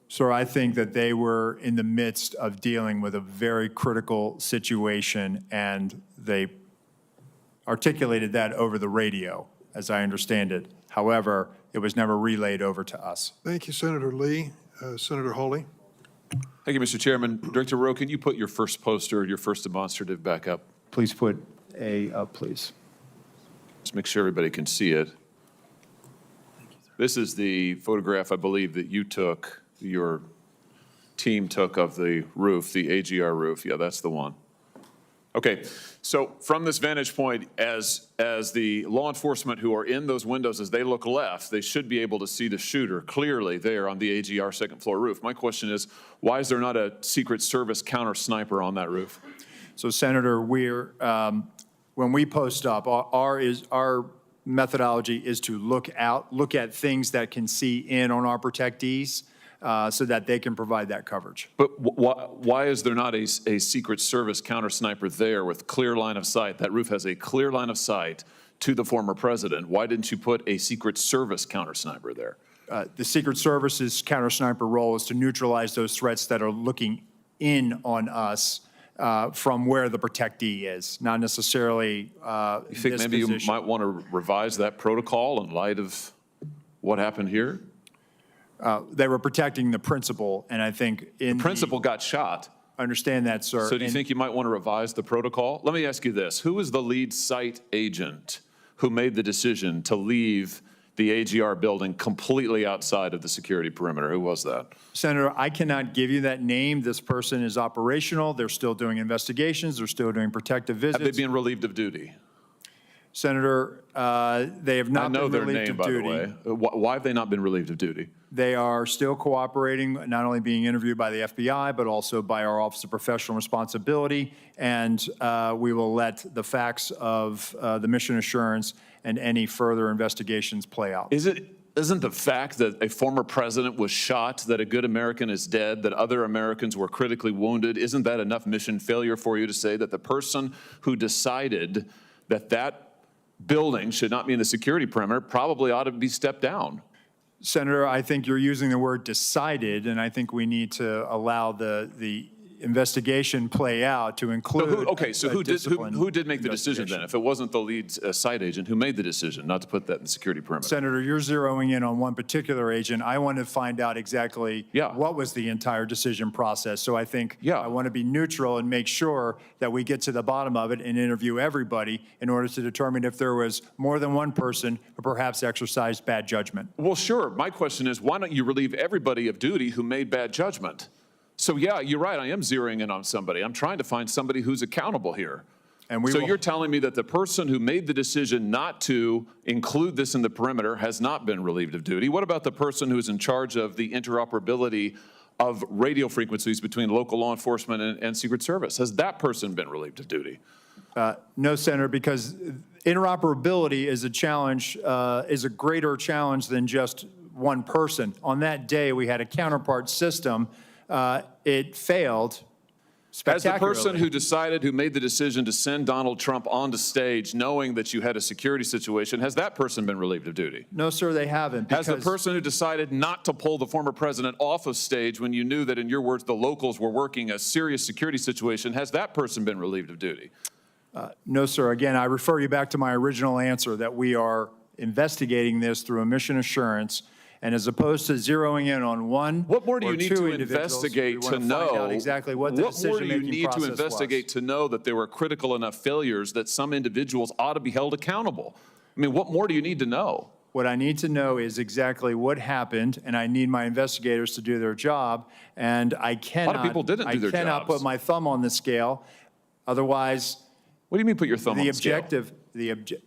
Sir, I think that they were in the midst of dealing with a very critical situation, and they articulated that over the radio, as I understand it. However, it was never relayed over to us. Thank you, Senator Lee. Senator Hawley. Thank you, Mr. Chairman. Director Rowe, can you put your first poster, your first demonstrative back up? Please put A up, please. Just make sure everybody can see it. This is the photograph, I believe, that you took, your team took of the roof, the AGR roof. Yeah, that's the one. Okay, so from this vantage point, as the law enforcement who are in those windows, as they look left, they should be able to see the shooter clearly there on the AGR second floor roof. My question is, why is there not a Secret Service counter sniper on that roof? So Senator, we're, when we post up, our methodology is to look at things that can see in on our protectees so that they can provide that coverage. But why is there not a Secret Service counter sniper there with clear line of sight? That roof has a clear line of sight to the former president. Why didn't you put a Secret Service counter sniper there? The Secret Service's counter sniper role is to neutralize those threats that are looking in on us from where the protectee is, not necessarily You think maybe you might want to revise that protocol in light of what happened here? They were protecting the principal, and I think in the principal got shot. I understand that, sir. So do you think you might want to revise the protocol? Let me ask you this. Who was the lead site agent who made the decision to leave the AGR building completely outside of the security perimeter? Who was that? Senator, I cannot give you that name. This person is operational. They're still doing investigations. They're still doing protective visits. Have they been relieved of duty? Senator, they have not been relieved of duty. I know their name, by the way. Why have they not been relieved of duty? They are still cooperating, not only being interviewed by the FBI, but also by our Office of Professional Responsibility. And we will let the facts of the mission assurance and any further investigations play out. Isn't the fact that a former president was shot, that a good American is dead, that other Americans were critically wounded, isn't that enough mission failure for you to say that the person who decided that that building should not be in the security perimeter probably ought to be stepped down? Senator, I think you're using the word decided, and I think we need to allow the investigation play out to include. Who did make the decision then? If it wasn't the lead site agent, who made the decision not to put that in the security perimeter? Senator, you're zeroing in on one particular agent. I want to find out exactly what was the entire decision process. So I think I want to be neutral and make sure that we get to the bottom of it and interview everybody in order to determine if there was more than one person who perhaps exercised bad judgment. Well, sure. My question is, why don't you relieve everybody of duty who made bad judgment? So yeah, you're right, I am zeroing in on somebody. I'm trying to find somebody who's accountable here. And you're telling me that the person who made the decision not to include this in the perimeter has not been relieved of duty. What about the person who's in charge of the interoperability of radio frequencies between local law enforcement and Secret Service? Has that person been relieved of duty? No, Senator, because interoperability is a challenge, is a greater challenge than just one person. On that day, we had a counterpart system. It failed spectacularly. As the person who made the decision to send Donald Trump onto stage knowing that you had a security situation, has that person been relieved of duty? No, sir, they haven't. Has the person who decided not to pull the former president off of stage when you knew that, in your words, the locals were working a serious security situation, has that person been relieved of duty? No, sir. Again, I refer you back to my original answer that we are investigating this through a mission assurance. And as opposed to zeroing in on one, what more do you need to investigate to know exactly what the decision-making process was? What more do you need to investigate to know that there were critical enough failures that some individuals ought to be held accountable? I mean, what more do you need to know? What I need to know is exactly what happened, and I need my investigators to do their job. And I cannot. A lot of people didn't do their jobs. I cannot put my thumb on the scale. Otherwise, what do you mean put your thumb on the scale?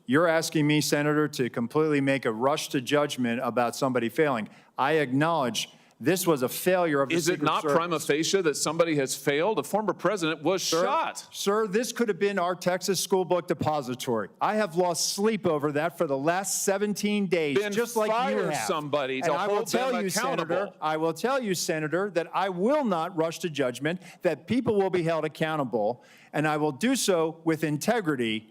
You're asking me, Senator, to completely make a rush to judgment about somebody failing. I acknowledge This was a failure of the Is it Secret not Service. prima facie that somebody has failed? A former president was shot. Sir, this could have been our Texas school book depository. I have lost sleep over that for the last 17 days, Then just like you fire have. somebody to And I will hold tell them you, accountable. Senator, I will tell you, Senator, that I will not rush to judgment, that people will be held accountable, and I will do so with integrity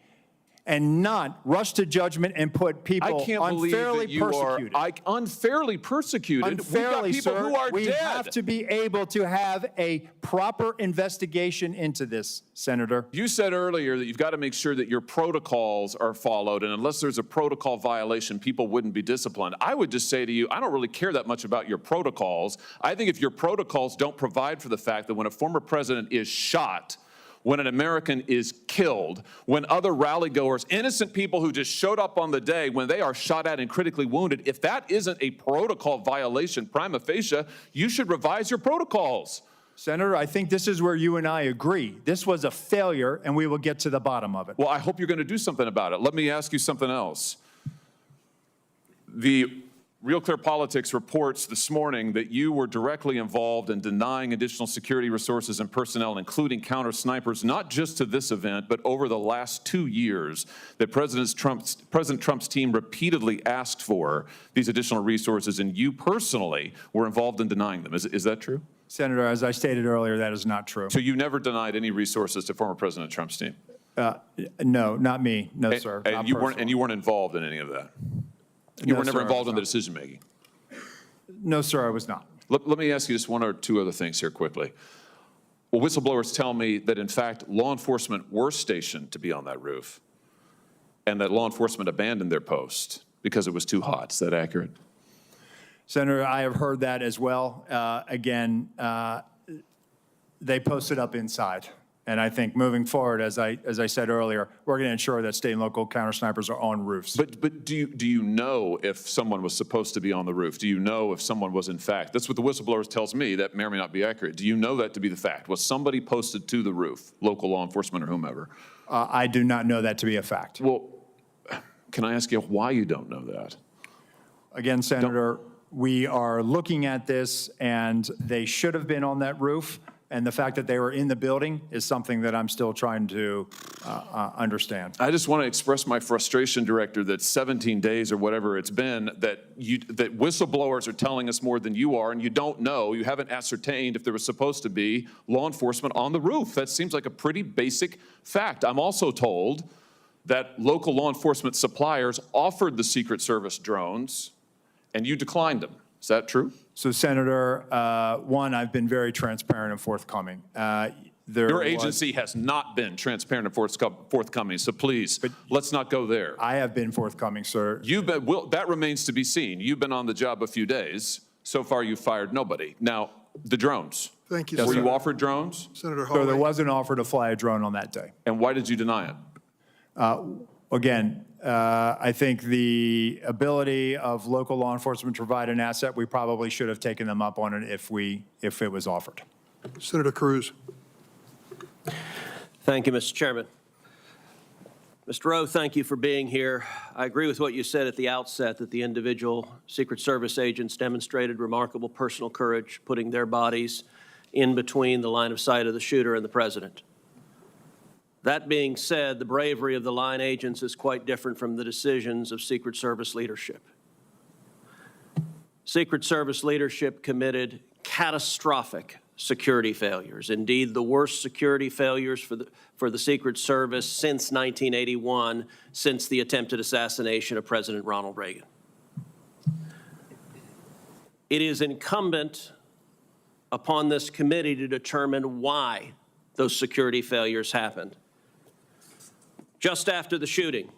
and not rush to judgment and put people I can't believe unfairly that you persecuted. are unfairly persecuted. Unfairly, We've got people sir, who are we dead. have to be able to have a proper investigation into this, Senator. You said earlier that you've got to make sure that your protocols are followed, and unless there's a protocol violation, people wouldn't be disciplined. I would just say to you, I don't really care that much about your protocols. I think if your protocols don't provide for the fact that when a former president is shot, when an American is killed, when other rally-goers, innocent people who just showed up on the day, when they are shot at and critically wounded, if that isn't a protocol violation prima facie, you should revise your protocols. Senator, I think this is where you and I agree. This was a failure, and we will get to the bottom of it. Well, I hope you're going to do something about it. Let me ask you something else. The Real Clear Politics reports this morning that you were directly involved in denying additional security resources and personnel, including counter snipers, not just to this event, but over the last 2 years, that President Trump's team repeatedly asked for these additional resources, and you personally were involved in denying them. Is that true? Senator, as I stated earlier, that is not true. So you never denied any resources to former President Trump's team? No, not me. No, sir. And you weren't involved in any of that? You were never involved in the decision-making? No, sir, I was not. Let me ask you just one or two other things here quickly. Well, whistleblowers tell me that, in fact, law enforcement were stationed to be on that roof, and that law enforcement abandoned their post because it was too hot. Is that accurate? Senator, I have heard that as well. Again, they posted up inside. And I think moving forward, as I said earlier, we're going to ensure that state and local counter snipers are on roofs. But do you know if someone was supposed to be on the roof? Do you know if someone was in fact? That's what the whistleblowers tells me. That may or may not be accurate. Do you know that to be the fact? Was somebody posted to the roof, local law enforcement or whomever? I do not know that to be a fact. Well, can I ask you why you don't know that? Again, Senator, we are looking at this, and they should have been on that roof. And the fact that they were in the building is something that I'm still trying to understand. I just want to express my frustration, Director, that 17 days or whatever it's been, that whistleblowers are telling us more than you are, and you don't know, you haven't ascertained if there was supposed to be law enforcement on the roof. That seems like a pretty basic fact. I'm also told that local law enforcement suppliers offered the Secret Service drones, and you declined them. Is that true? So, Senator, one, I've been very transparent and forthcoming. Your agency has not been transparent and forthcoming, so please, let's not go there. I have been forthcoming, sir. That remains to be seen. You've been on the job a few days. So far, you've fired nobody. Now, the drones. Thank you, Were Senator. you offered drones? Senator So there Hawley. was an offer to fly a drone on that day. And why did you deny it? Again, I think the ability of local law enforcement to provide an asset, we probably should have taken them up on it if it was offered. Senator Cruz. Thank you, Mr. Chairman. Mr. Rowe, thank you for being here. I agree with what you said at the outset, that the individual Secret Service agents demonstrated remarkable personal courage, putting their bodies in between the line of sight of the shooter and the president. That being said, the bravery of the line agents is quite different from the decisions of Secret Service leadership. Secret Service leadership committed catastrophic security failures, indeed the worst security failures for the Secret Service since 1981, since the attempted assassination of President Ronald Reagan. It is incumbent upon this committee to determine why those security failures happened. Just after the shooting,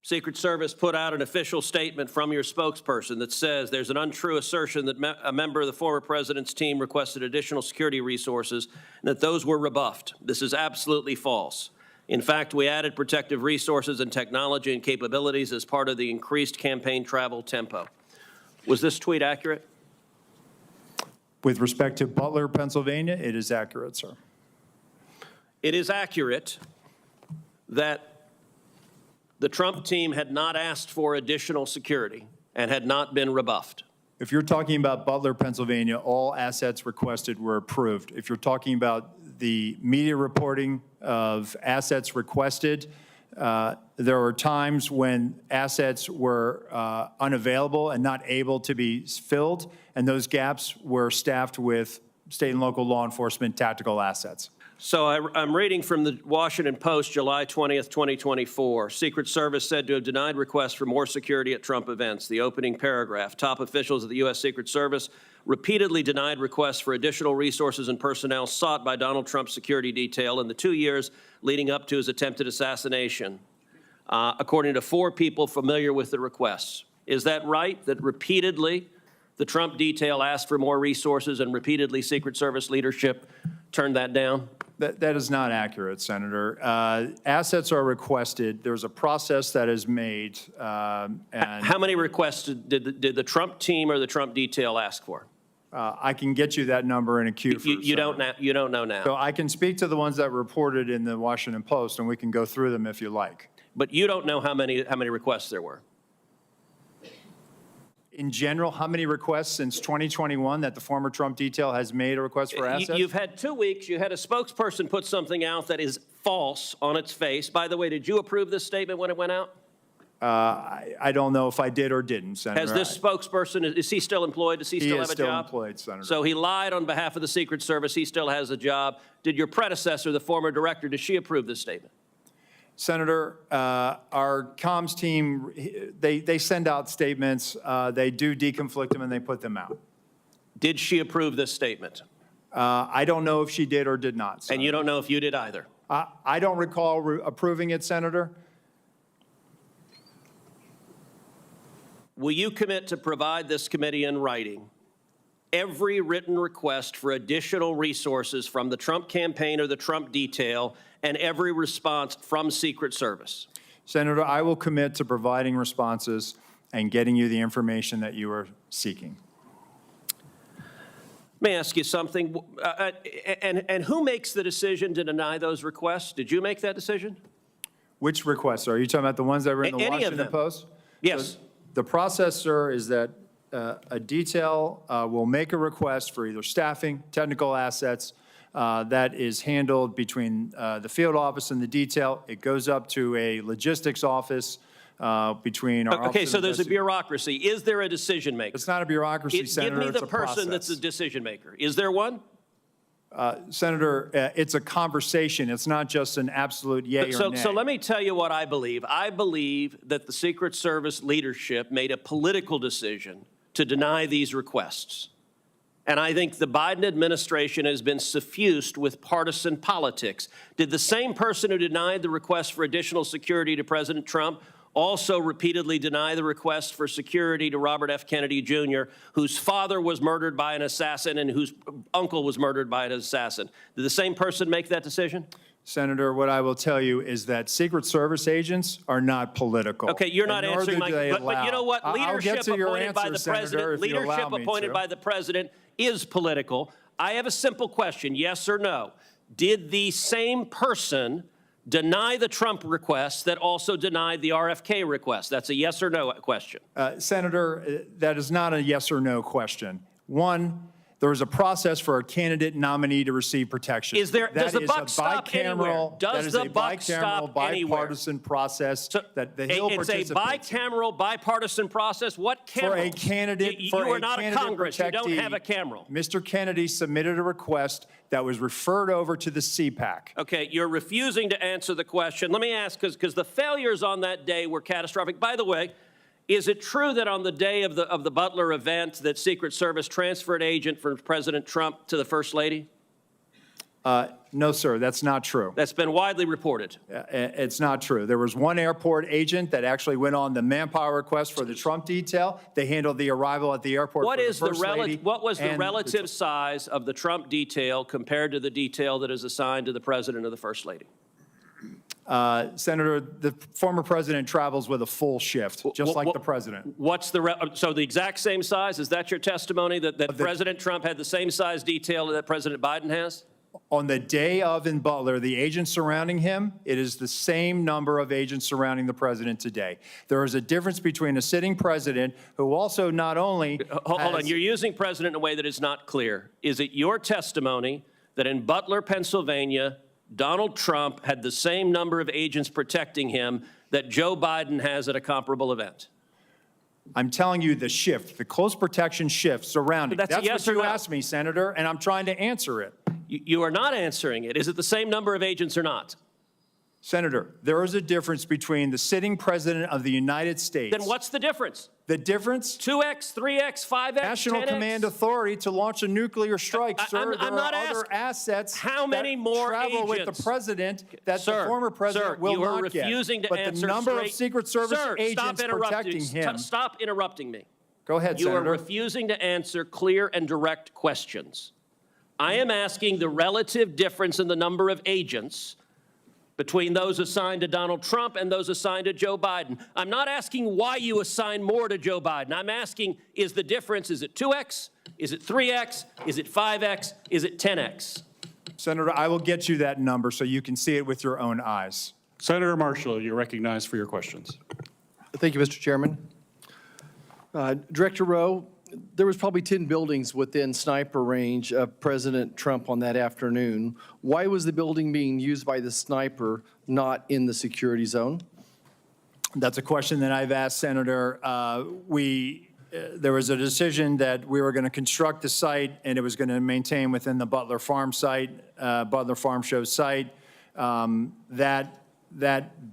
Secret Service put out an official statement from your spokesperson that says there's an untrue assertion that a member of the former president's team requested additional security resources and that those were rebuffed. This is absolutely false. In fact, we added protective resources and technology and capabilities as part of the increased campaign travel tempo. Was this tweet accurate? With respect to Butler, Pennsylvania, it is accurate, sir. It is accurate that the Trump team had not asked for additional security and had not been rebuffed. If you're talking about Butler, Pennsylvania, all assets requested were approved. If you're talking about the media reporting of assets requested, there were times when assets were unavailable and not able to be filled, and those gaps were staffed with state and local law enforcement tactical assets. So I'm reading from the Washington Post, July 20th, 2024. Secret Service said to have denied requests for more security at Trump events. The opening paragraph, top officials of the U.S. Secret Service repeatedly denied requests for additional resources and personnel sought by Donald Trump's security detail in the 2 years leading up to his attempted assassination, according to 4 people familiar with the requests. Is that right, that repeatedly the Trump detail asked for more resources and repeatedly Secret Service leadership turned that down? That is not accurate, Senator. Assets are requested. There's a process that is made. And how many requests did the Trump team or the Trump detail ask for? I can get you that number in a queue. You don't know now. So I can speak to the ones that reported in the Washington Post, and we can go through them if you like. But you don't know how many requests there were. In general, how many requests since 2021 that the former Trump detail has made a request for assets? You've had 2 weeks. You had a spokesperson put something out that is false on its face. By the way, did you approve this statement when it went out? I don't know if I did or didn't, Senator. Has this spokesperson, is he still employed? Does he still have a job? He is still employed, Senator. So he lied on behalf of the Secret Service. He still has a job. Did your predecessor, the former director, did she approve this statement? Senator, our comms team, they send out statements. They do deconflict them and they put them out. Did she approve this statement? I don't know if she did or did not, Senator. And you don't know if you did either? I don't recall approving it, Senator. Will you commit to provide this committee in writing every written request for additional resources from the Trump campaign or the Trump detail and every response from Secret Service? Senator, I will commit to providing responses and getting you the information that you are seeking. Let me ask you something. And who makes the decision to deny those requests? Did you make that decision? Which requests? Are you talking about the ones that were in the Any of Washington them. Post? Yes. So the process, sir, is that a detail will make a request for either staffing, technical assets, that is handled between the field office and the detail. It goes up to a logistics office between our Okay, office so of there's a bureaucracy. Is there a decision maker? It's not a bureaucracy, Senator. Give me the it's a person process. that's a decision maker. Is there one? Senator, it's a conversation. It's not just an absolute yay or nay. So let me tell you what I believe. I believe that the Secret Service leadership made a political decision to deny these requests. And I think the Biden administration has been suffused with partisan politics. Did the same person who denied the request for additional security to President Trump also repeatedly deny the request for security to Robert F. Kennedy Jr., whose father was murdered by an assassin and whose uncle was murdered by an assassin? Did the same person make that decision? Senator, what I will tell you is that Secret Service agents are not political. Okay, you're not answering my question. But you know what? Leadership appointed by the president, leadership appointed by the president is political. I have a simple question, yes or no. Did the same person deny the Trump request that also denied the RFK request? That's a yes or no question. Senator, that is not a yes or no question. One, there is a process for a candidate nominee to receive protection. Does the buck stop anywhere? Does the buck stop anywhere? Bipartisan process that the Hill participates in. It's a bicameral, bipartisan process. What cameral? For a candidate, you are not a Congress. You don't have a cameral. Mr. Kennedy submitted a request that was referred over to the CPAC. Okay, you're refusing to answer the question. Let me ask, because the failures on that day were catastrophic. By the way, is it true that on the day of the Butler event that Secret Service transferred agent from President Trump to the First Lady? No, sir, that's not true. That's been widely reported. It's not true. There was one airport agent that actually went on the manpower request for the Trump detail. They handled the arrival at the airport for the First Lady. What was the relative size of the Trump detail compared to the detail that is assigned to the President or the First Lady? Senator, the former president travels with a full shift, just like the president. What's so the exact same size? Is that your testimony, that President Trump had the same size detail that President Biden has? On the day of in Butler, the agents surrounding him, it is the same number of agents surrounding the president today. There is a difference between a sitting president who also not only Hold on, you're using president in a way that is not clear. Is it your testimony that in Butler, Pennsylvania, Donald Trump had the same number of agents protecting him that Joe Biden has at a comparable event? I'm telling you the shift, the close protection shift surrounding. That's a yes what or you no. asked me, Senator, and I'm trying to answer it. You are not answering it. Is it the same number of agents or not? Senator, there is a difference between the sitting president of the United States. Then what's the difference? The difference? 2x, 3x, 5x, National 10x? Command Authority to launch a nuclear strike, sir. I'm not there are other asking assets how many that more travel with agents? the president that Sir, the former president sir, will you are not get. refusing to but answer the number straight. of Secret Service Sir, agents stop protecting him. Stop interrupting me. Go ahead, You Senator. are refusing to answer clear and direct questions. I am asking the relative difference in the number of agents between those assigned to Donald Trump and those assigned to Joe Biden. I'm not asking why you assign more to Joe Biden. I'm asking, is the difference, is it 2x? Is it 3x? Is it 5x? Is it 10x? Senator, I will get you that number so you can see it with your own eyes. Senator Marshall, you're recognized for your questions. Thank you, Mr. Chairman. Director Rowe, there was probably 10 buildings within sniper range of President Trump on that afternoon. Why was the building being used by the sniper not in the security zone? That's a question that I've asked, Senator. There was a decision that we were going to construct the site and it was going to maintain within the Butler Farm site, Butler Farm Show site. That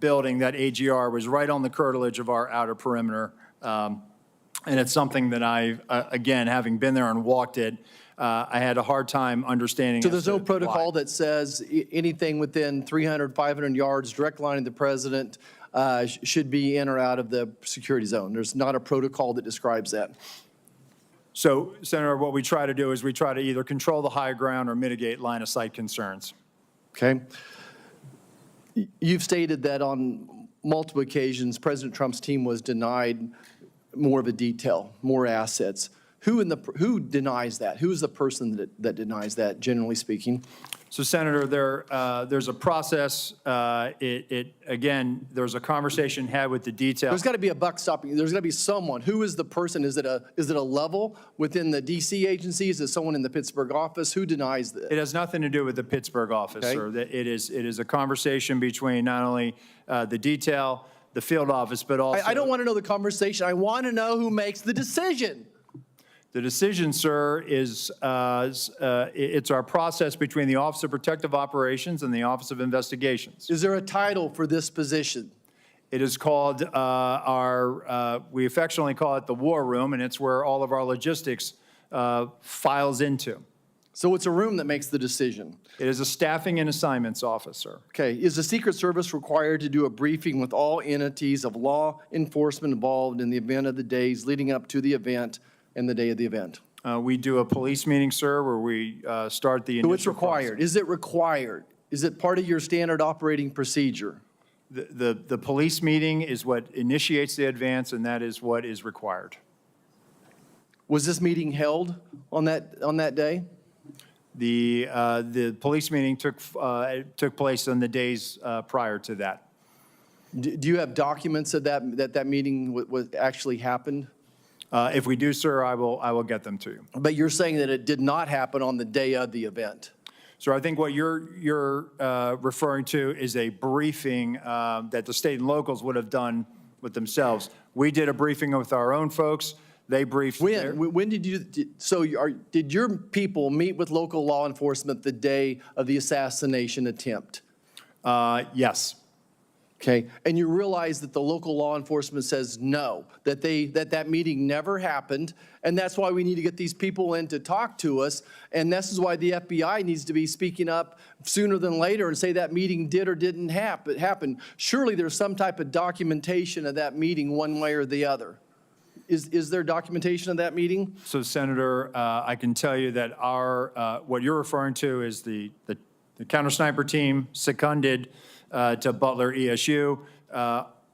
building, that AGR, was right on the curtilage of our outer perimeter. And it's something that again, having been there and walked it, I had a hard time understanding. So there's no protocol that says anything within 300, 500 yards, direct line of the president should be in or out of the security zone. There's not a protocol that describes that. So, Senator, what we try to do is we try to either control the high ground or mitigate line of sight concerns. Okay. You've stated that on multiple occasions, President Trump's team was denied more of a detail, more assets. Who denies that? Who is the person that denies that, generally speaking? So, Senator, there's a process. Again, there's a conversation had with the detail. There's got to be a buck stopping. There's got to be someone. Who is the person? Is it a level within the D.C. agency? Is it someone in the Pittsburgh office? Who denies this? It has nothing to do with the Pittsburgh office, Okay. sir. It is a conversation between not only the detail, the field office, but also. I don't want to know the conversation. I want to know who makes the decision. The decision, sir, is it's our process between the Office of Protective Operations and the Office of Investigations. Is there a title for this position? It is called we affectionately call it the War Room, and it's where all of our logistics files into. So it's a room that makes the decision. It is a staffing and assignments office, sir. Okay. Is the Secret Service required to do a briefing with all entities of law enforcement involved in the event of the days leading up to the event and the day of the event? We do a police meeting, sir, where we start the initial So it's required. process. Is it required? Is it part of your standard operating procedure? The police meeting is what initiates the advance, and that is what is required. Was this meeting held on that day? The police meeting took place on the days prior to that. Do you have documents of that meeting was actually happened? If we do, sir, I will get them to you. But you're saying that it did not happen on the day of the event? So I think what you're referring to is a briefing that the state and locals would have done with themselves. We did a briefing with our own folks. They briefed. When did you? Did your people meet with local law enforcement the day of the assassination attempt? Yes. Okay, and you realize that the local law enforcement says no, that meeting never happened, and that's why we need to get these people in to talk to us, and this is why the FBI needs to be speaking up sooner than later and say that meeting did or didn't happen. Surely there's some type of documentation of that meeting one way or the other. Is there documentation of that meeting? So, Senator, I can tell you that what you're referring to is the counter-sniper team seconded to Butler ESU.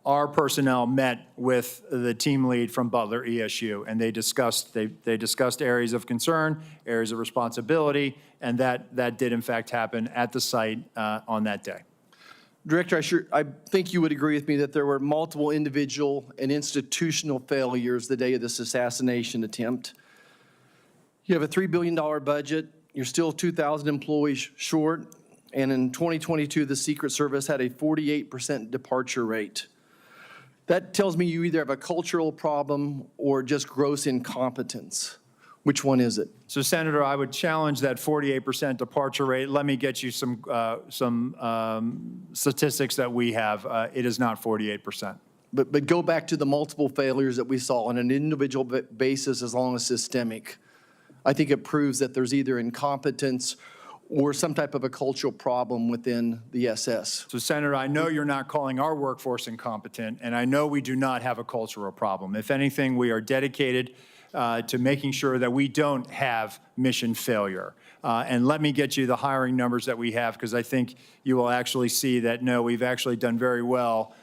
our personnel met with the team lead from Butler ESU, and they discussed areas of concern, areas of responsibility, and that did in fact happen at the site on that day. Director, I think you would agree with me that there were multiple individual and institutional failures the day of this assassination attempt. You have a $3 billion budget, you're still 2,000 employees short, and in 2022, the Secret Service had a 48% departure rate. That tells me you either have a cultural problem or just gross incompetence. Which one is it? So, Senator, I would challenge that 48% departure rate. Let me get you some statistics that we have. It is not 48%. But go back to the multiple failures that we saw on an individual basis as long as systemic. I think it proves that there's either incompetence or some type of a cultural problem within the SS. So, Senator, I know you're not calling our workforce incompetent, and I know we do not have a cultural problem. If anything, we are dedicated to making sure that we don't have mission failure. And let me get you the hiring numbers that we have, because I think you will actually see that, no, we've actually done very well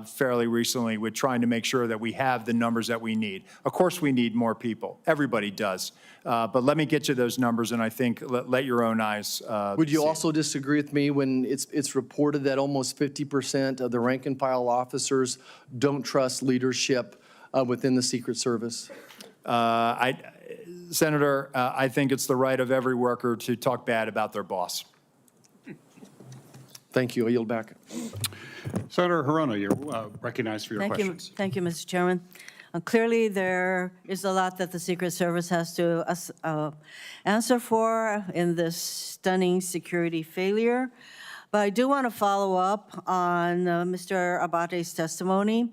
fairly recently with trying to make sure that we have the numbers that we need. Of course, we need more people. Everybody does. But let me get you those numbers, and I think let your own eyes Would you see also disagree with me when it's reported that almost 50% of the rank and file officers don't trust leadership within the Secret Service? Senator, I think it's the right of every worker to talk bad about their boss. Thank you. I yield back. Senator Hirono, you're recognized for your questions. Thank you, Mr. Chairman. Clearly, there is a lot that the Secret Service has to answer for in this stunning security failure. But I do want to follow up on Mr. Abate's testimony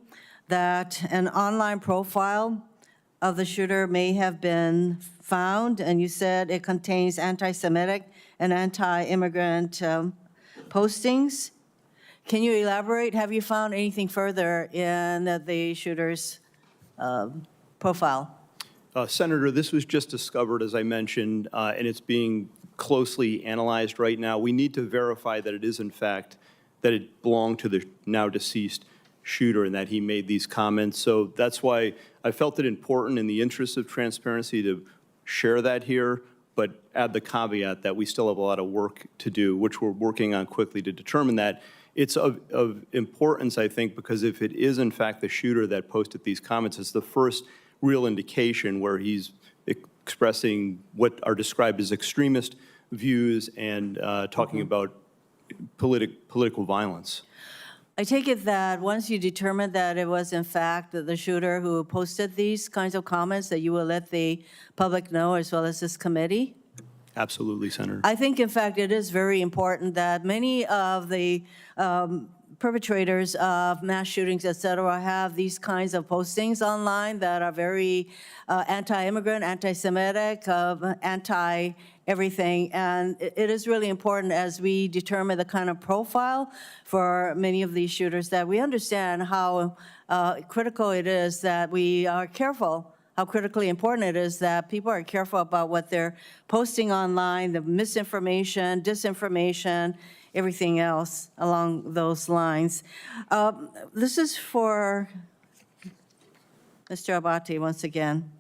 that an online profile of the shooter may have been found, and you said it contains anti-Semitic and anti-immigrant postings. Can you elaborate? Have you found anything further in the shooter's profile? Senator, this was just discovered, as I mentioned, and it's being closely analyzed right now. We need to verify that it is, in fact, that it belonged to the now deceased shooter and that he made these comments. So that's why I felt it important in the interest of transparency to share that here, but add the caveat that we still have a lot of work to do, which we're working on quickly to determine that. It's of importance, I think, because if it is, in fact, the shooter that posted these comments, it's the first real indication where he's expressing what are described as extremist views and talking about political violence. I take it that once you determine that it was, in fact, the shooter who posted these kinds of comments, that you will let the public know as well as this committee? Absolutely, Senator. I think, in fact, it is very important that many of the perpetrators of mass shootings, et cetera, have these kinds of postings online that are very anti-immigrant, anti-Semitic, anti-everything. And it is really important as we determine the kind of profile for many of these shooters that we understand how critical it is that we are careful, how critically important it is that people are careful about what they're posting online, the misinformation, disinformation, everything else along those lines. This is for Mr. Abate once again.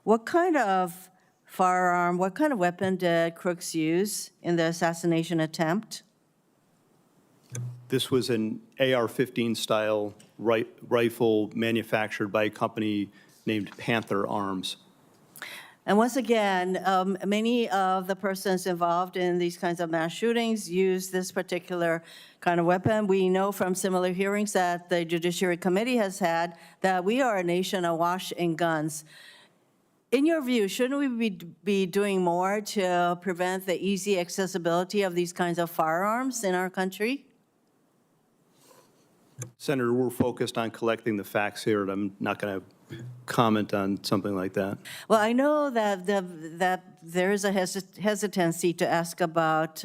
What kind of firearm, what kind of weapon did Crooks use in the assassination attempt? This was an AR-15 style rifle manufactured by a company named Panther Arms. And once again, many of the persons involved in these kinds of mass shootings use this particular kind of weapon. We know from similar hearings that the Judiciary Committee has had that we are a nation awash in guns. In your view, shouldn't we be doing more to prevent the easy accessibility of these kinds of firearms in our country? Senator, we're focused on collecting the facts here, and I'm not going to comment on something like that. Well, I know that that there is a hesitancy to ask about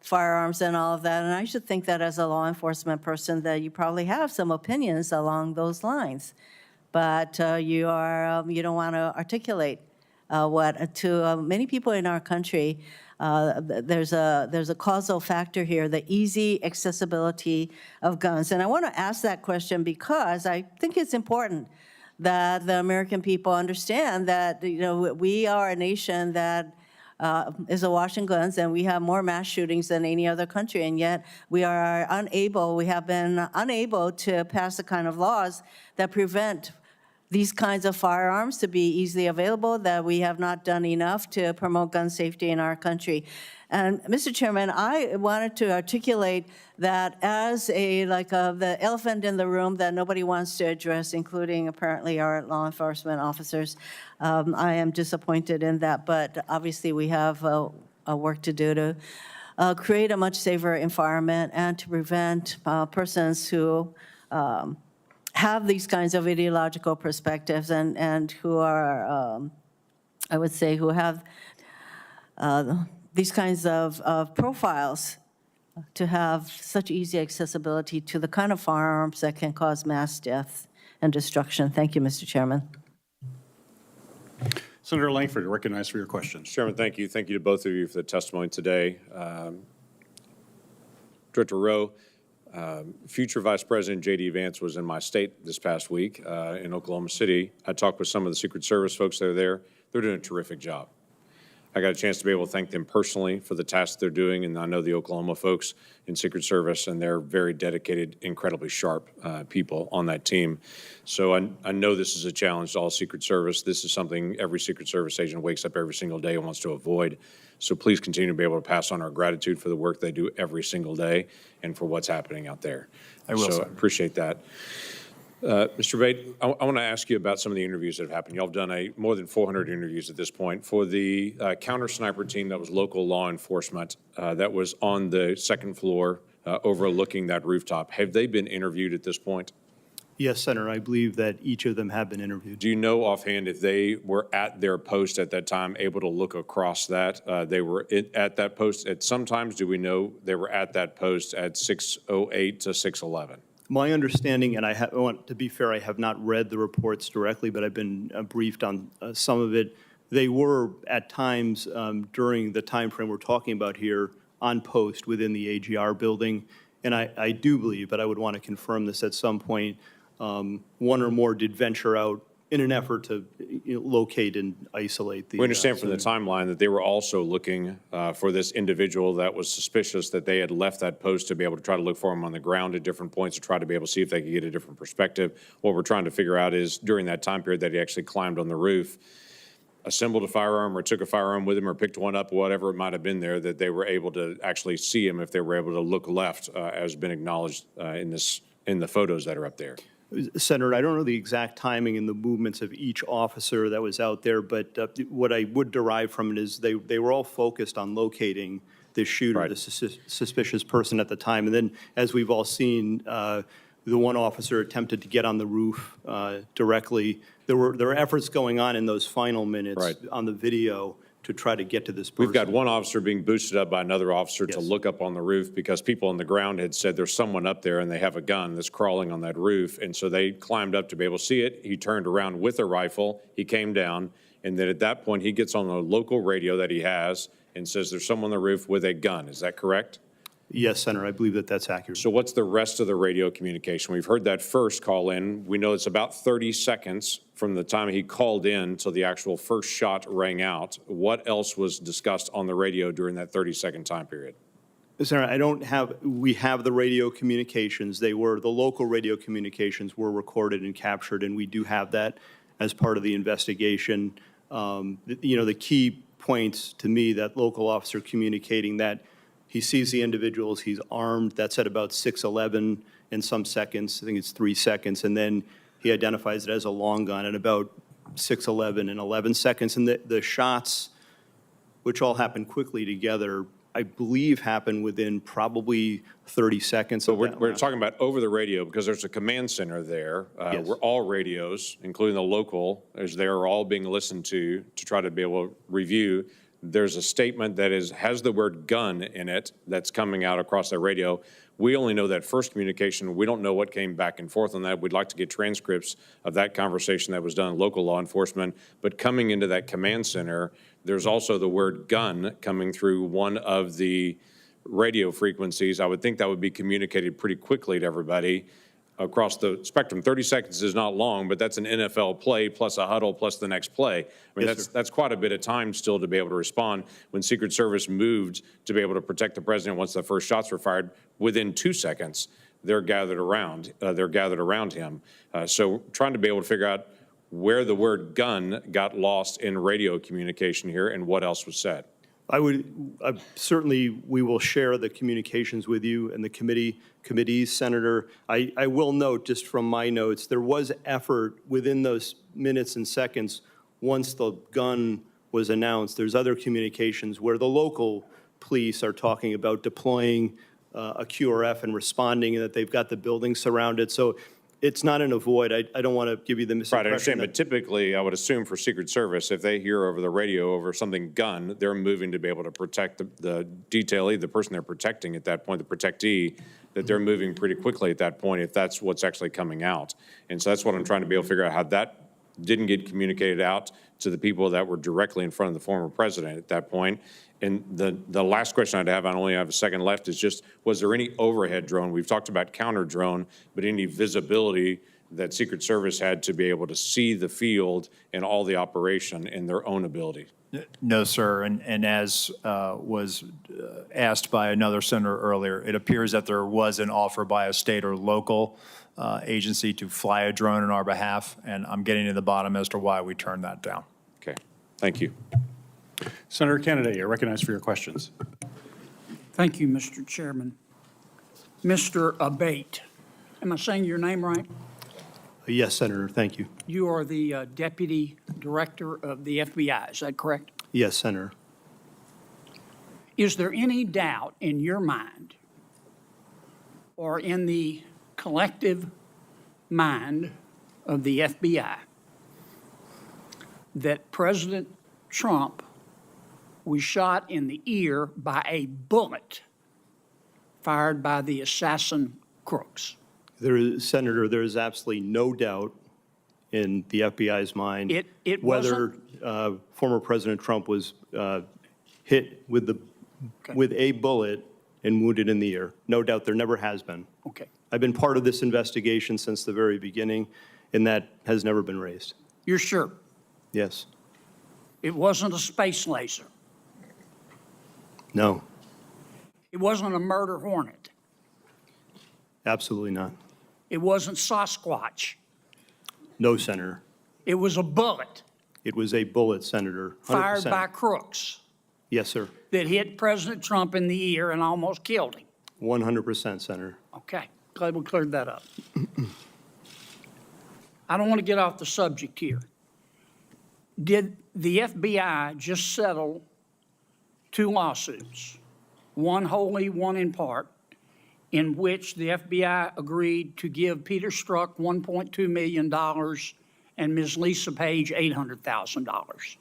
firearms and all of that, and I should think that as a law enforcement person that you probably have some opinions along those lines, but you don't want to articulate what to many people in our country. there's a causal factor here, the easy accessibility of guns. And I want to ask that question because I think it's important that the American people understand that, we are a nation that is awash in guns, and we have more mass shootings than any other country, and yet we have been unable to pass the kind of laws that prevent these kinds of firearms to be easily available, that we have not done enough to promote gun safety in our country. And Mr. Chairman, I wanted to articulate that as the elephant in the room that nobody wants to address, including apparently our law enforcement officers. I am disappointed in that, but obviously we have a work to do to create a much safer environment and to prevent persons who have these kinds of ideological perspectives and who are, I would say, who have these kinds of profiles to have such easy accessibility to the kind of firearms that can cause mass death and destruction. Thank you, Mr. Chairman. Senator Langford, recognized for your questions. Chairman, thank you. Thank you to both of you for the testimony today. Director Rowe, future Vice President J.D. Vance was in my state this past week in Oklahoma City. I talked with some of the Secret Service folks that are there. They're doing a terrific job. I got a chance to be able to thank them personally for the tasks they're doing, and I know the Oklahoma folks in Secret Service, and they're very dedicated, incredibly sharp people on that team. So I know this is a challenge to all Secret Service. This is something every Secret Service agent wakes up every single day and wants to avoid. So please continue to be able to pass on our gratitude for the work they do every single day and for what's happening out there. I will, So I appreciate that. Mr. Bate, I want to ask you about some of the interviews that have happened. Y'all have done more than 400 interviews at this point. For the counter-sniper team that was local law enforcement that was on the second floor overlooking that rooftop, have they been interviewed at this point? Yes, Senator, I believe that each of them have been interviewed. Do you know offhand if they were at their post at that time, able to look across that? They were at that post at some times. Do we know they were at that post at 6:08 to 6:11? My understanding, and I want to be fair, I have not read the reports directly, but I've been briefed on some of it. They were at times during the time frame we're talking about here on post within the AGR building. And I do believe, but I would want to confirm this at some point, one or more did venture out in an effort to locate and isolate the. We understand from the timeline that they were also looking for this individual that was suspicious, that they had left that post to be able to try to look for him on the ground at different points to try to be able to see if they could get a different perspective. What we're trying to figure out is during that time period that he actually climbed on the roof, assembled a firearm or took a firearm with him or picked one up, whatever it might have been there, that they were able to actually see him if they were able to look left, as been acknowledged in the photos that are up there. Senator, I don't know the exact timing and the movements of each officer that was out there, but what I would derive from it is they were all focused on locating the shooter, Right. the suspicious person at the time. And then, as we've all seen, the one officer attempted to get on the roof directly. There were efforts going on in those final minutes Right. on the video to try to get to this person. We've got one officer being boosted up by another officer to look up on the roof because people on the ground had said there's someone up there and they have a gun that's crawling on that roof. And so they climbed up to be able to see it. He turned around with a rifle. He came down. And then at that point, he gets on the local radio that he has and says there's someone on the roof with a gun. Is that correct? Yes, Senator, I believe that that's accurate. So what's the rest of the radio communication? We've heard that first call in. We know it's about 30 seconds from the time he called in till the actual first shot rang out. What else was discussed on the radio during that 30-second time period? Senator, we have the radio communications. The local radio communications were recorded and captured, and we do have that as part of the investigation. The key points to me, that local officer communicating that he sees the individuals, he's armed, that's at about 6:11 in some seconds, I think it's 3 seconds, and then he identifies it as a long gun at about 6:11 and 11 seconds. And the shots, which all happen quickly together, I believe happen within probably 30 seconds. So we're talking about over the radio because there's a command center there where all radios, including the local, as they are all being listened to try to be able to review. There's a statement that has the word gun in it that's coming out across that radio. We only know that first communication. We don't know what came back and forth on that. We'd like to get transcripts of that conversation that was done in local law enforcement. But coming into that command center, there's also the word gun coming through one of the radio frequencies. I would think that would be communicated pretty quickly to everybody across the spectrum. 30 seconds is not long, but that's an NFL play plus a huddle plus the next play. I mean, that's quite a bit of time still to be able to respond. When Secret Service moved to be able to protect the president once the first shots were fired, within 2 seconds, they're gathered around him. So trying to be able to figure out where the word gun got lost in radio communication here and what else was said. Certainly, we will share the communications with you and the committees, Senator. I will note, just from my notes, there was effort within those minutes and seconds once the gun was announced. There's other communications where the local police are talking about deploying a QRF and responding, and that they've got the building surrounded. So it's not in a void. I don't want to give you the misimpression. Right, I understand, but typically, I would assume for Secret Service, if they hear over the radio over something gun, they're moving to be able to protect the detailee, the person they're protecting at that point, the protectee, that they're moving pretty quickly at that point if that's what's actually coming out. And so that's what I'm trying to be able to figure out, how that didn't get communicated out to the people that were directly in front of the former president at that point. And the last question I'd have, I only have a second left, is just, was there any overhead drone? We've talked about counter drone, but any visibility that Secret Service had to be able to see the field and all the operation in their own ability? No, sir. And as was asked by another senator earlier, it appears that there was an offer by a state or local agency to fly a drone on our behalf, and I'm getting to the bottom as to why we turned that down. Okay, thank you. Senator Kennedy, you're recognized for your questions. Thank you, Mr. Chairman. Mr. Abate, am I saying your name right? Yes, Senator, thank you. You are the Deputy Director of the FBI, is that correct? Yes, Senator. Is there any doubt in your mind or in the collective mind of the FBI that President Trump was shot in the ear by a bullet fired by the assassin crooks? Senator, there is absolutely no doubt in the FBI's mind it whether former President Trump was hit with a bullet and wounded in the ear. No doubt, there never has been. Okay. I've been part of this investigation since the very beginning, and that has never been raised. You're sure? Yes. It wasn't a space laser. No. It wasn't a murder hornet. Absolutely not. It wasn't Sasquatch. No, Senator. It was a bullet. It was a bullet, Senator. 100%. Fired by crooks Yes, sir. that hit President Trump in the ear and almost killed him. 100%, Senator. Okay, glad we cleared that up. I don't want to get off the subject here. Did the FBI just settle 2 lawsuits, one wholly, one in part, in which the FBI agreed to give Peter Strzok $1.2 million and Ms. Lisa Page $800,000?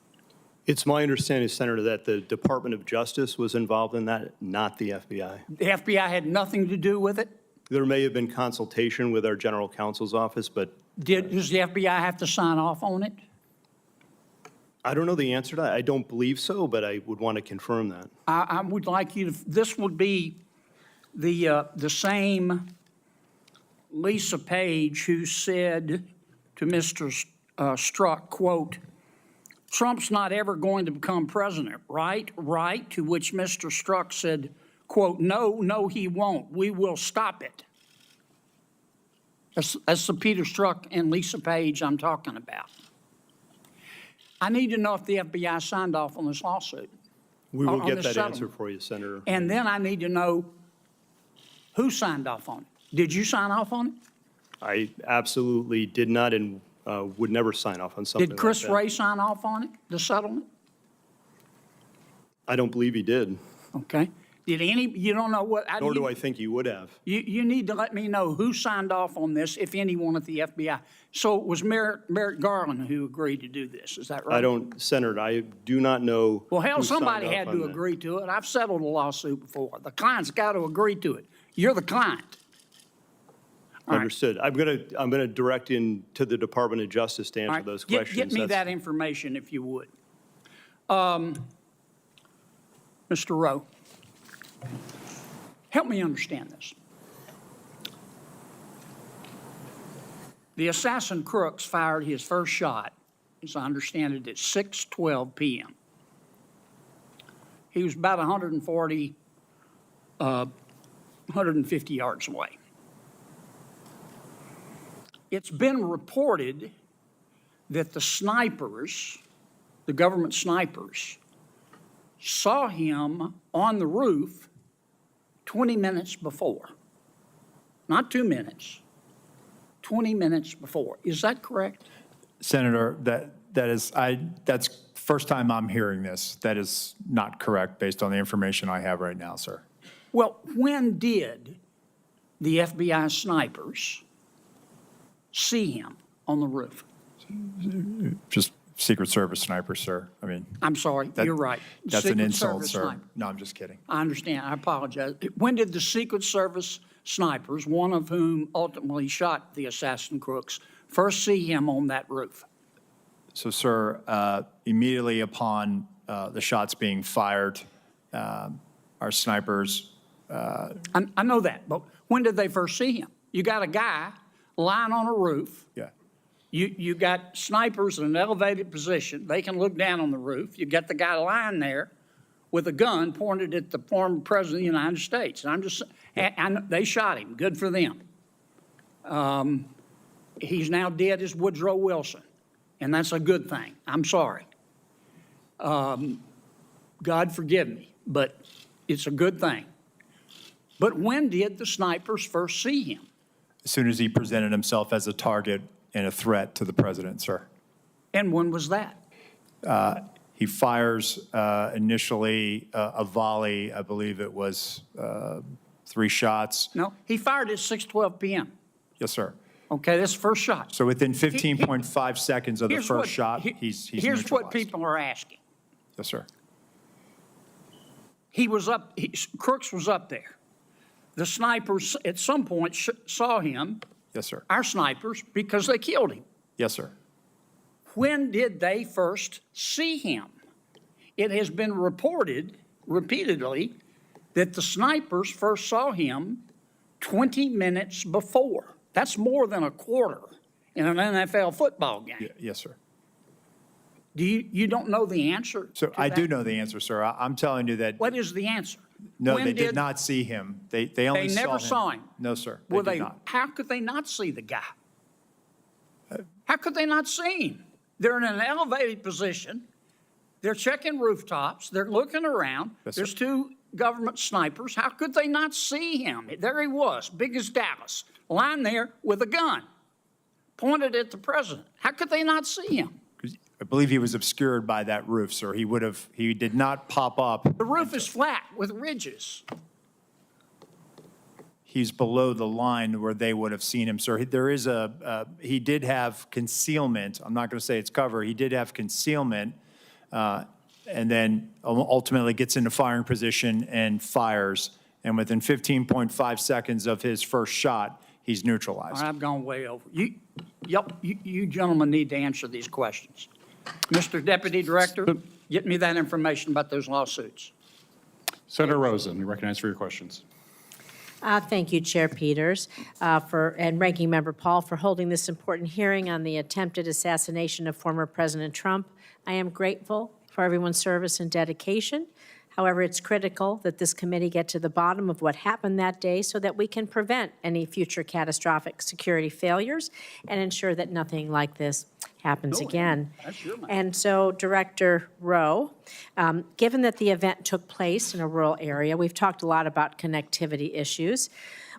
It's my understanding, Senator, that the Department of Justice was involved in that, not the FBI. The FBI had nothing to do with it? There may have been consultation with our general counsel's office, but Does the FBI have to sign off on it? I don't know the answer to that. I don't believe so, but I would want to confirm that. I would like you to, this would be the same Lisa Page who said to Mr. Strzok, quote, "Trump's not ever going to become president, right? Right?" To which Mr. Strzok said, quote, no, he won't. We will stop it." That's the Peter Strzok and Lisa Page I'm talking about. I need to know if the FBI signed off on this lawsuit. We will on get this that settlement. answer for you, Senator. And then I need to know who signed off on it. Did you sign off on it? I absolutely did not and would never sign off on something like Did Chris that. Wray sign off on it, the settlement? I don't believe he did. Okay. Did you don't know what? Nor do I think he would have. You need to let me know who signed off on this, if anyone at the FBI. So it was Merrick Garland who agreed to do this, is that right? I don't, Senator, I do not know. Well, hell, who signed somebody off had on to that. agree to it. I've settled a lawsuit before. The client's got to agree to it. You're the client. All right. Understood. I'm going to direct in to the Department of Justice to All answer right. those Get questions. me That's- that information if you would. Mr. Rowe, help me understand this. The assassin Crooks fired his first shot, as I understand it, at 6:12 p.m. He was about 150 yards away. It's been reported that the snipers, the government snipers, saw him on the roof 20 minutes before. Not 2 minutes, 20 minutes before. Is that correct? Senator, that's first time I'm hearing this. That is not correct based on the information I have right now, sir. Well, when did the FBI snipers see him on the roof? Just Secret Service sniper, sir. I mean, I'm sorry, you're right. That's an Secret insult, Service sir. sniper. No, I'm just kidding. I understand. I apologize. When did the Secret Service snipers, one of whom ultimately shot the assassin Crooks, first see him on that roof? So, sir, immediately upon the shots being fired, our snipers. I know that, but when did they first see him? You got a guy lying on a roof. Yeah. You got snipers in an elevated position. They can look down on the roof. You got the guy lying there with a gun pointed at the former president of the United States. And I'm just, and they shot him. Good for them. He's now dead as Woodrow Wilson, and that's a good thing. I'm sorry. God forgive me, but it's a good thing. But when did the snipers first see him? As soon as he presented himself as a target and a threat to the president, sir. And when was that? He fires initially a volley. I believe it was 3 shots. No, he fired at 6:12 p.m. Yes, sir. Okay, that's the first shot. So within 15.5 seconds of the first shot, he's Here's what neutralized. people are asking. Yes, sir. He was up, Crooks was up there. The snipers at some point saw him, Yes, sir. our snipers, because they killed him. Yes, sir. When did they first see him? It has been reported repeatedly that the snipers first saw him 20 minutes before. That's more than a quarter in an NFL football game. Yes, sir. You don't know the answer? So to I do that? know the answer, sir. I'm telling you that, What is the answer? no, When they did not see him. They only They saw him. never saw him? No, sir. Well, They did not. how could they not see the guy? How could they not see him? They're in an elevated position. They're checking rooftops. They're looking around. Yes, sir. There's 2 government snipers. How could they not see him? There he was, big as Dallas, lying there with a gun pointed at the president. How could they not see him? I believe he was obscured by that roof, sir. He did not pop up. The roof is flat with ridges. He's below the line where they would have seen him, sir. There is he did have concealment. I'm not going to say it's cover. He did have concealment, and then ultimately gets into firing position and fires. And within 15.5 seconds of his first shot, he's neutralized. All right, I've gone way over. You gentlemen need to answer these questions. Mr. Deputy Director, get me that information about those lawsuits. Senator Rosen, you're recognized for your questions. Thank you, Chair Peters, and Ranking Member Paul for holding this important hearing on the attempted assassination of former President Trump. I am grateful for everyone's service and dedication. However, it's critical that this committee get to the bottom of what happened that day so that we can prevent any future catastrophic security failures and ensure that nothing like this happens again. And so, Director Rowe, given that the event took place in a rural area, we've talked a lot about connectivity issues.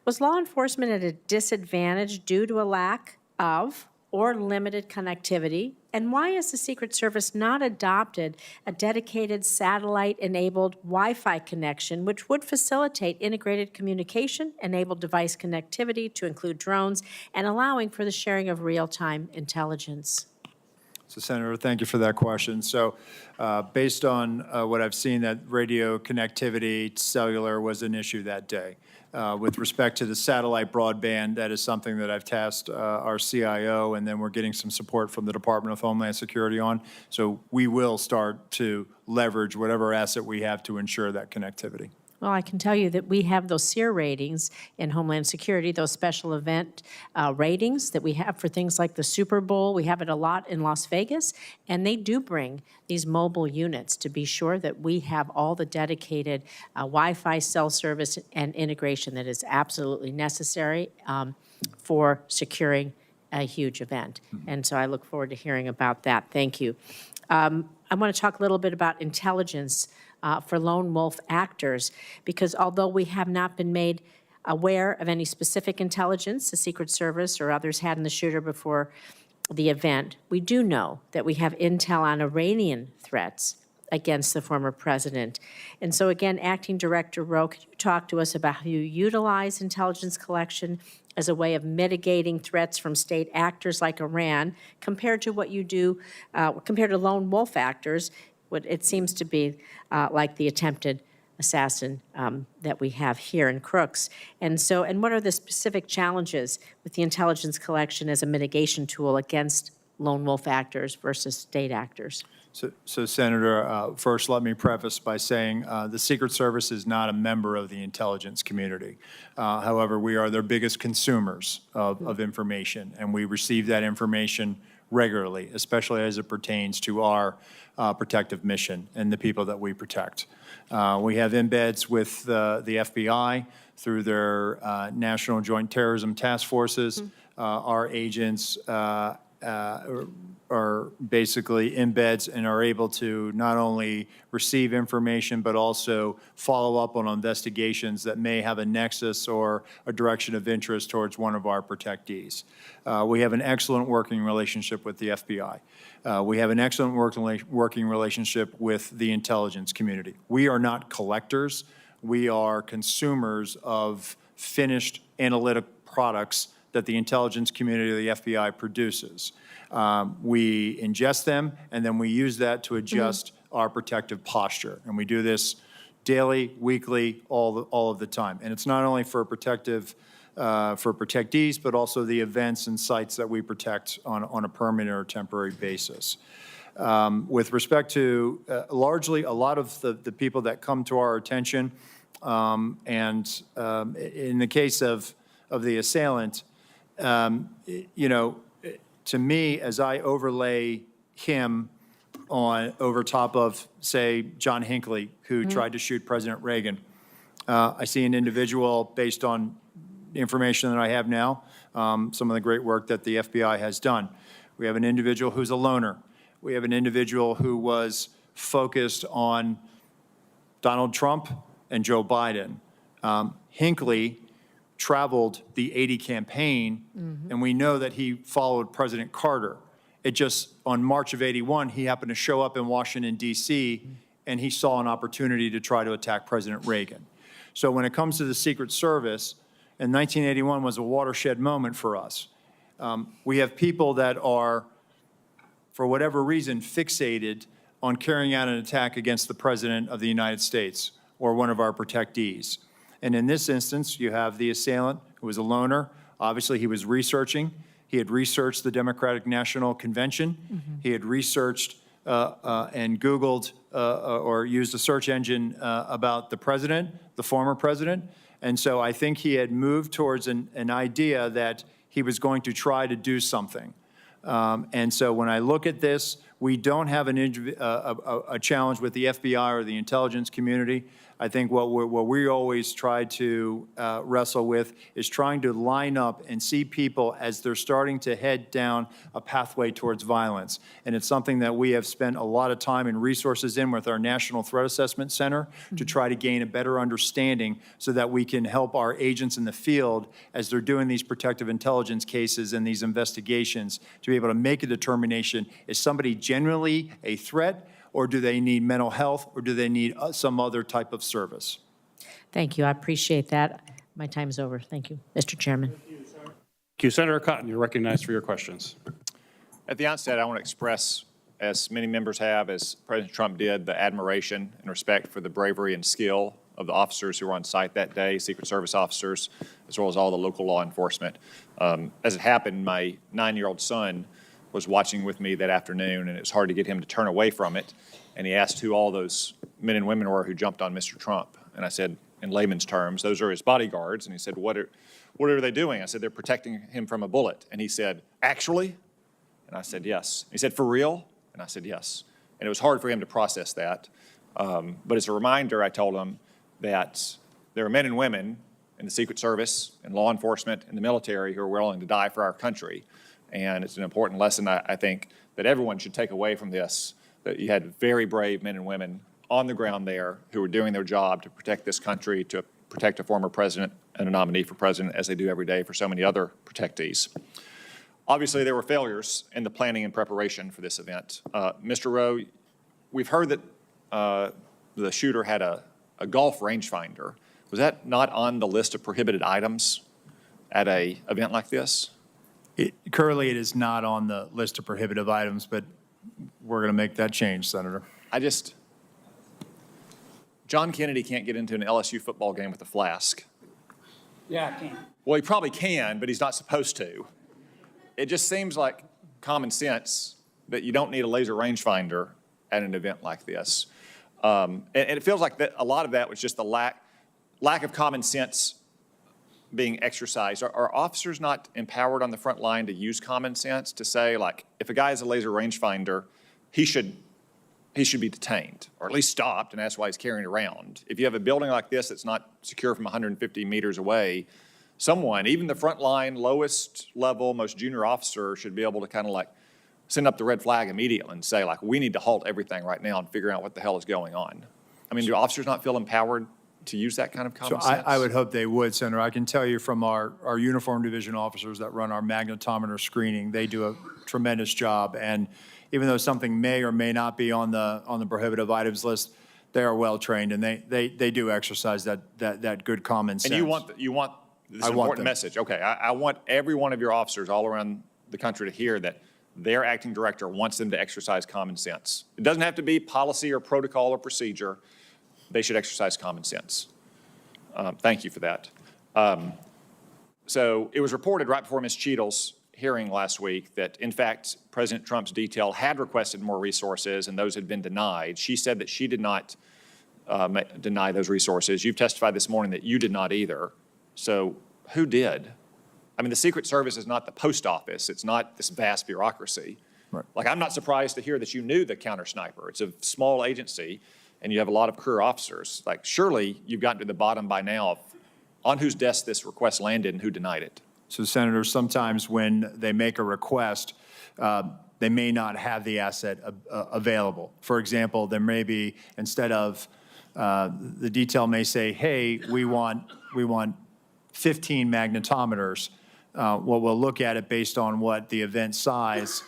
Was law enforcement at a disadvantage due to a lack of or limited connectivity? And why has the Secret Service not adopted a dedicated satellite-enabled Wi-Fi connection, which would facilitate integrated communication, enable device connectivity to include drones, and allowing for the sharing of real-time intelligence? So Senator, thank you for that question. So based on what I've seen, that radio connectivity, cellular was an issue that day. With respect to the satellite broadband, that is something that I've tasked our CIO, and then we're getting some support from the Department of Homeland Security on. So we will start to leverage whatever asset we have to ensure that connectivity. Well, I can tell you that we have those SEER ratings in Homeland Security, those special event ratings that we have for things like the Super Bowl. We have it a lot in Las Vegas, and they do bring these mobile units to be sure that we have all the dedicated Wi-Fi cell service and integration that is absolutely necessary for securing a huge event. And so I look forward to hearing about that. Thank you. I want to talk a little bit about intelligence for lone wolf actors, because although we have not been made aware of any specific intelligence the Secret Service or others had in the shooter before the event, we do know that we have intel on Iranian threats against the former president. And so again, Acting Director Rowe, could you talk to us about how you utilize intelligence collection as a way of mitigating threats from state actors like Iran compared to what you do, compared to lone wolf actors, what it seems to be like the attempted assassin that we have here in Crooks. And what are the specific challenges with the intelligence collection as a mitigation tool against lone wolf actors versus state actors? So Senator, first let me preface by saying the Secret Service is not a member of the intelligence community. However, we are their biggest consumers of information, and we receive that information regularly, especially as it pertains to our protective mission and the people that we protect. We have embeds with the FBI through their National Joint Terrorism Task Forces. Our agents are basically embeds and are able to not only receive information, but also follow up on investigations that may have a nexus or a direction of interest towards one of our protectees. We have an excellent working relationship with the FBI. We have an excellent working relationship with the intelligence community. We are not collectors. We are consumers of finished analytic products that the intelligence community of the FBI produces. We ingest them, and then we use that to adjust our protective posture. And we do this daily, weekly, all of the time. And it's not only for protective, for protectees, but also the events and sites that we protect on a permanent or temporary basis. With respect to largely a lot of the people that come to our attention, and in the case of the assailant, you know, to me, as I overlay him over top of, say, John Hinckley, who tried to shoot President Reagan, I see an individual based on information that I have now, some of the great work that the FBI has done. We have an individual who's a loner. We have an individual who was focused on Donald Trump and Joe Biden. Hinckley traveled the 80 campaign, and we know that he followed President Carter. It just, on March of '81, he happened to show up in Washington, D.C., and he saw an opportunity to try to attack President Reagan. So when it comes to the Secret Service, and 1981 was a watershed moment for us. We have people that are, for whatever reason, fixated on carrying out an attack against the President of the United States or one of our protectees. And in this instance, you have the assailant who was a loner. Obviously, he was researching. He had researched the Democratic National Convention. He had researched and Googled or used a search engine about the president, the former president. And so I think he had moved towards an idea that he was going to try to do something. And so when I look at this, we don't have a challenge with the FBI or the intelligence community. I think what we always try to wrestle with is trying to line up and see people as they're starting to head down a pathway towards violence. And it's something that we have spent a lot of time and resources in with our National Threat Assessment Center to try to gain a better understanding so that we can help our agents in the field as they're doing these protective intelligence cases and these investigations to be able to make a determination, is somebody genuinely a threat, or do they need mental health, or do they need some other type of service? Thank you. I appreciate that. My time's over. Thank you, Mr. Chairman. Thank you. Senator Cotton, you're recognized for your questions. At the outset, I want to express, as many members have, as President Trump did, the admiration and respect for the bravery and skill of the officers who were on site that day, Secret Service officers, as well as all the local law enforcement. As it happened, my 9-year-old son was watching with me that afternoon, and it was hard to get him to turn away from it. And he asked who all those men and women were who jumped on Mr. Trump. And I said, in layman's terms, those are his bodyguards. And he said, what are they doing? I said, they're protecting him from a bullet. And he said, actually? And I said, yes. He said, for real? And I said, yes. And it was hard for him to process that. But as a reminder, I told him that there are men and women in the Secret Service and law enforcement and the military who are willing to die for our country. And it's an important lesson, I think, that everyone should take away from this, that you had very brave men and women on the ground there who were doing their job to protect this country, to protect a former president and a nominee for president, as they do every day for so many other protectees. Obviously, there were failures in the planning and preparation for this event. Mr. Rowe, we've heard that the shooter had a golf rangefinder. Was that not on the list of prohibited items at an event like this? Currently, it is not on the list of prohibitive items, but we're going to make that change, Senator. John Kennedy can't get into an LSU football game with a flask. Yeah, I can. Well, he probably can, but he's not supposed to. It just seems like common sense that you don't need a laser rangefinder at an event like this. And it feels like that a lot of that was just the lack of common sense being exercised. Are officers not empowered on the front line to use common sense to say, like, if a guy has a laser rangefinder, he should be detained, or at least stopped, and that's why he's carrying it around. If you have a building like this that's not secure from 150 meters away, someone, even the front line, lowest level, most junior officer, should be able to kind of like send up the red flag immediately and say, like, we need to halt everything right now and figure out what the hell is going on. I mean, do officers not feel empowered to use that kind of common sense? I would hope they would, Senator. I can tell you from our uniform division officers that run our magnetometer screening, they do a tremendous job. And even though something may or may not be on the prohibitive items list, they are well trained and they do exercise that good common sense. And you want this important message. Okay, I want every one of your officers all around the country to hear that their acting director wants them to exercise common sense. It doesn't have to be policy or protocol or procedure. They should exercise common sense. Thank you for that. So it was reported right before Ms. Cheadle's hearing last week that, in fact, President Trump's detail had requested more resources and those had been denied. She said that she did not deny those resources. You've testified this morning that you did not either. So who did? I mean, the Secret Service is not the post office. It's not this vast bureaucracy. Right. Like, I'm not surprised to hear that you knew the counter sniper. It's a small agency, and you have a lot of career officers. Like, surely you've gotten to the bottom by now of on whose desk this request landed and who denied it. So, Senator, sometimes when they make a request, they may not have the asset available. For example, there may be, instead of, the detail may say, hey, we want 15 magnetometers. We'll look at it based on what the event size.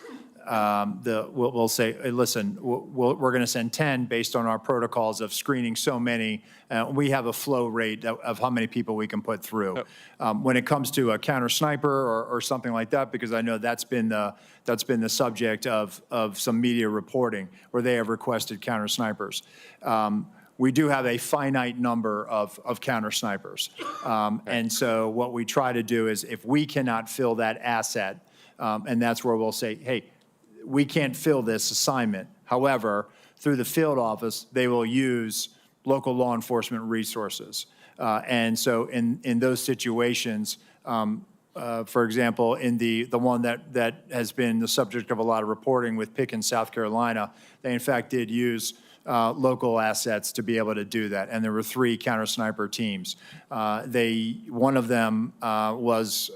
We'll say, hey, listen, we're going to send 10 based on our protocols of screening so many. We have a flow rate of how many people we can put through. When it comes to a counter sniper or something like that, because I know that's been the subject of some media reporting where they have requested counter snipers. We do have a finite number of counter snipers. And so what we try to do is if we cannot fill that asset, and that's where we'll say, hey, we can't fill this assignment. However, through the field office, they will use local law enforcement resources. And so in those situations, for example, in the one that has been the subject of a lot of reporting with Pickens, South Carolina, they in fact did use local assets to be able to do that. And there were 3 counter sniper teams. One of them was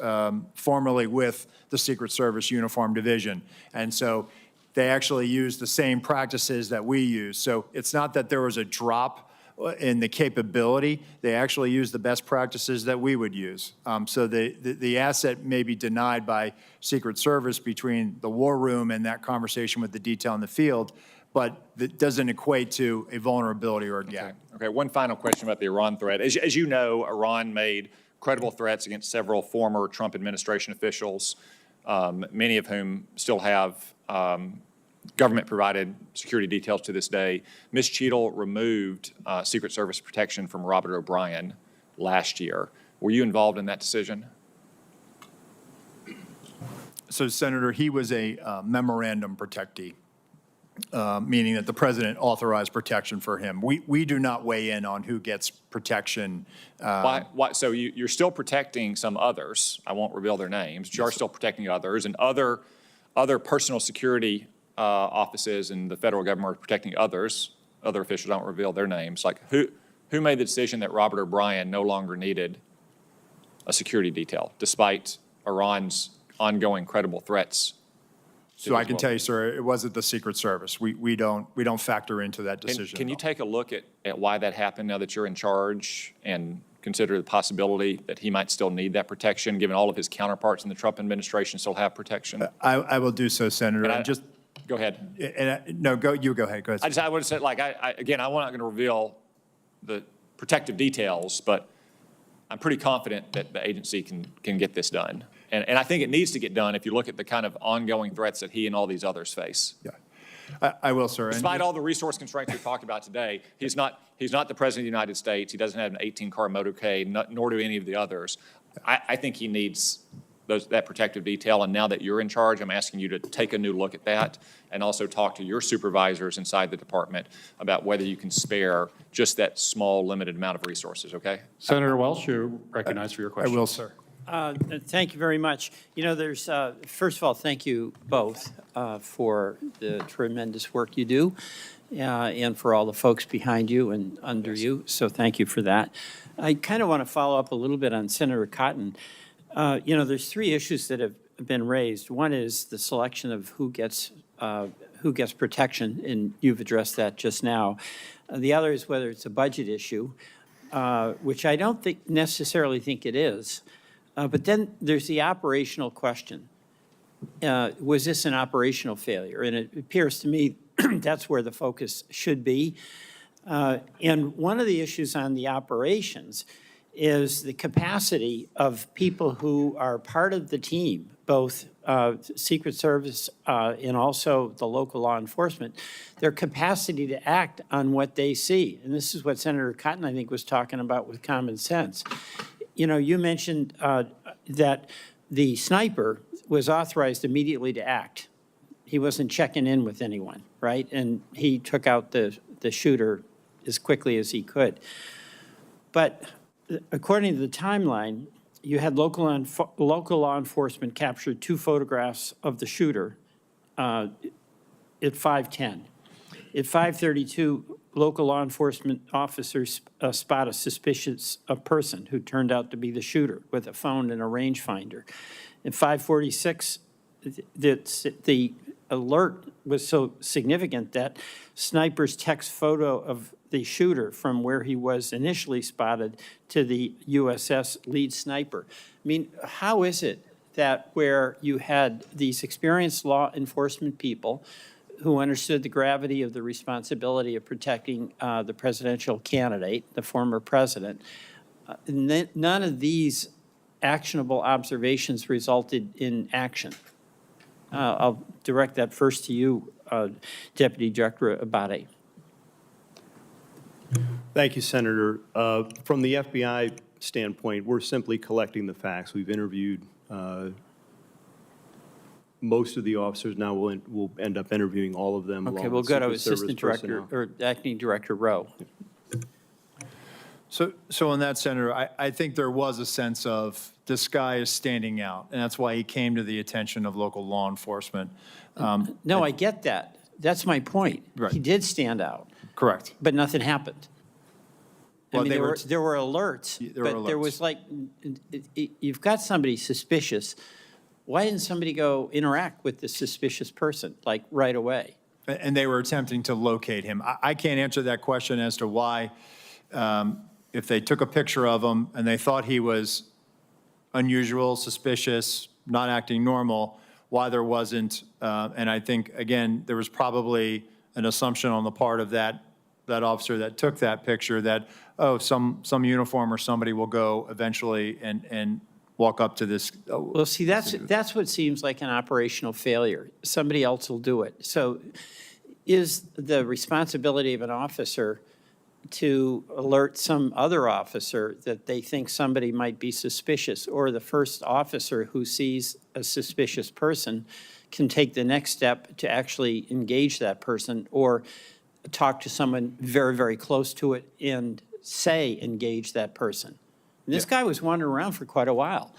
formerly with the Secret Service Uniform Division. And so they actually used the same practices that we use. So it's not that there was a drop in the capability. They actually used the best practices that we would use. So the asset may be denied by Secret Service between the war room and that conversation with the detail in the field, but that doesn't equate to a vulnerability or a gap. Okay, one final question about the Iran threat. As you know, Iran made credible threats against several former Trump administration officials. many of whom still have government-provided security details to this day. Ms. Cheadle removed Secret Service protection from Robert O'Brien last year. Were you involved in that decision? So, Senator, he was a memorandum protectee, meaning that the president authorized protection for him. We do not weigh in on who gets protection. Why, so you're still protecting some others. I won't reveal their names. You are still protecting others, and other personal security offices in the federal government are protecting others. Other officials don't reveal their names. Like who made the decision that Robert O'Brien no longer needed a security detail, despite Iran's ongoing credible threats? So I can tell you, sir, it wasn't the Secret Service. We don't factor into that decision. Can you take a look at why that happened now that you're in charge, and consider the possibility that he might still need that protection, given all of his counterparts in the Trump administration still have protection? I will do so, Senator. Go ahead. You go ahead. Go ahead. I would say, like, again, I'm not going to reveal the protective details, but I'm pretty confident that the agency can get this done. And I think it needs to get done if you look at the kind of ongoing threats that he and all these others face. Yeah, I will, sir. Despite all the resource constraints we talked about today, he's not the President of the United States. He doesn't have an 18-car motorcade, nor do any of the others. I think he needs that protective detail, and now that you're in charge, I'm asking you to take a new look at that and also talk to your supervisors inside the department about whether you can spare just that small, limited amount of resources, okay? Senator Welch, you're recognized for your question. I will, sir. Thank you very much. You know, there's, first of all, thank you both for the tremendous work you do and for all the folks behind you and under you. So thank you for that. I kind of want to follow up a little bit on Senator Cotton. You know, there's three issues that have been raised. One is the selection of who gets protection, and you've addressed that just now. The other is whether it's a budget issue, which I don't necessarily think it is. But then there's the operational question. Was this an operational failure? And it appears to me that's where the focus should be. And one of the issues on the operations is the capacity of people who are part of the team, both Secret Service and also the local law enforcement, their capacity to act on what they see. And this is what Senator Cotton, I think, was talking about with common sense. You know, you mentioned that the sniper was authorized immediately to act. He wasn't checking in with anyone, right? And he took out the shooter as quickly as he could. But according to the timeline, you had local law enforcement captured 2 photographs of the shooter at 5:10. At 5:32, local law enforcement officers spot a suspicious person who turned out to be the shooter with a phone and a rangefinder. At 5:46, the alert was so significant that snipers text photo of the shooter from where he was initially spotted to the USS lead sniper. I mean, how is it that where you had these experienced law enforcement people who understood the gravity of the responsibility of protecting the presidential candidate, the former president, none of these actionable observations resulted in action? I'll direct that first to you, Deputy Director Abate. Thank you, Senator. From the FBI standpoint, we're simply collecting the facts. We've interviewed most of the officers. Now we'll end up interviewing all of them. Okay, well, good. I was Assistant Director or Acting Director Rowe. So on that, Senator, I think there was a sense of this guy is standing out, and that's why he came to the attention of local law enforcement. No, I get that. That's my point. Right. He did stand out. Correct. But nothing happened. Well, I mean, there were alerts, but there was like, you've got somebody suspicious. Why didn't somebody go interact with the suspicious person, like, right away? And they were attempting to locate him. I can't answer that question as to why, if they took a picture of him and they thought he was unusual, suspicious, not acting normal, why there wasn't. And I think, again, there was probably an assumption on the part of that officer that took that picture that, oh, some uniform or somebody will go eventually and walk up to this. Well, see, that's what seems like an operational failure. Somebody else will do it. So is the responsibility of an officer to alert some other officer that they think somebody might be suspicious, or the first officer who sees a suspicious person can take the next step to actually engage that person or talk to someone very, very close to it and say, engage that person. And this guy was wandering around for quite a while.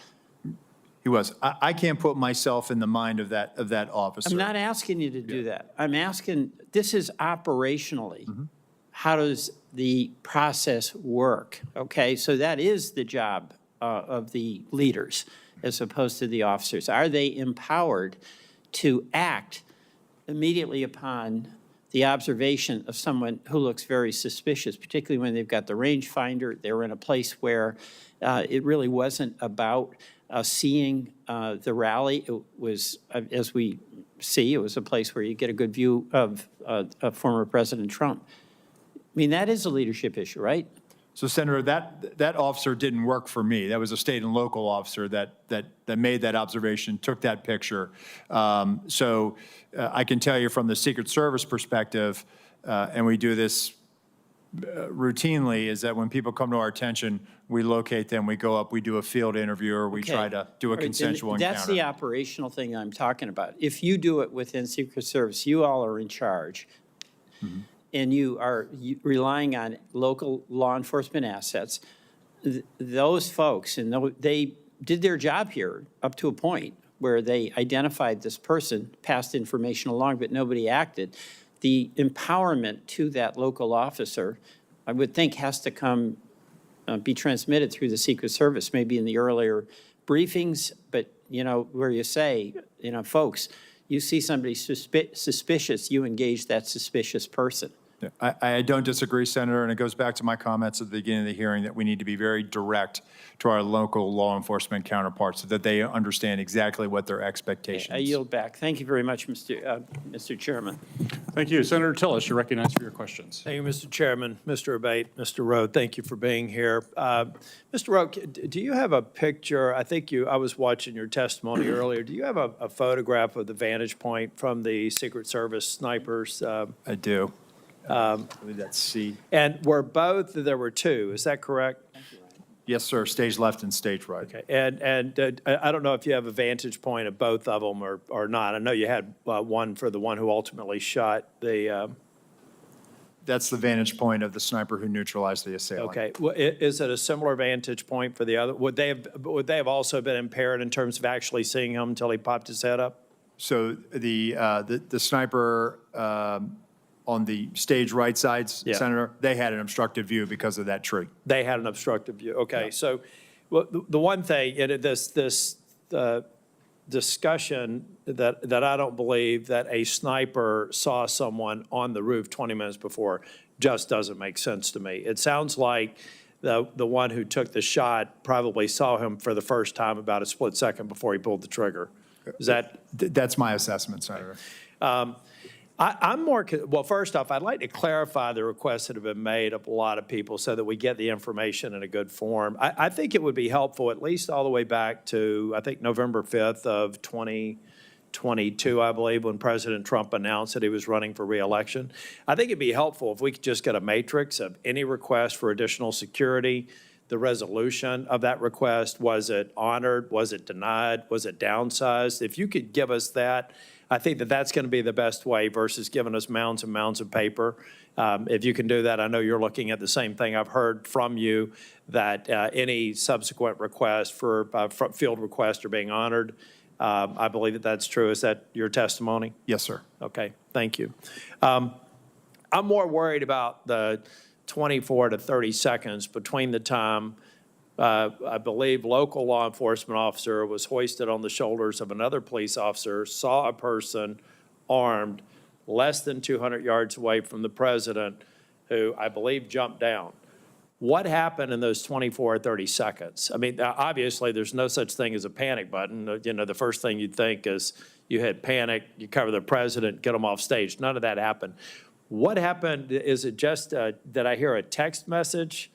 He was. I can't put myself in the mind of that officer. I'm not asking you to do that. I'm asking, this is operationally, how does the process work? Okay, so that is the job of the leaders as opposed to the officers. Are they empowered to act immediately upon the observation of someone who looks very suspicious, particularly when they've got the rangefinder, they're in a place where it really wasn't about seeing the rally. It was, as we see, it was a place where you get a good view of former President Trump. I mean, that is a leadership issue, right? So, Senator, that officer didn't work for me. That was a state and local officer that made that observation, took that picture. So I can tell you from the Secret Service perspective, and we do this routinely, is that when people come to our attention, we locate them, we go up, we do a field interview, or we try to do a consensual encounter. That's the operational thing I'm talking about. If you do it within Secret Service, you all are in charge. And you are relying on local law enforcement assets, those folks, and they did their job here up to a point where they identified this person, passed information along, but nobody acted. The empowerment to that local officer, I would think, has to come, be transmitted through the Secret Service, maybe in the earlier briefings, but, you know, where you say, you know, folks, you see somebody suspicious, you engage that suspicious person. Yeah, I don't disagree, Senator, and it goes back to my comments at the beginning of the hearing that we need to be very direct to our local law enforcement counterparts so that they understand exactly what their expectations. I yield back. Thank you very much, Mr. Chairman. Thank you. Senator Tillis, you're recognized for your questions. Thank you, Mr. Chairman. Mr. Abate, Mr. Rowe, thank you for being here. Mr. Rowe, do you have a picture? I was watching your testimony earlier. Do you have a photograph of the vantage point from the Secret Service snipers? I do. I believe that's C. And there were two, is that correct? Yes, sir. Stage left and stage right. Okay. And I don't know if you have a vantage point of both of them or not. I know you had one for the one who ultimately shot the. That's the vantage point of the sniper who neutralized the assailant. Okay. Well, is it a similar vantage point for the other? Would they have also been impaired in terms of actually seeing him until he popped his head up? So the sniper on the stage right side, Senator, they had an obstructive view because of that tree. They had an obstructive view. Okay. Yeah. So well, the one thing, this discussion that I don't believe that a sniper saw someone on the roof 20 minutes before just doesn't make sense to me. It sounds like the one who took the shot probably saw him for the first time about a split second before he pulled the trigger. Is that? That's my assessment, Senator. I'm more, well, first off, I'd like to clarify the requests that have been made of a lot of people so that we get the information in a good form. I think it would be helpful, at least all the way back to, I think, November 5th of 2022, I believe, when President Trump announced that he was running for re-election. I think it'd be helpful if we could just get a matrix of any request for additional security, the resolution of that request. Was it honored? Was it denied? Was it downsized? If you could give us that, I think that that's going to be the best way versus giving us mounds and mounds of paper. If you can do that, I know you're looking at the same thing. I've heard from you that any subsequent request for field requests are being honored. I believe that that's true. Is that your testimony? Yes, sir. Okay, thank you. I'm more worried about the 24 to 30 seconds between the time I believe local law enforcement officer was hoisted on the shoulders of another police officer, saw a person armed less than 200 yards away from the president, who I believe jumped down. What happened in those 24 or 30 seconds? I mean, obviously, there's no such thing as a panic button. You know, the first thing you'd think is you hit panic, you cover the president, get him off stage. None of that happened. What happened? Is it just, did I hear a text message?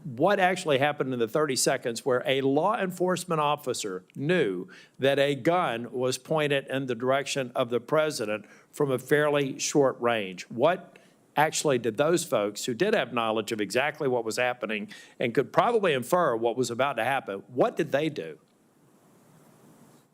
what actually happened in the 30 seconds where a law enforcement officer knew that a gun was pointed in the direction of the president from a fairly short range? What actually did those folks who did have knowledge of exactly what was happening and could probably infer what was about to happen, what did they do?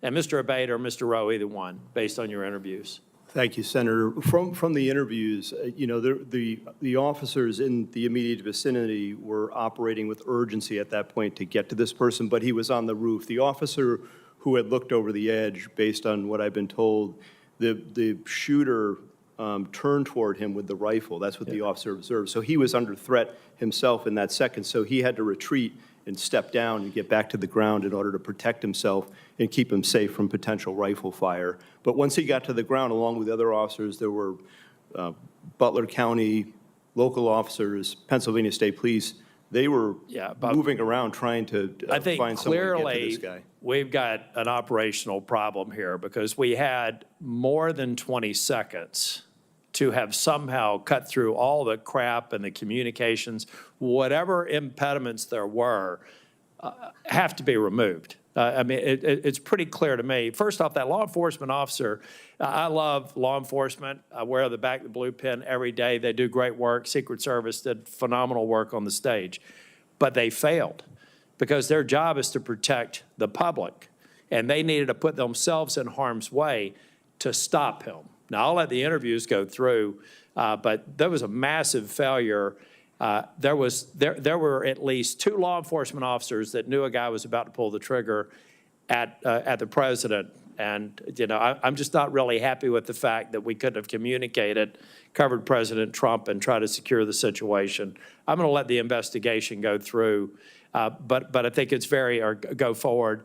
And Mr. Abate or Mr. Rowe, either one, based on your interviews. Thank you, Senator. From the interviews, the officers in the immediate vicinity were operating with urgency at that point to get to this person, but he was on the roof. The officer who had looked over the edge, based on what I've been told, the shooter turned toward him with the rifle. That's what the officer observed. So he was under threat himself in that second, so he had to retreat and step down and get back to the ground in order to protect himself and keep him safe from potential rifle fire. But once he got to the ground, along with the other officers, there were Butler County local officers, Pennsylvania State Police. They were moving around trying to find someone to get to this guy. We've got an operational problem here because we had more than 20 seconds to have somehow cut through all the crap and the communications, whatever impediments there were, have to be removed. I mean, it's pretty clear to me. First off, that law enforcement officer, I love law enforcement. I wear the back of the blue pin every day. They do great work. Secret Service did phenomenal work on the stage. But they failed because their job is to protect the public. And they needed to put themselves in harm's way to stop him. Now, I'll let the interviews go through, but there was a massive failure. There were at least 2 law enforcement officers that knew a guy was about to pull the trigger at the president. And, I'm just not really happy with the fact that we couldn't have communicated, covered President Trump, and tried to secure the situation. I'm going to let the investigation go through, but I think it's go forward.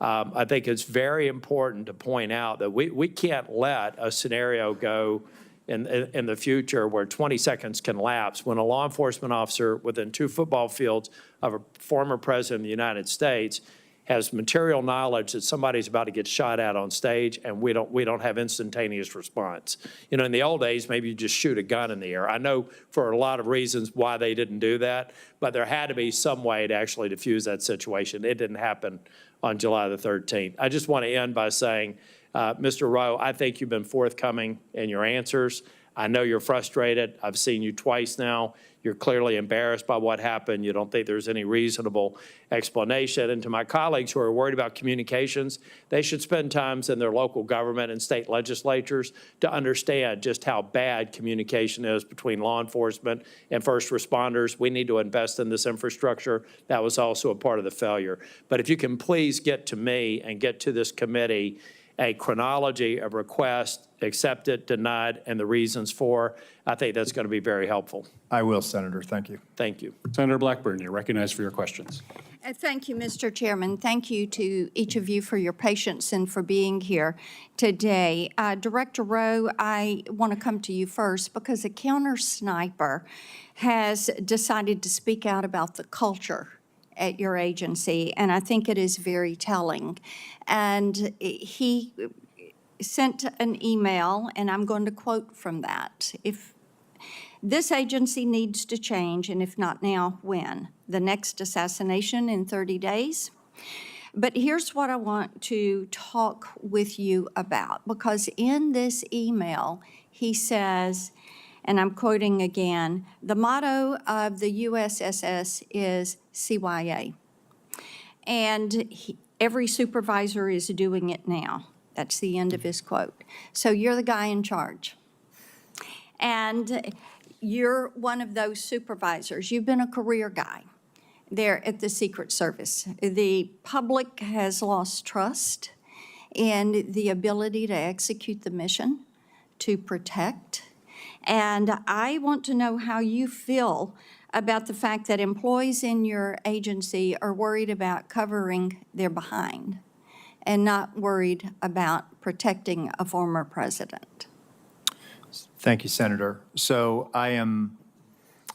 I think it's very important to point out that we can't let a scenario go in the future where 20 seconds can lapse when a law enforcement officer within 2 football fields of a former president of the United States has material knowledge that somebody's about to get shot at on stage, and we don't have instantaneous response. In the old days, maybe you just shoot a gun in the air. I know for a lot of reasons why they didn't do that, but there had to be some way to actually diffuse that situation. It didn't happen on July the 13th. I just want to end by saying, Mr. Rowe, I think you've been forthcoming in your answers. I know you're frustrated. I've seen you twice now. You're clearly embarrassed by what happened. You don't think there's any reasonable explanation. And to my colleagues who are worried about communications, they should spend time in their local government and state legislatures to understand just how bad communication is between law enforcement and first responders. We need to invest in this infrastructure. That was also a part of the failure. But if you can please get to me and get to this committee a chronology of requests, accepted, denied, and the reasons for, I think that's going to be very helpful. I will, Senator. Thank you. Thank you. Senator Blackburn, you're recognized for your questions. Thank you, Mr. Chairman. Thank you to each of you for your patience and for being here today. Director Rowe, I want to come to you first because a counter sniper has decided to speak out about the culture at your agency, and I think it is very telling. And he sent an email, and I'm going to quote from that. If this agency needs to change, and if not now, when? The next assassination in 30 days? But here's what I want to talk with you about, because in this email, he says, and I'm quoting again, the motto of the USSS is CYA. And every supervisor is doing it now. That's the end of his quote. So you're the guy in charge. And you're one of those supervisors. You've been a career guy there at the Secret Service. The public has lost trust in the ability to execute the mission, to protect. And I want to know how you feel about the fact that employees in your agency are worried about covering their behind and not worried about protecting a former president. Thank you, Senator. So I am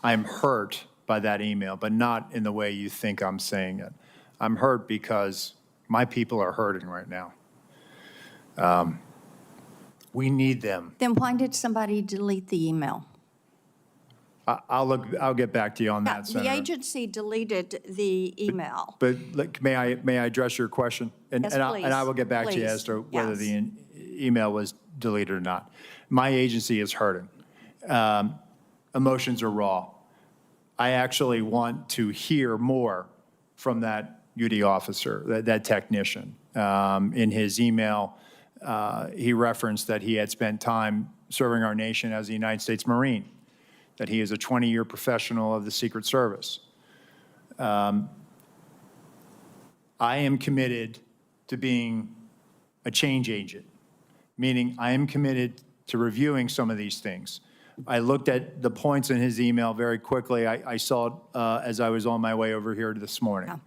hurt by that email, but not in the way you think I'm saying it. I'm hurt because my people are hurting right now. We need them. Then why did somebody delete the email? I'll get back to you on that, The Senator. agency deleted the email. But may I address your question? Yes, And please. I will get back to you as to whether the email was deleted or not. My agency is hurting. Emotions are raw. I actually want to hear more from that UD officer, that technician. In his email, he referenced that he had spent time serving our nation as a United States Marine, that he is a 20-year professional of the Secret Service. I am committed to being a change agent, meaning I am committed to reviewing some of these things. I looked at the points in his email very quickly. I saw it as I was on my way over here this morning.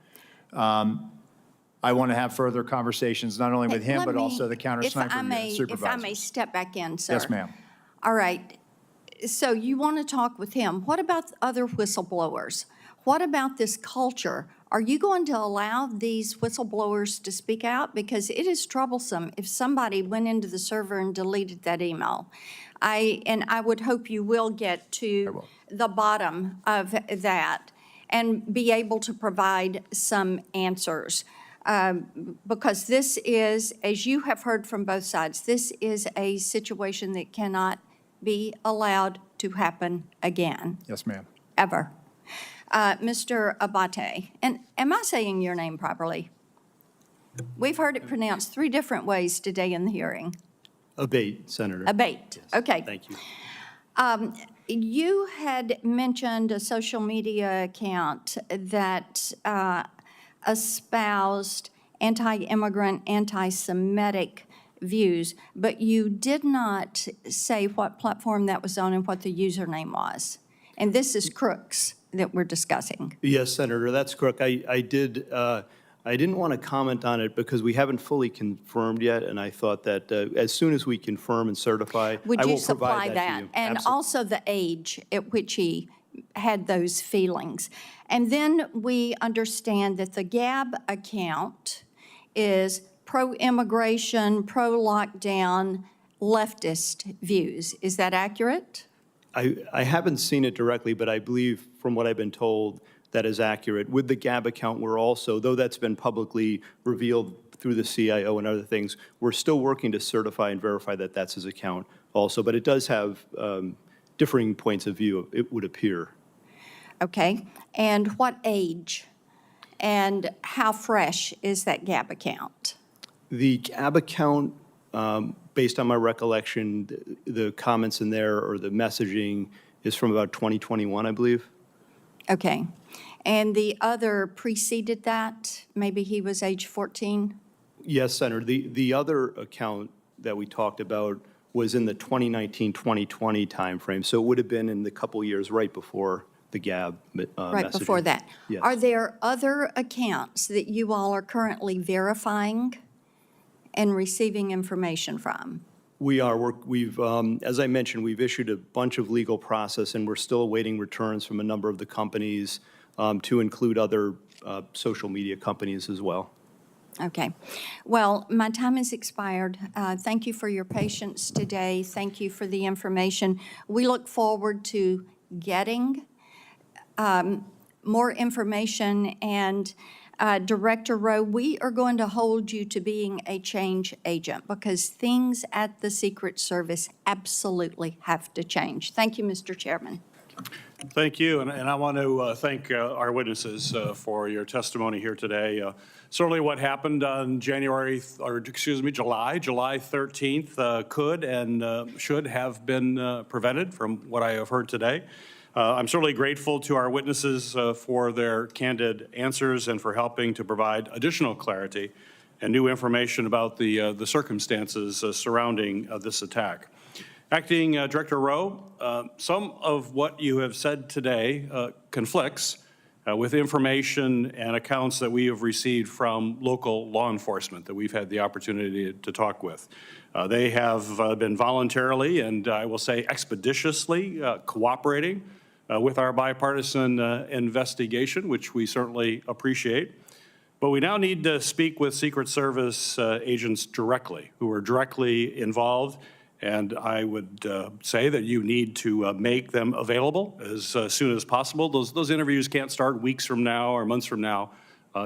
I want to have further conversations, not only with him, Let but me- also the counter sniper unit supervisors. If I may step back in, sir. Yes, ma'am. All right. So you want to talk with him. What about other whistleblowers? What about this culture? Are you going to allow these whistleblowers to speak out? Because it is troublesome if somebody went into the server and deleted that email. I would hope you will get to the bottom of that and be able to provide some answers. Because this is, as you have heard from both sides, this is a situation that cannot be allowed to happen again, Yes, ma'am. ever. Mr. Abate, and am I saying your name properly? We've heard it pronounced 3 different ways today in the hearing. Abate, Senator. Abate, okay. Thank you. You had mentioned a social media account that espoused anti-immigrant, anti-Semitic views, but you did not say what platform that was on and what the username was. And this is Crooks that we're discussing. Yes, Senator, that's correct. I didn't want to comment on it because we haven't fully confirmed yet, and I thought that as soon as we confirm and certify, Would I you will supply provide that that? to you. And Absolutely. also the age at which he had those feelings. And then we understand that the Gab account is pro-immigration, pro-lockdown, leftist views. Is that accurate? I haven't seen it directly, but I believe from what I've been told, that is accurate. With the Gab account, we're also, though that's been publicly revealed through the CIO and other things, we're still working to certify and verify that that's his account also. But it does have differing points of view, it would appear. Okay. And what age? And how fresh is that Gab account? The Gab account, based on my recollection, the comments in there or the messaging is from about 2021, I believe. Okay. And the other preceded that? Maybe he was age 14? Yes, Senator. The other account that we talked about was in the 2019-2020 timeframe, so it would have been in the couple years right before the Gab messaging. Right before that. Yes. Are there other accounts that you all are currently verifying and receiving information from? We are. We've, as I mentioned, we've issued a bunch of legal process, and we're still awaiting returns from a number of the companies, to include other social media companies as well. Okay. Well, my time has expired. Thank you for your patience today. Thank you for the information. We look forward to getting more information. And Director Rowe, we are going to hold you to being a change agent because things at the Secret Service absolutely have to change. Thank you, Mr. Chairman. Thank you, and I want to thank our witnesses for your testimony here today. Certainly what happened on July 13th could and should have been prevented from what I have heard today. I'm certainly grateful to our witnesses for their candid answers and for helping to provide additional clarity and new information about the circumstances surrounding this attack. Acting Director Rowe, some of what you have said today conflicts with information and accounts that we have received from local law enforcement that we've had the opportunity to talk with. They have been voluntarily and I will say expeditiously cooperating with our bipartisan investigation, which we certainly appreciate. But we now need to speak with Secret Service agents directly, who are directly involved And I would say that you need to make them available as soon as possible. Those interviews can't start weeks from now or months from now.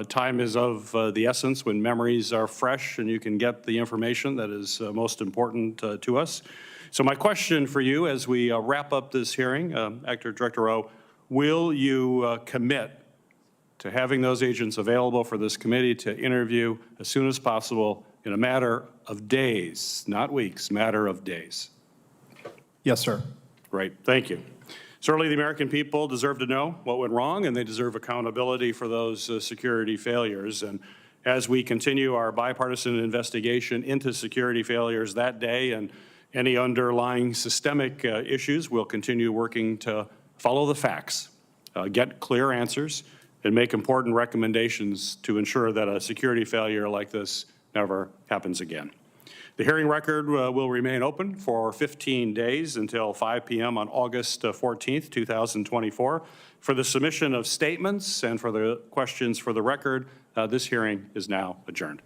Time is of the essence when memories are fresh and you can get the information that is most important to us. So my question for you as we wrap up this hearing, Director Rowe, will you commit to having those agents available for this committee to interview as soon as possible in a matter of days, not weeks, matter of days? Yes, sir. Great, thank you. Certainly the American people deserve to know what went wrong, and they deserve accountability for those security failures. And as we continue our bipartisan investigation into security failures that day and any underlying systemic issues, we'll continue working to follow the facts, get clear answers, and make important recommendations to ensure that a security failure like this never happens again. The hearing record will remain open for 15 days until 5 p.m. on August 14th, 2024. For the submission of statements and for the questions for the record, this hearing is now adjourned.